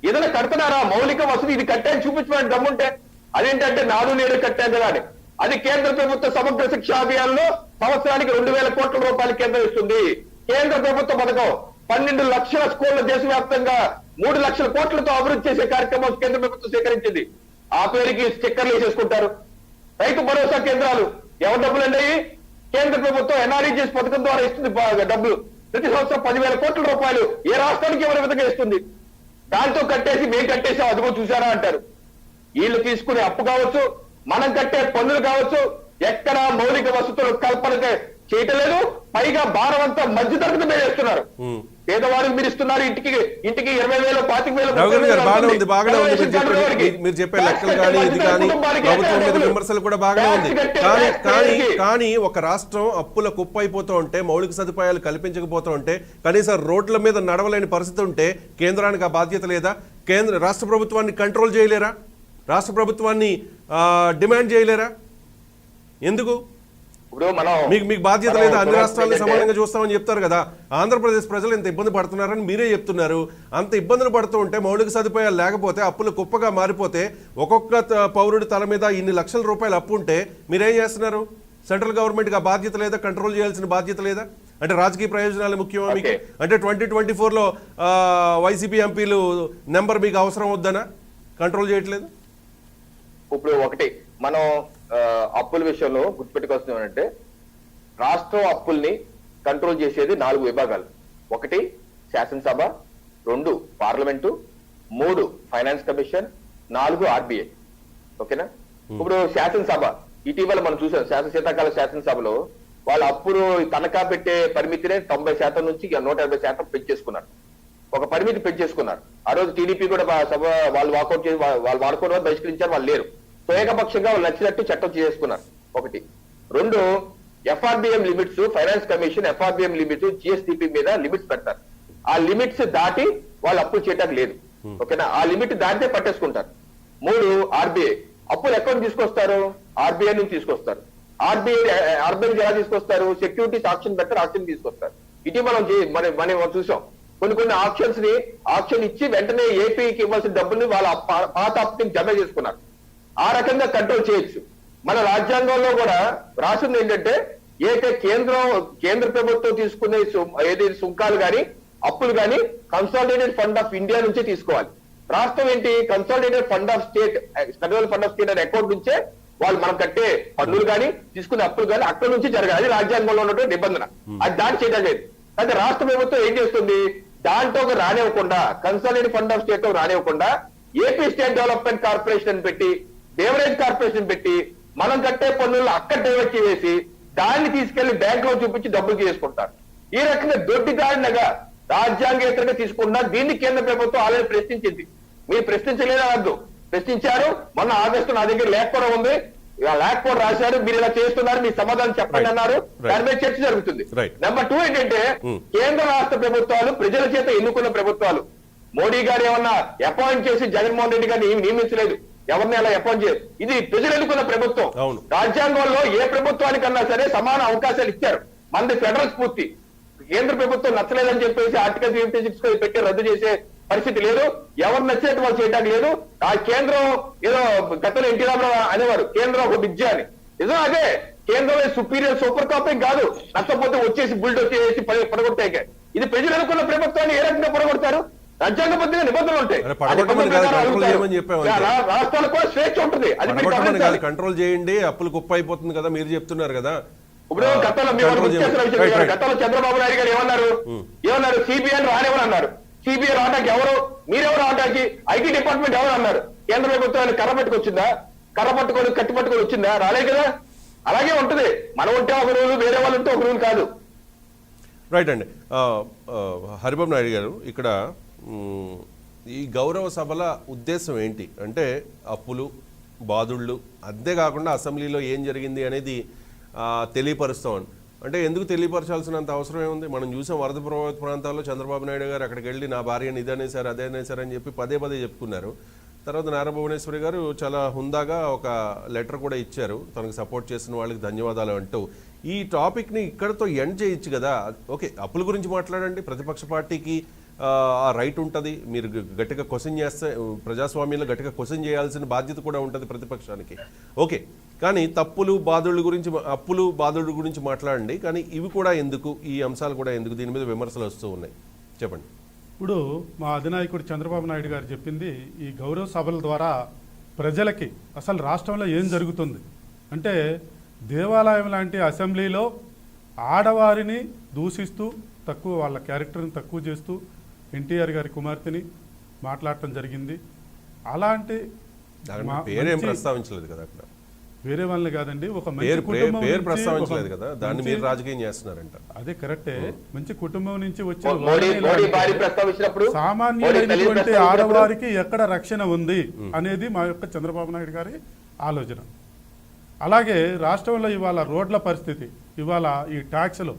ఏదైనా కడుతున్నారా? మౌలిక వసతి ఇది కట్టాను చూపించమని దమ్ముంటే అదేంటంటే 4 నేడు కట్టాను కదా అని. అది కేంద్ర ప్రభుత్వ సమగ్ర శిక్షా అభియాన్లో సంవత్సరానికి 2,000 కోట్ల రూపాయలు కేంద్రం ఇస్తుంది. కేంద్ర ప్రభుత్వ పథకం 12 లక్షల స్కూళ్ల దేశవ్యాప్తంగా 3 లక్షల కోట్లతో అభివృద్ధి చేసే కార్యక్రమం కేంద్ర ప్రభుత్వం స్వీకరించింది. ఆ పేరుకి స్టిక్కర్లు వేసేసుకుంటారు. రైతు భరోసా కేంద్రాలు ఎవరి డబ్బులు అండి? కేంద్ర ప్రభుత్వం ఎన్ఆర్ఈజీఎస్ పథకం ద్వారా ఇస్తుంది డబ్బులు. ప్రతి సంవత్సరం 10,000 కోట్ల రూపాయలు ఏ రాష్ట్రానికి ఎవరి విధంగా ఇస్తుంది. దాంతో కట్టేసి మేము కట్టేసాం అదిగో చూసారా అంటారు. వీళ్ళు తీసుకునే అప్పు కావచ్చు, మనం కట్టే పన్నులు కావచ్చు, ఎక్కడ మౌలిక వసతులు కల్పన చేయటం లేదు. పైగా భారం అంతా మధ్య తరగతి మీద వేస్తున్నారు. పేదవారికి మీరు ఇస్తున్నారు ఇంటికి 20,000 25,000. మీరు చెప్పే లెక్కలు కానీ ఇది కానీ ప్రభుత్వం మీద విమర్శలు కూడా బాగానే ఉంది. కానీ ఒక రాష్ట్రం అప్పుల కుప్ప అయిపోతూ ఉంటే, మౌలిక సదుపాయాలు కల్పించకపోతూ ఉంటే, కనీసం రోడ్ల మీద నడవలేని పరిస్థితి ఉంటే కేంద్రానికి ఆ బాధ్యత లేదా? రాష్ట్ర ప్రభుత్వాన్ని కంట్రోల్ చేయలేరా? రాష్ట్ర ప్రభుత్వాన్ని డిమాండ్ చేయలేరా? ఎందుకు? మీకు బాధ్యత లేదా? అన్ని రాష్ట్రాలను సమానంగా చూస్తామని చెప్తారు కదా. ఆంధ్రప్రదేశ్ ప్రజలు ఎంత ఇబ్బంది పడుతున్నారని మీరే చెప్తున్నారు. అంత ఇబ్బందులు పడుతూ ఉంటే, మౌలిక సదుపాయాలు లేకపోతే, అప్పులు కుప్పగా మారిపోతే, ఒక్కొక్క పౌరుడి తల మీద ఇన్ని లక్షల రూపాయలు అప్పు ఉంటే మీరేం చేస్తున్నారు? సెంట్రల్ గవర్నమెంట్కి ఆ బాధ్యత లేదా? కంట్రోల్ చేయాల్సిన బాధ్యత లేదా? అంటే రాజకీయ ప్రయోజనాలు ముఖ్యమా మీకు? అంటే 2024లో వైసీపీ ఎంపీలు నెంబర్ మీకు అవసరం వద్దనా? కంట్రోల్ చేయట్లేదు. ఇప్పుడు ఒకటి మనం అప్పుల విషయంలో గుర్తుపెట్టుకోవాల్సింది ఏంటంటే, రాష్ట్రం అప్పుల్ని కంట్రోల్ చేసేది 4 విభాగాలు. 1 శాసనసభ, 2 పార్లమెంటు, 3 ఫైనాన్స్ కమిషన్, 4 ఆర్బీఐ. ఓకేనా? ఇప్పుడు శాసనసభ ఇటీవల మనం చూసాం, శీతాకాల శాసనసభలో వాళ్ళ అప్పులు తనఖా పెట్టే పరిమితినే 90% నుంచి 180% పెంచేసుకున్నారు. ఒక పరిమితి పెంచేసుకున్నారు. ఆ రోజు టీడీపీ కూడా సభ వాళ్ళు వాకౌట్ చేసి వాళ్ళు వాడుకోవడం బహిష్కరించారు, వాళ్ళు లేరు. సో ఏకపక్షంగా వాళ్ళు నచ్చినట్టు చట్టం చేసుకున్నారు. ఒకటి. రెండు, FRBM limits, finance commission FRBM limits, GSTP మీద లిమిట్స్ పెడతారు. ఆ లిమిట్స్ దాటి వాళ్ళు అప్పులు చేయడానికి లేదు. ఓకేనా? ఆ లిమిట్ దాటితే పట్టేసుకుంటారు. మూడు, ఆర్బీఐ అప్పులు ఎక్కడ నుంచి తీసుకొస్తారు? ఆర్బీఐ నుంచి తీసుకొస్తారు. ఆర్బీఐ ఎలా తీసుకొస్తారు? సెక్యూరిటీస్ ఆప్షన్ పెట్టారు, ఆప్షన్ తీసుకొస్తారు. ఇటీ మనం చూసాం. కొన్ని ఆప్షన్ ఇచ్చి వెంటనే ఏపీకి ఇవ్వాల్సిన డబ్బుల్ని వాళ్ళ పాత అప్పుని జమ చేసుకున్నారు. ఆ రకంగా కంట్రోల్ చేయొచ్చు. మన రాజ్యాంగంలో కూడా రాసింది ఏంటంటే ఏదైతే కేంద్ర ప్రభుత్వం తీసుకునే ఏదైతే సుంకాలు గాని అప్పులు గాని కన్సాలిడేటెడ్ ఫండ్ ఆఫ్ ఇండియా నుంచే తీసుకోవాలి. రాష్ట్రం ఏంటి? Consolidated fund of state, federal fund of state అనే అకౌంట్ నుంచే వాళ్ళు మనం కట్టే పన్నులు గాని తీసుకునే అప్పులు గాని అక్కడ నుంచి జరగాలి. అది రాజ్యాంగంలో ఉన్నటువంటి నిబంధన. అది దాడి చేయడం లేదు. అయితే రాష్ట్ర ప్రభుత్వం ఏం చేస్తుంది? దాంట్లో రానివ్వకుండా, కన్సాలిడేటెడ్ ఫండ్ ఆఫ్ స్టేట్ రానివ్వకుండా ఏపీ స్టేట్ డెవలప్మెంట్ కార్పొరేషన్ పెట్టి, బేవరేజ్ కార్పొరేషన్ పెట్టి మనం కట్టే పన్నులను అక్కడ డైవర్ట్ చేసి దాన్ని తీసుకెళ్లి బ్యాంక్ లో చూపించి డబ్బులు చేసుకుంటారు. ఈ రకంగా దొడ్డిదారినగా రాజ్యాంగేతరంగా తీసుకున్నా దీన్ని కేంద్ర ప్రభుత్వం ఆల్రెడీ ప్రశ్నించింది. మీరు ప్రశ్నించలేదా? వద్దు, ప్రశ్నించారు. మొన్న ఆగస్టు నా దగ్గర లేఖ కూడా ఉంది, లేఖ కూడా రాశారు. మీరు ఇలా చేస్తున్నారు, మీ సమాధానం చెప్పండి అన్నారు. దాని మీద చర్చ జరుగుతుంది. నెంబర్ 2 ఏంటంటే కేంద్ర రాష్ట్ర ప్రభుత్వాలు ప్రజల చేత ఎన్నుకున్న ప్రభుత్వాలు. మోడీ గారు ఏమన్నా అపాయింట్ చేసి జగన్మోహన్ రెడ్డి గారిని నియమించలేదు, ఎవరిని అలా అపాయింట్ చేయరు. ఇది ప్రజలు ఎన్నుకున్న ప్రభుత్వం. రాజ్యాంగంలో ఏ ప్రభుత్వానికన్నా సరే సమాన అవకాశాలు ఇచ్చారు. మనది ఫెడరల్ స్ఫూర్తి. కేంద్ర ప్రభుత్వం నచ్చలేదని చెప్పేసి ఆర్టికల్ 356 పెట్టి రద్దు చేసే పరిస్థితి లేదు. ఎవరు నచ్చినట్టు వాళ్ళు చేయడానికి లేదు. ఆ కేంద్రం ఏదో గతంలో ఎన్టీ రామారావు అనేవారు కేంద్రం ఒక విద్య అని. నిజం అదే. కేంద్రంలో సూపీరియర్ సూపర్ కాపింగ్ కాదు. నచ్చపోతే వచ్చేసి బుల్డోజ్ చేసి పడగొట్టాక. ఇది ప్రజలు అనుకున్న ప్రభుత్వాన్ని ఏ రకంగా పడగొడతారు? రాజ్యాంగబద్ధంగా నిబంధనలు ఉంటాయి. రాష్ట్రాలకు కూడా స్వేచ్ఛ ఉంటుంది. అది కంట్రోల్ చేయండి, అప్పులు కుప్ప అయిపోతుంది కదా మీరు చెప్తున్నారు కదా. ఇప్పుడు గతంలో చంద్రబాబు నాయుడు గారు ఏమన్నారు? సిబిఐ రానివ్వని అన్నారు. సిబిఐ రావడానికి ఎవరు? మీరెవరు రావడానికి? ఐటీ డిపార్ట్మెంట్ ఎవరు అన్నారు? కేంద్ర ప్రభుత్వాన్ని కర్ర పట్టుకొచ్చిందా? కర్ర పట్టుకొని కట్టుపట్టుకొని వచ్చిందా? రాలే కదా. అలాగే ఉంటుంది. మనం ఉంటే ఒక రూల్, వేరే వాళ్ళు ఉంటే ఒక రూల్ కాదు. రైట్ అండి. హరిబాబు నాయుడు గారు, ఇక్కడ ఈ గౌరవ సభల ఉద్దేశం ఏంటి అంటే అప్పులు, బాధుళ్ళు, అంతేకాకుండా అసెంబ్లీలో ఏం జరిగింది అనేది తెలియపరుస్తాం. అంటే ఎందుకు తెలియపరచాల్సినంత అవసరం ఏముంది? మనం చూసాం వరద ప్రభావిత ప్రాంతాల్లో చంద్రబాబు నాయుడు గారు అక్కడికి వెళ్ళి నా భార్యని ఇదనేసారు అదేనేసారు అని చెప్పి పదే చెప్పుకున్నారు. తర్వాత నారా భువనేశ్వరి గారు చాలా హుందాగా ఒక లెటర్ కూడా ఇచ్చారు, తనకు సపోర్ట్ చేసిన వాళ్ళకి ధన్యవాదాలు అంటూ. ఈ టాపిక్ని ఇక్కడతో ఎండ్ చేయొచ్చు కదా. ఓకే, అప్పుల గురించి మాట్లాడండి, ప్రతిపక్ష పార్టీకి ఆ రైట్ ఉంటుంది. మీరు గట్టిగా క్వశ్చన్ చేస్తే ప్రజాస్వామ్యంలో గట్టిగా క్వశ్చన్ చేయాల్సిన బాధ్యత కూడా ఉంటుంది ప్రతిపక్షానికి. ఓకే, కానీ అప్పులు బాధుళ్ళ గురించి మాట్లాడండి. కానీ ఇవి కూడా ఎందుకు, ఈ అంశాలు కూడా ఎందుకు, దీని మీద విమర్శలు వస్తూ ఉన్నాయి, చెప్పండి. ఇప్పుడు మా అధినాయకుడు చంద్రబాబు నాయుడు గారు చెప్పింది, ఈ గౌరవ సభల ద్వారా ప్రజలకి అసలు రాష్ట్రంలో ఏం జరుగుతుంది అంటే, దేవాలయం లాంటి అసెంబ్లీలో ఆడవారిని దూషిస్తూ తక్కువ, వాళ్ళ క్యారెక్టర్ని తక్కువ చేస్తూ ఎన్టీఆర్ గారి కుమార్తెని మాట్లాడటం జరిగింది. అలాంటి పేరేం ప్రస్తావించలేదు కదా అక్కడ, వేరే వాళ్ళని కాదండి, ఒక పేరు ప్రస్తావించలేదు కదా, దాన్ని మీరు రాజకీయం చేస్తున్నారంట. అదే కరెక్టే. మంచి కుటుంబం నుంచి వచ్చిన సామాన్యులైనటువంటి ఆడవారికి ఎక్కడ రక్షణ ఉంది అనేది మా యొక్క చంద్రబాబు నాయుడు గారి ఆలోచన. అలాగే రాష్ట్రంలో ఇవాళ రోడ్ల పరిస్థితి, ఇవాళ ఈ ట్యాక్సులు,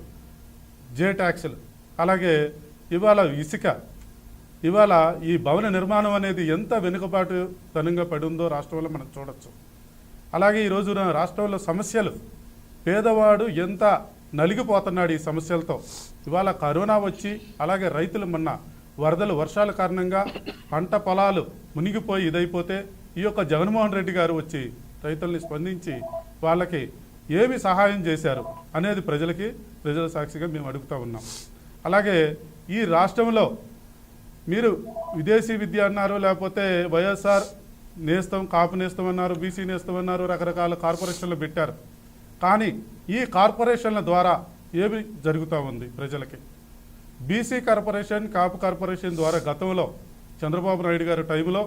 జే ట్యాక్సులు, అలాగే ఇవాళ ఇసుక, ఇవాళ ఈ భవన నిర్మాణం అనేది ఎంత వెనుకబాటు తనంగా పడి ఉందో రాష్ట్రంలో మనం చూడొచ్చు. అలాగే ఈ రోజున రాష్ట్రంలో సమస్యలు, పేదవాడు ఎంత నలిగిపోతున్నాడు ఈ సమస్యలతో. ఇవాళ కరోనా వచ్చి, అలాగే రైతులు మొన్న వరదలు, వర్షాల కారణంగా పంట పొలాలు మునిగిపోయి ఇదైపోతే ఈ యొక్క జగన్మోహన్ రెడ్డి గారు వచ్చి రైతుల్ని స్పందించి వాళ్ళకి ఏమి సహాయం చేశారు అనేది ప్రజల సాక్షిగా మేము అడుగుతూ ఉన్నాం. అలాగే ఈ రాష్ట్రంలో మీరు విదేశీ విద్య అన్నారు, లేకపోతే వైఎస్ఆర్ నేస్తం, కాపు నేస్తం అన్నారు, బీసీ నేస్తం అన్నారు, రకరకాల కార్పొరేషన్లు పెట్టారు. కానీ ఈ కార్పొరేషన్ల ద్వారా ఏమి జరుగుతూ ఉంది ప్రజలకి? బీసీ కార్పొరేషన్, కాపు కార్పొరేషన్ ద్వారా గతంలో చంద్రబాబు నాయుడు గారి టైంలో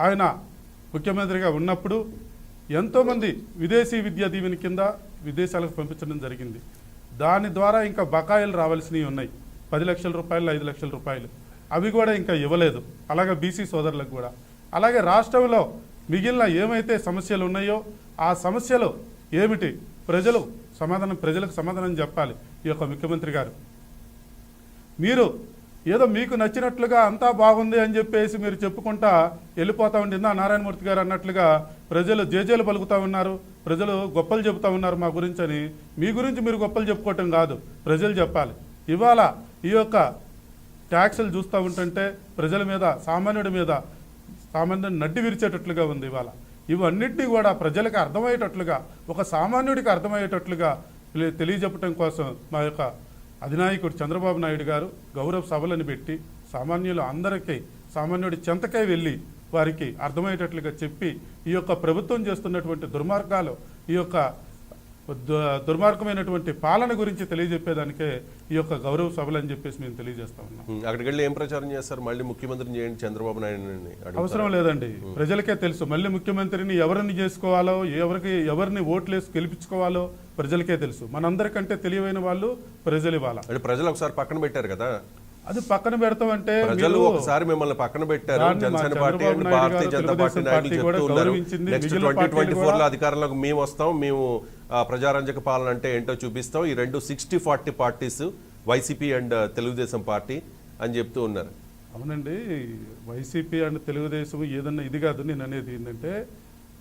ఆయన ముఖ్యమంత్రిగా ఉన్నప్పుడు ఎంతోమంది విదేశీ విద్యా దీవెన కింద విదేశాలకు పంపించడం జరిగింది. దాని ద్వారా ఇంకా బకాయిలు రావాల్సినవి ఉన్నాయి, 10 లక్షల రూపాయలు, 5 లక్షల రూపాయలు. అవి కూడా ఇంకా ఇవ్వలేదు. అలాగే బీసీ సోదరులకు కూడా. అలాగే రాష్ట్రంలో మిగిలిన ఏమైతే సమస్యలు ఉన్నాయో ఆ సమస్యలు ఏమిటి ప్రజలకు సమాధానం చెప్పాలి ఈ యొక్క ముఖ్యమంత్రి గారు. మీరు ఏదో మీకు నచ్చినట్లుగా అంతా బాగుంది అని చెప్పేసి మీరు చెప్పుకుంటా వెళ్ళిపోతా ఉండిందా నారాయణమూర్తి గారు అన్నట్లుగా ప్రజలు జేజేలు పలుకుతూ ఉన్నారు, ప్రజలు గొప్పలు చెబుతూ ఉన్నారు మా గురించి అని. మీ గురించి మీరు గొప్పలు చెప్పుకోవటం కాదు, ప్రజలు చెప్పాలి. ఇవాళ ఈ యొక్క ట్యాక్సులు చూస్తూ ఉంటుంటే ప్రజల మీద సామాన్యుడు నడ్డి విరిచేటట్లుగా ఉంది ఇవాళ. ఇవన్నిటినీ కూడా ప్రజలకు అర్థమయ్యేటట్లుగా, ఒక సామాన్యుడికి అర్థమయ్యేటట్లుగా తెలియజెప్పటం కోసం మా యొక్క అధినాయకుడు చంద్రబాబు నాయుడు గారు గౌరవ సభలను పెట్టి సామాన్యుడి చెంతకై వెళ్ళి వారికి అర్థమయ్యేటట్లుగా చెప్పి ఈ యొక్క ప్రభుత్వం చేస్తున్నటువంటి దుర్మార్గాలు, ఈ యొక్క దుర్మార్గమైనటువంటి పాలన గురించి తెలియజెప్పేదానికే ఈ యొక్క గౌరవ సభలు అని చెప్పేసి మేము తెలియజేస్తా ఉన్నాం. అక్కడికి వెళ్ళి ఏం ప్రచారం చేస్తారు? మళ్ళీ ముఖ్యమంత్రిని చేయండి చంద్రబాబు నాయుడుని అవసరం లేదండి. ప్రజలకే తెలుసు మళ్ళీ ముఖ్యమంత్రిని ఎవరిని చేసుకోవాలో, ఎవరిని ఓట్లేసి గెలిపించుకోవాలో ప్రజలకే తెలుసు. మనందరికంటే తెలియమైన వాళ్ళు ప్రజలు. ఇవాళ ప్రజలు ఒకసారి పక్కన పెట్టారు కదా, అది పక్కన పెడతామంటే ప్రజలు ఒకసారి మిమ్మల్ని పక్కన పెట్టారు. Janasena party and Bharatiya Janata party నాయకులు చెప్తూ ఉన్నారు నెక్స్ట్ 2024 లో అధికారంలోకి మేము వస్తాం, మేము ప్రజారంజక పాలన అంటే ఏంటో చూపిస్తాం, ఈ రెండు 60-40 parties YCP and Telugu Desam party అని చెప్తూ ఉన్నారు. అవునండి, వైసీపీ అండ్ తెలుగుదేశం ఏదన్నా ఇది కాదు. నేను అనేది ఏంటంటే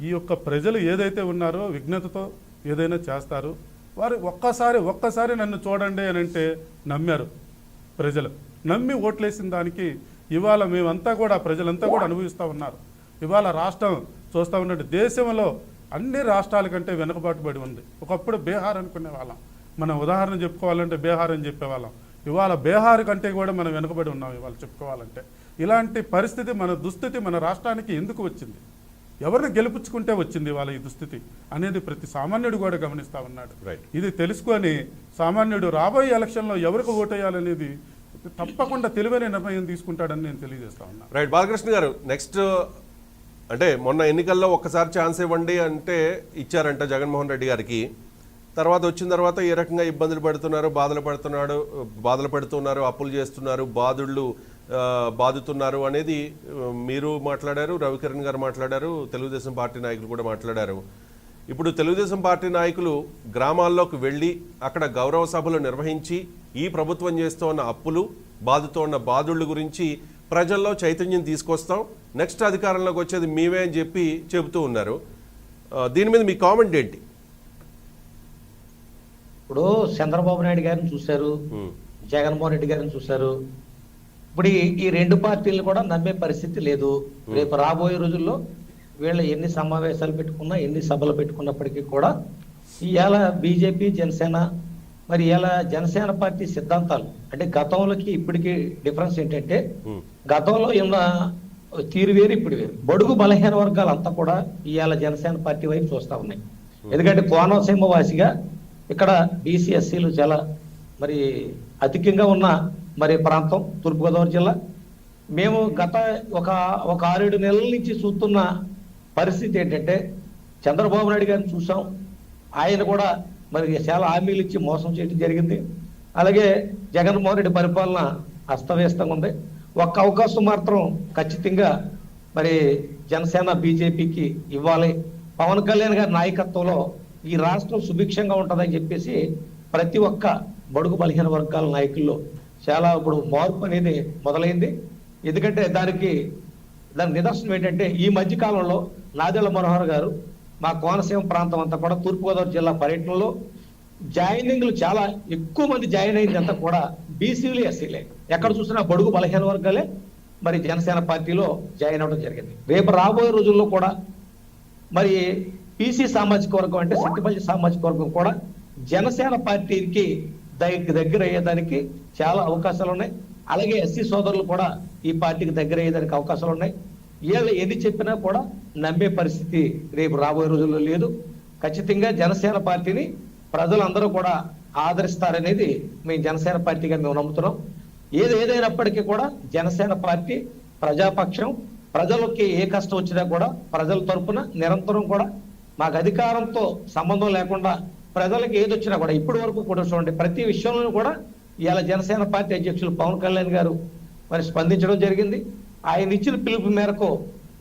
ఈ యొక్క ప్రజలు ఏదైతే ఉన్నారో విఘ్నతతో ఏదైనా చేస్తారు. వారు ఒక్కసారి నన్ను చూడండి అని అంటే నమ్మారు ప్రజలు. నమ్మి ఓట్లేసిన దానికి ఇవాళ మేమంతా కూడా ప్రజలంతా కూడా అనుభవిస్తూ ఉన్నారు. ఇవాళ రాష్ట్రం చూస్తూ ఉన్నట్టు దేశంలో అన్ని రాష్ట్రాల కంటే వెనుకబాటుబడి ఉంది. ఒకప్పుడు బీహార్ అనుకునే వాళ్ళం, మనం ఉదాహరణ చెప్పుకోవాలంటే బీహార్ అని చెప్పేవాళ్ళం. ఇవాళ బీహార్ కంటే కూడా మనం వెనుకబడి ఉన్నాం ఇవాళ చెప్పుకోవాలంటే. ఇలాంటి పరిస్థితి, మన దుస్థితి మన రాష్ట్రానికి ఎందుకు వచ్చింది, ఎవరిని గెలుపుచ్చుకుంటే వచ్చింది ఇవాళ ఈ దుస్థితి అనేది ప్రతి సామాన్యుడు కూడా గమనిస్తూ ఉన్నాడు. ఇది తెలుసుకొని సామాన్యుడు రాబోయే ఎలక్షన్లో ఎవరికి ఓటేయాలనేది తప్పకుండా తెలివైన నిర్ణయం తీసుకుంటాడని నేను తెలియజేస్తా ఉన్నాను. రైట్ బాలకృష్ణ గారు, నెక్స్ట్ అంటే మొన్న ఎన్నికల్లో ఒక్కసారి ఛాన్స్ ఇవ్వండి అంటే ఇచ్చారంట జగన్మోహన్ రెడ్డి గారికి. తర్వాత వచ్చిన తర్వాత ఏ రకంగా ఇబ్బందులు పడుతున్నారు, బాధలు పెడుతున్నారు, అప్పులు చేస్తున్నారు, బాదుతున్నారు అనేది మీరు మాట్లాడారు, రవికిరణ్ గారు మాట్లాడారు, తెలుగుదేశం పార్టీ నాయకులు కూడా మాట్లాడారు. ఇప్పుడు తెలుగుదేశం పార్టీ నాయకులు గ్రామాల్లోకి వెళ్ళి అక్కడ గౌరవ సభలు నిర్వహించి ఈ ప్రభుత్వం చేస్తున్న అప్పులు, బాదుతున్న బాధుళ్ళ గురించి ప్రజల్లో చైతన్యం తీసుకొస్తాం, నెక్స్ట్ అధికారంలోకి వచ్చేది మేమే అని చెబుతూ ఉన్నారు. దీని మీద మీ కామెంట్ ఏంటి? ఇప్పుడు చంద్రబాబు నాయుడు గారిని చూశారు, జగన్మోహన్ రెడ్డి గారిని చూశారు. ఇప్పుడు ఈ రెండు పార్టీలు కూడా నమ్మే పరిస్థితి లేదు. రేపు రాబోయే రోజుల్లో వీళ్ళు ఎన్ని సమావేశాలు పెట్టుకున్నా, ఎన్ని సభలు పెట్టుకున్నప్పటికీ కూడా ఇవాళ బీజేపీ, జనసేన, మరి ఇలా జనసేన పార్టీ సిద్ధాంతాలు అంటే గతంలోకి ఇప్పటికి డిఫరెన్స్ ఏంటంటే గతంలో ఉన్న తీరు వేరు, ఇప్పుడు వేరు. బడుగు బలహీన వర్గాలు అంతా కూడా ఇవాళ జనసేన పార్టీ వైపు చూస్తా ఉన్నాయి. ఎందుకంటే కోనసీమ వాసిగా ఇక్కడ బీసీ ఎస్సీలు చాలా మరి అధికంగా ఉన్న మరి ప్రాంతం తూర్పుగోదావరి జిల్లా. మేము గత ఒక 6-7 నెలల నుంచి చూస్తున్న పరిస్థితి ఏంటంటే చంద్రబాబు నాయుడు గారిని చూసాం, ఆయన కూడా మరి చాలా హామీలు ఇచ్చి మోసం చేయడం జరిగింది. అలాగే జగన్మోహన్ రెడ్డి పరిపాలన అస్తవ్యస్తంగా ఉంది. ఒక్క అవకాశం మాత్రం ఖచ్చితంగా మరి జనసేన బీజేపీకి ఇవ్వాలి. పవన్ కళ్యాణ్ గారి నాయకత్వంలో ఈ రాష్ట్రం సుభిక్షంగా ఉంటుందని చెప్పేసి ప్రతి ఒక్క బడుగు బలహీన వర్గాల నాయకుల్లో చాలా ఇప్పుడు మార్పు అనేది మొదలైంది. ఎందుకంటే దాని నిదర్శనం ఏంటంటే ఈ మధ్య కాలంలో నాదెళ్ల మనోహర్ గారు మా కోనసీమ ప్రాంతం అంతా కూడా తూర్పుగోదావరి జిల్లా పర్యటనలో జాయినింగ్లు చాలా ఎక్కువ మంది జాయిన్ అయింది అంతా కూడా బీసీలు, ఎస్సీలే. ఎక్కడ చూసినా బడుగు బలహీన వర్గాలే మరి జనసేన పార్టీలో జాయిన్ అవ్వడం జరిగింది. రేపు రాబోయే రోజుల్లో కూడా మరి పీసీ సామాజిక వర్గం అంటే సిట్టిపల్లి సామాజిక వర్గం కూడా జనసేన పార్టీకి దగ్గర అయ్యేదానికి చాలా అవకాశాలు ఉన్నాయి. అలాగే ఎస్సీ సోదరులు కూడా ఈ పార్టీకి దగ్గర అయ్యేదానికి అవకాశాలు ఉన్నాయి. వీళ్ళు ఎన్ని చెప్పినా కూడా నమ్మే పరిస్థితి రేపు రాబోయే రోజుల్లో లేదు. ఖచ్చితంగా జనసేన పార్టీని ప్రజలందరూ కూడా ఆదరిస్తారనేది మేము జనసేన పార్టీగా మేము నమ్ముతున్నాం. ఏదైనప్పటికీ కూడా జనసేన పార్టీ ప్రజాపక్షం. ప్రజలకి ఏ కష్టం వచ్చినా కూడా ప్రజల తరపున నిరంతరం కూడా మాకు అధికారంతో సంబంధం లేకుండా ప్రజలకు ఏదొచ్చినా కూడా ఇప్పటి వరకు కూడా చూడండి ప్రతి విషయంలో కూడా ఇవాళ జనసేన పార్టీ అధ్యక్షులు పవన్ కళ్యాణ్ గారు మరి స్పందించడం జరిగింది. ఆయన ఇచ్చిన పిలుపు మేరకు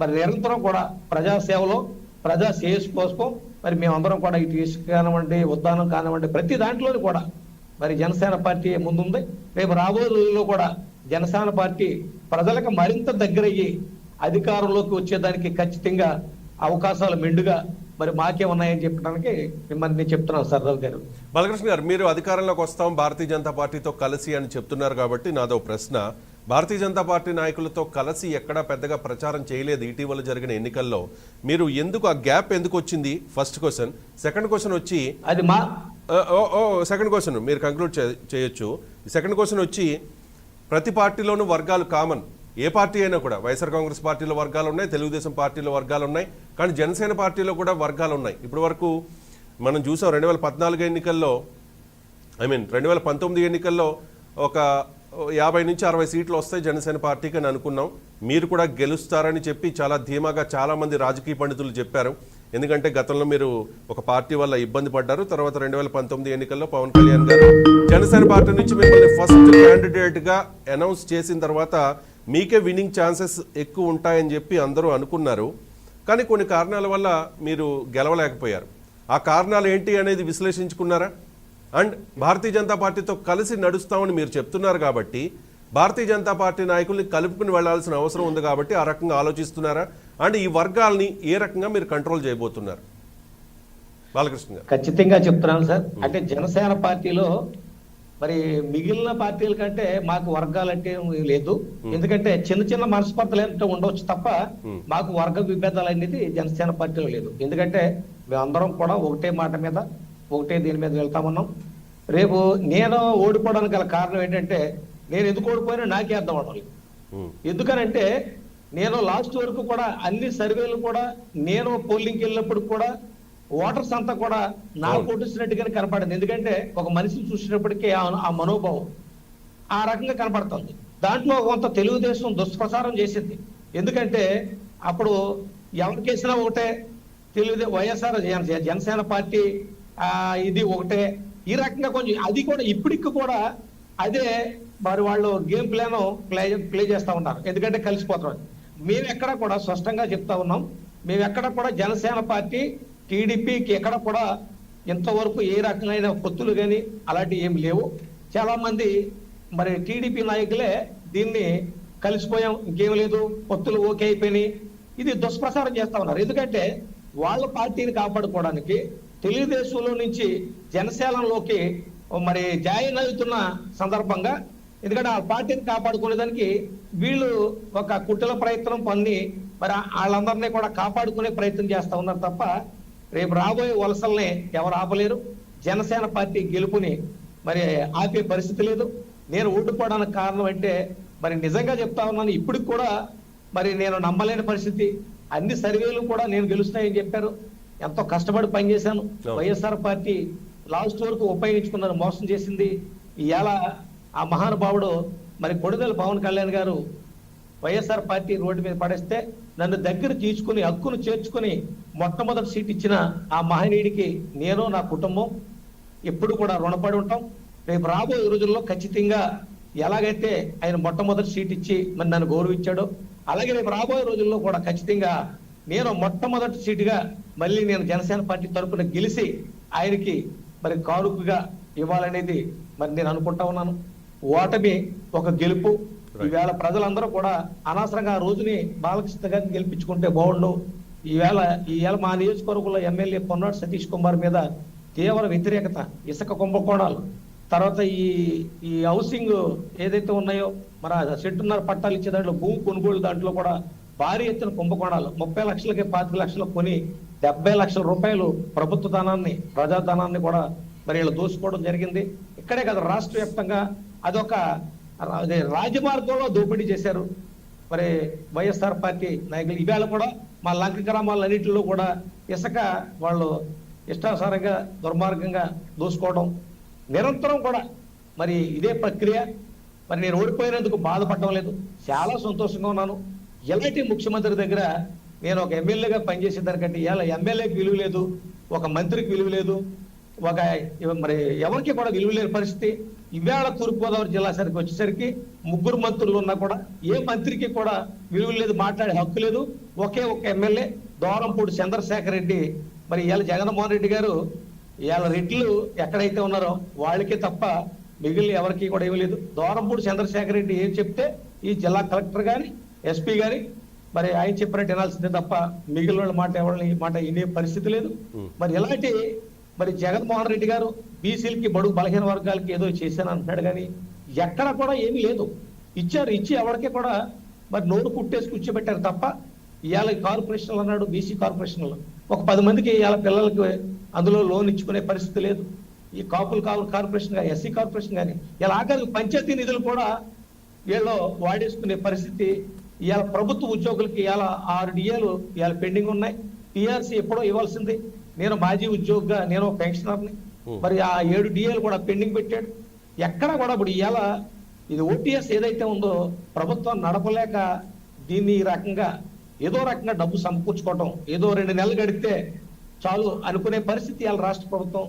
మరి నిరంతరం కూడా ప్రజాసేవలో ప్రజా శ్రేయస్సు కోసం మరి మేమందరం కూడా ఇటు ఇసుక కానివ్వండి, ఉద్దానం కానివ్వండి, ప్రతి దాంట్లోనూ కూడా మరి జనసేన పార్టీ ముందుంది. రేపు రాబోయే రోజుల్లో కూడా జనసేన పార్టీ ప్రజలకు మరింత దగ్గరయ్యి అధికారంలోకి వచ్చేదానికి ఖచ్చితంగా అవకాశాలు మెండుగా మరి మాకే ఉన్నాయని చెప్పడానికి మిమ్మల్ని నేను చెప్తున్నాను సార్ రావు గారు. బాలకృష్ణ గారు, మీరు అధికారంలోకి వస్తాం భారతీయ జనతా పార్టీతో కలిసి అని చెప్తున్నారు కాబట్టి నాదో ప్రశ్న. భారతీయ జనతా పార్టీ నాయకులతో కలిసి ఎక్కడా పెద్దగా ప్రచారం చేయలేదు ఇటీవల జరిగిన ఎన్నికల్లో. మీరు ఎందుకు ఆ గ్యాప్ ఎందుకు వచ్చింది? First question. సెకండ్ క్వశ్చన్ వచ్చి అది మా సెకండ్ క్వశ్చన్ మీరు కంక్లూడ్ చేయొచ్చు. సెకండ్ క్వశ్చన్ వచ్చి ప్రతి పార్టీలోనూ వర్గాలు కామన్. ఏ పార్టీ అయినా కూడా వైఎస్ఆర్ కాంగ్రెస్ పార్టీలో వర్గాలు ఉన్నాయి, తెలుగుదేశం పార్టీలో వర్గాలు ఉన్నాయి, కానీ జనసేన పార్టీలో కూడా వర్గాలు ఉన్నాయి. ఇప్పటి వరకు మనం చూసాం 2014 ఎన్నికల్లో 2019 ఎన్నికల్లో ఒక 50 నుంచి 60 సీట్లు వస్తాయి జనసేన పార్టీకి అని అనుకున్నాం. మీరు కూడా గెలుస్తారని చెప్పి చాలా ధీమాగా చాలామంది రాజకీయ పండితులు చెప్పారు. ఎందుకంటే గతంలో మీరు ఒక పార్టీ వల్ల ఇబ్బంది పడ్డారు. తర్వాత 2019 ఎన్నికల్లో పవన్ కళ్యాణ్ గారు జనసేన పార్టీ నుంచి మిమ్మల్ని ఫస్ట్ క్యాండిడేట్గా అనౌన్స్ చేసిన తర్వాత మీకే విన్నింగ్ ఛాన్సెస్ ఎక్కువ ఉంటాయని చెప్పి అందరూ అనుకున్నారు. కానీ కొన్ని కారణాల వల్ల మీరు గెలవలేకపోయారు. ఆ కారణాలు ఏంటి అనేది విశ్లేషించుకున్నారా? అండ్ భారతీయ జనతా పార్టీతో కలిసి నడుస్తామని మీరు చెప్తున్నారు కాబట్టి భారతీయ జనతా పార్టీ నాయకుల్ని కలుపుకుని వెళ్లాల్సిన అవసరం ఉంది కాబట్టి ఆ రకంగా ఆలోచిస్తున్నారా? అండ్ ఈ వర్గాల్ని ఏ రకంగా మీరు కంట్రోల్ చేయబోతున్నారు? బాలకృష్ణ గారు. ఖచ్చితంగా చెప్తున్నాను సార్. అంటే జనసేన పార్టీలో మరి మిగిలిన పార్టీల కంటే మాకు వర్గాలంటే లేదు. ఎందుకంటే చిన్న చిన్న మనస్పర్ధలు ఏంటో ఉండవచ్చు తప్ప మాకు వర్గ విభేదాలు అనేది జనసేన పార్టీలో లేదు. ఎందుకంటే మేమందరం కూడా ఒకటే మాట మీద ఒకటే దీని మీద వెళ్తామన్నాం. రేపు నేను ఓడిపోవడానికి గల కారణం ఏంటంటే నేను ఎందుకు ఓడిపోయినా నాకే అర్థం అవడం లేదు. ఎందుకనంటే నేను లాస్ట్ వరకు కూడా అన్ని సర్వేలు కూడా నేను పోలింగ్కి వెళ్ళినప్పుడు కూడా ఓటర్స్ అంతా కూడా నాకు ఓటిస్తున్నట్టుగానే కనపడింది. ఎందుకంటే ఒక మనిషిని చూసినప్పటికీ ఆ మనోభావం ఆ రకంగా కనపడుతుంది. దాంట్లో కొంత తెలుగుదేశం దుష్ప్రచారం చేసింది. ఎందుకంటే అప్పుడు ఎవరికేసినా ఒకటే వైఎస్ఆర్ జనసేన పార్టీ ఇది ఒకటే ఈ రకంగా కొంచెం అది కూడా ఇప్పటికి కూడా అదే మరి వాళ్ళు గేమ్ ప్లాన్ ప్లే చేస్తా ఉన్నారు. ఎందుకంటే కలిసిపోతారు. మేము ఎక్కడ కూడా స్పష్టంగా చెప్తా ఉన్నాం, మేము ఎక్కడ కూడా జనసేన పార్టీ టీడీపీకి ఎక్కడ కూడా ఇంతవరకు ఏ రకమైన పొత్తులు కానీ అలాంటివి ఏమి లేవు. చాలా మంది మరి టీడీపీ నాయకులే దీన్ని కలిసిపోయాం, ఇంకేం లేదు, పొత్తులు ఓకే అయిపోయినాయి, ఇది దుష్ప్రచారం చేస్తా ఉన్నారు. ఎందుకంటే వాళ్ళ పార్టీని కాపాడుకోవడానికి తెలుగుదేశంలో నుంచి జనసేనలోకి మరి జాయిన్ అవుతున్న సందర్భంగా, ఎందుకంటే ఆ పార్టీని కాపాడుకునేదానికి వీళ్ళు ఒక కుట్రల ప్రయత్నం పన్ని మరి వాళ్ళందరినీ కూడా కాపాడుకునే ప్రయత్నం చేస్తా ఉన్నారు తప్ప రేపు రాబోయే వలసల్ని ఎవరు ఆపలేరు. జనసేన పార్టీ గెలుపుని మరి ఆపే పరిస్థితి లేదు. నేను ఓడిపోవడానికి కారణం అంటే మరి నిజంగా చెప్తా ఉన్నాను, ఇప్పటికి కూడా మరి నేను నమ్మలేని పరిస్థితి. అన్ని సర్వేలు కూడా నేను గెలుస్తాయని చెప్పారు. ఎంతో కష్టపడి పనిచేశాను. వైఎస్ఆర్ పార్టీ లాస్ట్ వరకు ఉపయోగించుకున్నారు, మోసం చేసింది. ఇవాళ ఆ మహానుభావుడు మరి కొడుదల పవన్ కళ్యాణ్ గారు వైఎస్ఆర్ పార్టీ రోడ్డు మీద పడేస్తే నన్ను దగ్గర తీసుకుని హక్కును చేర్చుకుని మొట్టమొదటి సీట్ ఇచ్చిన ఆ మహనీయుడికి నేను నా కుటుంబం ఎప్పుడు కూడా రుణపడి ఉంటాం. రేపు రాబోయే రోజుల్లో ఖచ్చితంగా ఎలాగైతే ఆయన మొట్టమొదటి సీట్ ఇచ్చి మరి నన్ను గౌరవించాడో అలాగే రేపు రాబోయే రోజుల్లో కూడా ఖచ్చితంగా నేను మొట్టమొదటి సీటుగా మళ్ళీ నేను జనసేన పార్టీ తరఫున గెలిచి ఆయనకి మరి కానుకగా ఇవ్వాలనేది మరి నేను అనుకుంటా ఉన్నాను. ఓటమి ఒక గెలుపు. ఈవేళ ప్రజలందరూ కూడా అనవసరంగా ఆ రోజుని బాలకృష్ణ గారిని గెలిపించుకుంటే బాగుండు. ఈవేళ మా నియోజకవర్గంలో ఎమ్మెల్యే పొన్నాడు సతీష్ కుమార్ మీద తీవ్ర వ్యతిరేకత, ఇసుక కుంభకోణాలు, తర్వాత ఈ హౌసింగ్ ఏదైతే ఉన్నాయో మరి సెంటున్నర పట్టాలు ఇచ్చే దాంట్లో భూమి కొనుగోలు దాంట్లో కూడా భారీ ఎత్తున కుంభకోణాలు, 30 లక్షలకి 25 లక్షలు కొని 70 లక్షల రూపాయలు ప్రభుత్వ ధనాన్ని ప్రజాధనాన్ని కూడా మరి వీళ్ళు దోచుకోవడం జరిగింది. ఇక్కడే కదా రాష్ట్ర వ్యాప్తంగా అదొక రాజమార్గంలో దోపిడీ చేశారు మరి వైఎస్ఆర్ పార్టీ నాయకులు. ఇవాళ కూడా మా లంక గ్రామాలన్నింటిలో కూడా ఇసుక వాళ్ళు ఇష్టానుసారంగా దుర్మార్గంగా దోసుకోవడం నిరంతరం కూడా మరి ఇదే ప్రక్రియ. మరి నేను ఓడిపోయినందుకు బాధపడడం లేదు, చాలా సంతోషంగా ఉన్నాను. ఎలాంటి ముఖ్యమంత్రి దగ్గర నేను ఒక ఎమ్మెల్యేగా పనిచేసే దానికంటే ఇలా ఎమ్మెల్యేకి విలువ లేదు, ఒక మంత్రికి విలువ లేదు, మరి ఎవరికి కూడా విలువ లేని పరిస్థితి. ఇవాళ తూర్పుగోదావరి జిల్లా సరికి వచ్చేసరికి 3 మంత్రులు ఉన్నా కూడా ఏ మంత్రికి కూడా విలువ లేదు, మాట్లాడే హక్కు లేదు. ఒకే ఒక ఎమ్మెల్యే దోరంపూడి చంద్రశేఖర్ రెడ్డి, మరి ఇవాళ జగన్మోహన్ రెడ్డి గారు ఇవాళ రెడ్లు ఎక్కడైతే ఉన్నారో వాళ్ళకే తప్ప మిగిలిన ఎవరికి కూడా ఏమీ లేదు. దోరంపూడి చంద్రశేఖర్ రెడ్డి ఏం చెప్తే ఈ జిల్లా కలెక్టర్ గాని ఎస్పీ గాని మరి ఆయన చెప్పినట్టు వినాల్సిందే తప్ప మిగిలిన వాళ్ళ మాట ఎవరిని మాట వినే పరిస్థితి లేదు. మరి ఇలాంటి మరి జగన్మోహన్ రెడ్డి గారు బీసీలకి బడుగు బలహీన వర్గాలకి ఏదో చేశాను అంటున్నాడు కానీ ఎక్కడ కూడా ఏమీ లేదు. ఇచ్చి ఎవరికి కూడా మరి నోరు కుట్టేసి కూర్చోబెట్టారు తప్ప ఇవాళ కార్పొరేషన్లు అన్నాడు, బీసీ కార్పొరేషన్లు ఒక 10 మందికి ఇవాళ పిల్లలకి అందులో లోన్ ఇచ్చుకునే పరిస్థితి లేదు. ఈ కాపులు కార్పొరేషన్ కానీ ఎస్సీ కార్పొరేషన్ కానీ ఇలా ఆఖరికి పంచాయతీ నిధులు కూడా వీళ్ళు వాడేసుకునే పరిస్థితి. ఇవాళ ప్రభుత్వ ఉద్యోగులకి ఇవాళ 6 డిఏలు ఇవాళ పెండింగ్ ఉన్నాయి. టీఆర్సీ ఎప్పుడో ఇవ్వాల్సింది. నేను మాజీ ఉద్యోగిగా నేను పెన్షనర్ని, మరి ఆ 7 డిఏలు కూడా పెండింగ్ పెట్టాడు. ఎక్కడ కూడా ఇప్పుడు ఇవాళ ఇది ఓటీఎస్ ఏదైతే ఉందో ప్రభుత్వం నడపలేక దీన్ని ఈ రకంగా ఏదో రకంగా డబ్బు సమకూర్చుకోవటం, ఏదో 2 నెలలు గడిపితే చాలు అనుకునే పరిస్థితి ఇవాళ రాష్ట్ర ప్రభుత్వం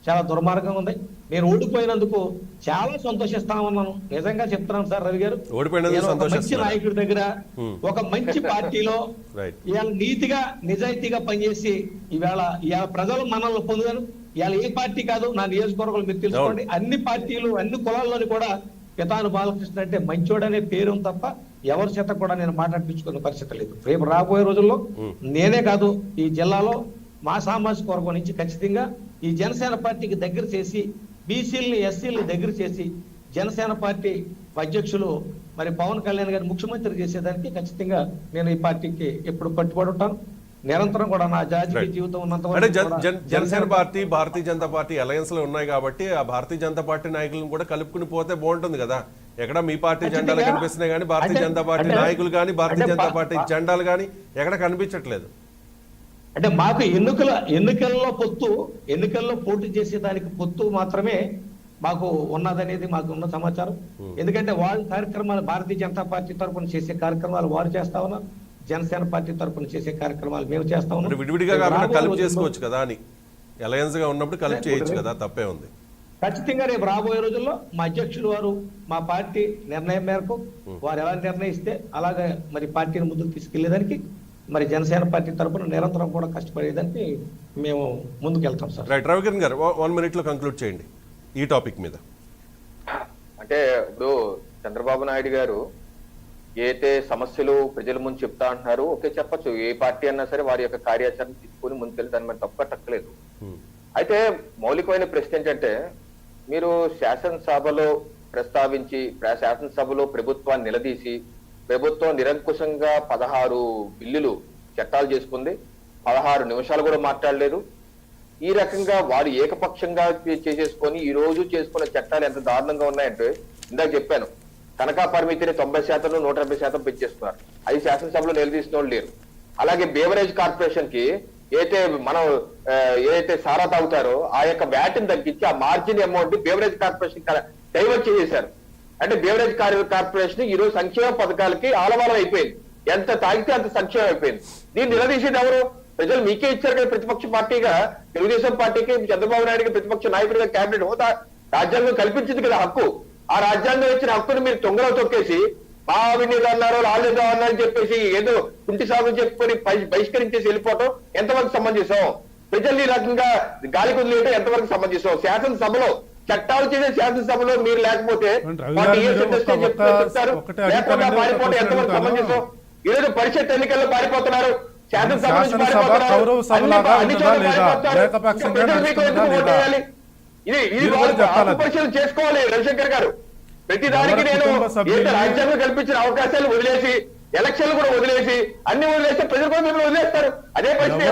చాలా దుర్మార్గంగా ఉంది. నేను ఓడిపోయినందుకు చాలా సంతోషిస్తా ఉన్నాను, నిజంగా చెప్తున్నాను సార్ రవి గారు. నేను ఒక మంచి నాయకుడి దగ్గర ఒక మంచి పార్టీలో ఇవాళ నీతిగా నిజాయితీగా పనిచేసి ఇవాళ ప్రజలు మనల్ని పొందాను. ఇవాళ ఏ పార్టీ కాదు, నా నియోజకవర్గాలు మీరు తెలుసుకోండి, అన్ని పార్టీలు అన్ని కులాల్లోని కూడా పితాను బాలకృష్ణ అంటే మంచోడనే పేరు తప్ప ఎవరి చేత కూడా నేను మాట్లాడించుకునే పరిస్థితి లేదు. రేపు రాబోయే రోజుల్లో నేనే కాదు ఈ జిల్లాలో మా సామాజిక వర్గం నుంచి ఖచ్చితంగా ఈ జనసేన పార్టీకి దగ్గర చేసి బీసీలని ఎస్సీలని దగ్గర చేసి జనసేన పార్టీ అధ్యక్షులు మరి పవన్ కళ్యాణ్ గారిని ముఖ్యమంత్రి చేసేదానికి ఖచ్చితంగా నేను ఈ పార్టీకి ఎప్పుడు పట్టుబడి ఉంటాను. నిరంతరం కూడా నా రాజకీయ జీవితం ఉన్నంత Janasena party Bharatiya Janata party alliance లో ఉన్నాయి కాబట్టి ఆ భారతీయ జనతా పార్టీ నాయకులను కూడా కలుపుకుని పోతే బాగుంటుంది కదా. ఎక్కడ మీ పార్టీ జెండాలు కనిపిస్తున్నాయి కానీ భారతీయ జనతా పార్టీ నాయకులు కానీ భారతీయ జనతా పార్టీ జెండాలు కానీ ఎక్కడ కనిపించట్లేదు. అంటే మాకు ఎన్నికల్లో పోటీ చేసేదానికి పొత్తు మాత్రమే మాకు ఉన్నదనేది మాకు ఉన్న సమాచారం. ఎందుకంటే వాళ్ళ కార్యక్రమాలు భారతీయ జనతా పార్టీ తరఫున చేసే కార్యక్రమాలు వారు చేస్తా ఉన్నారు, జనసేన పార్టీ తరఫున చేసే కార్యక్రమాలు మేము చేస్తా ఉన్నాం. విడివిడిగా కాకుండా కలిపి చేసుకోవచ్చు కదా అని, అలయన్స్ గా ఉన్నప్పుడు కలిపి చేయొచ్చు కదా, తప్పే ఉంది. ఖచ్చితంగా రేపు రాబోయే రోజుల్లో మా అధ్యక్షులు వారు మా పార్టీ నిర్ణయం మేరకు వారు ఎలా నిర్ణయిస్తే అలాగే మరి పార్టీని ముందుకు తీసుకెళ్లేదానికి మరి జనసేన పార్టీ తరఫున నిరంతరం కూడా కష్టపడేదానికి మేము ముందుకు వెళ్తాం సార్. రైట్, రవికిరణ్ గారు 1 minute లో కంక్లూడ్ చేయండి ఈ టాపిక్ మీద. అంటే ఇప్పుడు చంద్రబాబు నాయుడు గారు ఏదైతే సమస్యలు ప్రజల ముందు చెప్తా అంటున్నారు, ఓకే చెప్పచ్చు, ఏ పార్టీ అన్నా సరే వారి యొక్క కార్యాచరణ తీసుకుని ముందుకెళ్ళి దాని మీద తప్పట్టలేదు. అయితే మౌలికమైన ప్రశ్న ఏంటంటే, మీరు శాసనసభలో ప్రస్తావించి శాసనసభలో ప్రభుత్వాన్ని నిలదీసి ప్రభుత్వం నిరంకుశంగా 16 బిల్లులు చట్టాలు చేసుకుంది, 16 నిమిషాలు కూడా మాట్లాడలేదు. ఈ రకంగా వారు ఏకపక్షంగా చేసేసుకొని ఈ రోజు చేసుకున్న చట్టాలు ఎంత దారుణంగా ఉన్నాయంటే, ఇందాక చెప్పాను, తనఖా పరిమితిని 90% 170% పెంచేస్తున్నారు. అది శాసనసభలో నిలదీసిన వాళ్ళు లేరు. అలాగే బేవరేజ్ కార్పొరేషన్ కి ఏదైతే సారా తాగుతారో ఆ యొక్క వ్యాట్ని తగ్గించి ఆ margin amount beverage corporation divert చేసేశారు. అంటే బేవరేజ్ కార్పొరేషన్ ఈ రోజు సంక్షేమ పథకాలకి ఆలవాలం అయిపోయింది. ఎంత తాగితే అంత సంక్షేమం అయిపోయింది. దీన్ని నిలదీసేది ఎవరు? ప్రజలు మీకే ఇచ్చారు కదా ప్రతిపక్ష పార్టీగా, తెలుగుదేశం పార్టీకి చంద్రబాబు నాయుడుకి ప్రతిపక్ష నాయకుడిగా క్యాబినెట్ హోదా రాజ్యాంగం కల్పించింది కదా హక్కు. ఆ రాజ్యాంగం ఇచ్చిన హక్కును మీరు తొంగలో తొక్కేసి మా అవినీతి అన్నారు, రాళ్ళేదో అన్నారని చెప్పేసి ఏదో కుంటి సాగు చెప్పుకొని బహిష్కరించేసి వెళ్ళిపోవటం ఎంతవరకు సమంజసం? ప్రజల్ని ఈ రకంగా గాలి కుదిలేయటం ఎంతవరకు సమంజసం? శాసనసభలో చట్టాలు చేసే శాసనసభలో మీరు లేకపోతే చెప్తారు, లేకుండా పారిపోవడం ఎంతవరకు సమంజసం? ఈరోజు పరిషత్ ఎన్నికల్లో పారిపోతున్నారు, శాసనసభ నుంచి పారిపోతున్నారు, అన్ని చోట్ల పారిపోతున్నారు. ఇది పరిశీలన చేసుకోవాలి రవిశంకర్ గారు. ప్రతి దానికి నేను రాజ్యాంగం కల్పించిన అవకాశాలు వదిలేసి ఎలక్షన్లు కూడా వదిలేసి అన్ని వదిలేస్తే ప్రజలు కూడా మిమ్మల్ని వదిలేస్తారు. అదే పరిస్థితి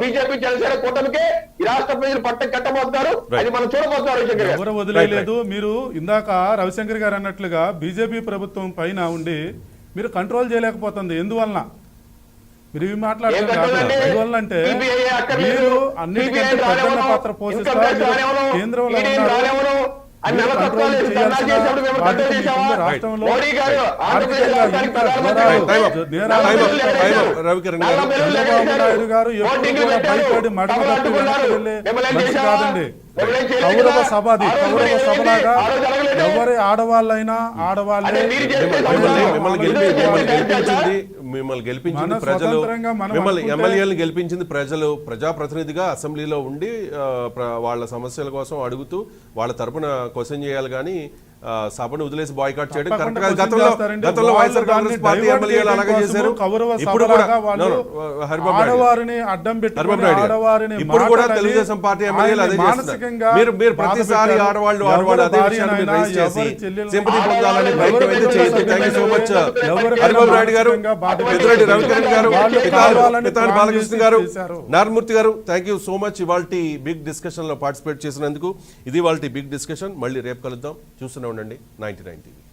బీజేపీ జనసేన కూటమికే ఈ రాష్ట్ర ప్రజలు పట్టం కట్టబోతున్నారు. అది మనం చూడబోతున్నారు రవిశంకర్ గారు. ఎవరు వదిలేదు. మీరు ఇందాక రవిశంకర్ గారు అన్నట్లుగా బీజేపీ ప్రభుత్వం పైన ఉండి మీరు కంట్రోల్ చేయలేకపోతుంది. ఎందువలన మీరు ఇవి మాట్లాడుతున్నారు? ఎందువల్లంటే మీరు అన్నిటికంటే ప్రధాన పాత్ర పోషిస్తారు, కేంద్రంలో ఉన్నారు, మీరు కంట్రోల్ చేయాల్సిన బాధ్యత మీకుంది. రాష్ట్రంలో మోడీ గారు ఆర్థికంగా ఆంధ్రప్రదేశ్ ఇంకా ప్రధానమంత్రి టైం అప్. నేరాలు టైం అప్. రవికిరణ్ గారు చంద్రబాబు నాయుడు గారు ఎప్పుడు కూడా భయపడి మడమ తప్పి వెనక్కి వెళ్ళే మనిషి కాదండి. కౌరవ సభ అది. కౌరవ సభలాగా ఎవరి ఆడవాళ్ళైనా ఆడవాళ్ళే మిమ్మల్ని గెలిపించింది మన ప్రజలు, స్వతంత్రంగా మనం మిమ్మల్ని అనుకుంటే- ఎమ్మెల్యేలను గెలిపించింది ప్రజలు. ప్రజాప్రతినిధిగా అసెంబ్లీలో ఉండి వాళ్ళ సమస్యల కోసం అడుగుతూ వాళ్ళ తరపున క్వశ్చన్ చేయాలి కానీ సభను వదిలేసి బాయ్కాట్ చేయడం కరెక్ట్ తప్పకుండా కాదు. క్వశ్చన్ చేస్తారండి. గతంలో వైఎస్ఆర్ వాళ్ళు కాంగ్రెస్ దాన్ని పార్టీ డైవర్ట్ ఎమ్మెల్యేలు అలాగే చేయడం చేశారు. కోసము కౌరవ ఇప్పుడు కూడా సభలాగా వాళ్ళు హరిబాబు నాయుడు గారు. ఆడవారిని అడ్డం హరిబాబు పెట్టుకొని నాయుడు గారు. ఆడవారిని ఇప్పుడు కూడా మాట్లాడి తెలుగుదేశం పార్టీ ఎమ్మెల్యేలు అదే ఆయన్ని చేస్తున్నారు. మానసికంగా మీరు ప్రతిసారి బాధపెట్టారు. ఆడవాళ్ళు ఎవరి అదే విషయాన్ని మీరు భార్యనైనా, రైజ్ చేసి ఎవరి చెల్లెలు- సింపతి పొందాలని ఎవరి ప్రయత్నం అయితే చేయొద్దు. థ్యాంక్ యూ సో మచ్ ఎవరికైనా హరిబాబు నాయుడు గారు, మానసికంగా బాధపెట్టారు. పెద్దిరెడ్డి రవికిరణ్ గారు, వాళ్ళు కావాలని పితాని ప్లాన్ బాలకృష్ణ చేసి గారు, చేశారు. నారాయణమూర్తి గారు, థ్యాంక్ యూ సో మచ్ ఇవాళ బిగ్ డిస్కషన్ లో పార్టిసిపేట్ చేసినందుకు. ఇది వాళ్ళ బిగ్ డిస్కషన్. మళ్ళీ రేపు కలుద్దాం. చూస్తూనే ఉండండి 99 టీవీ.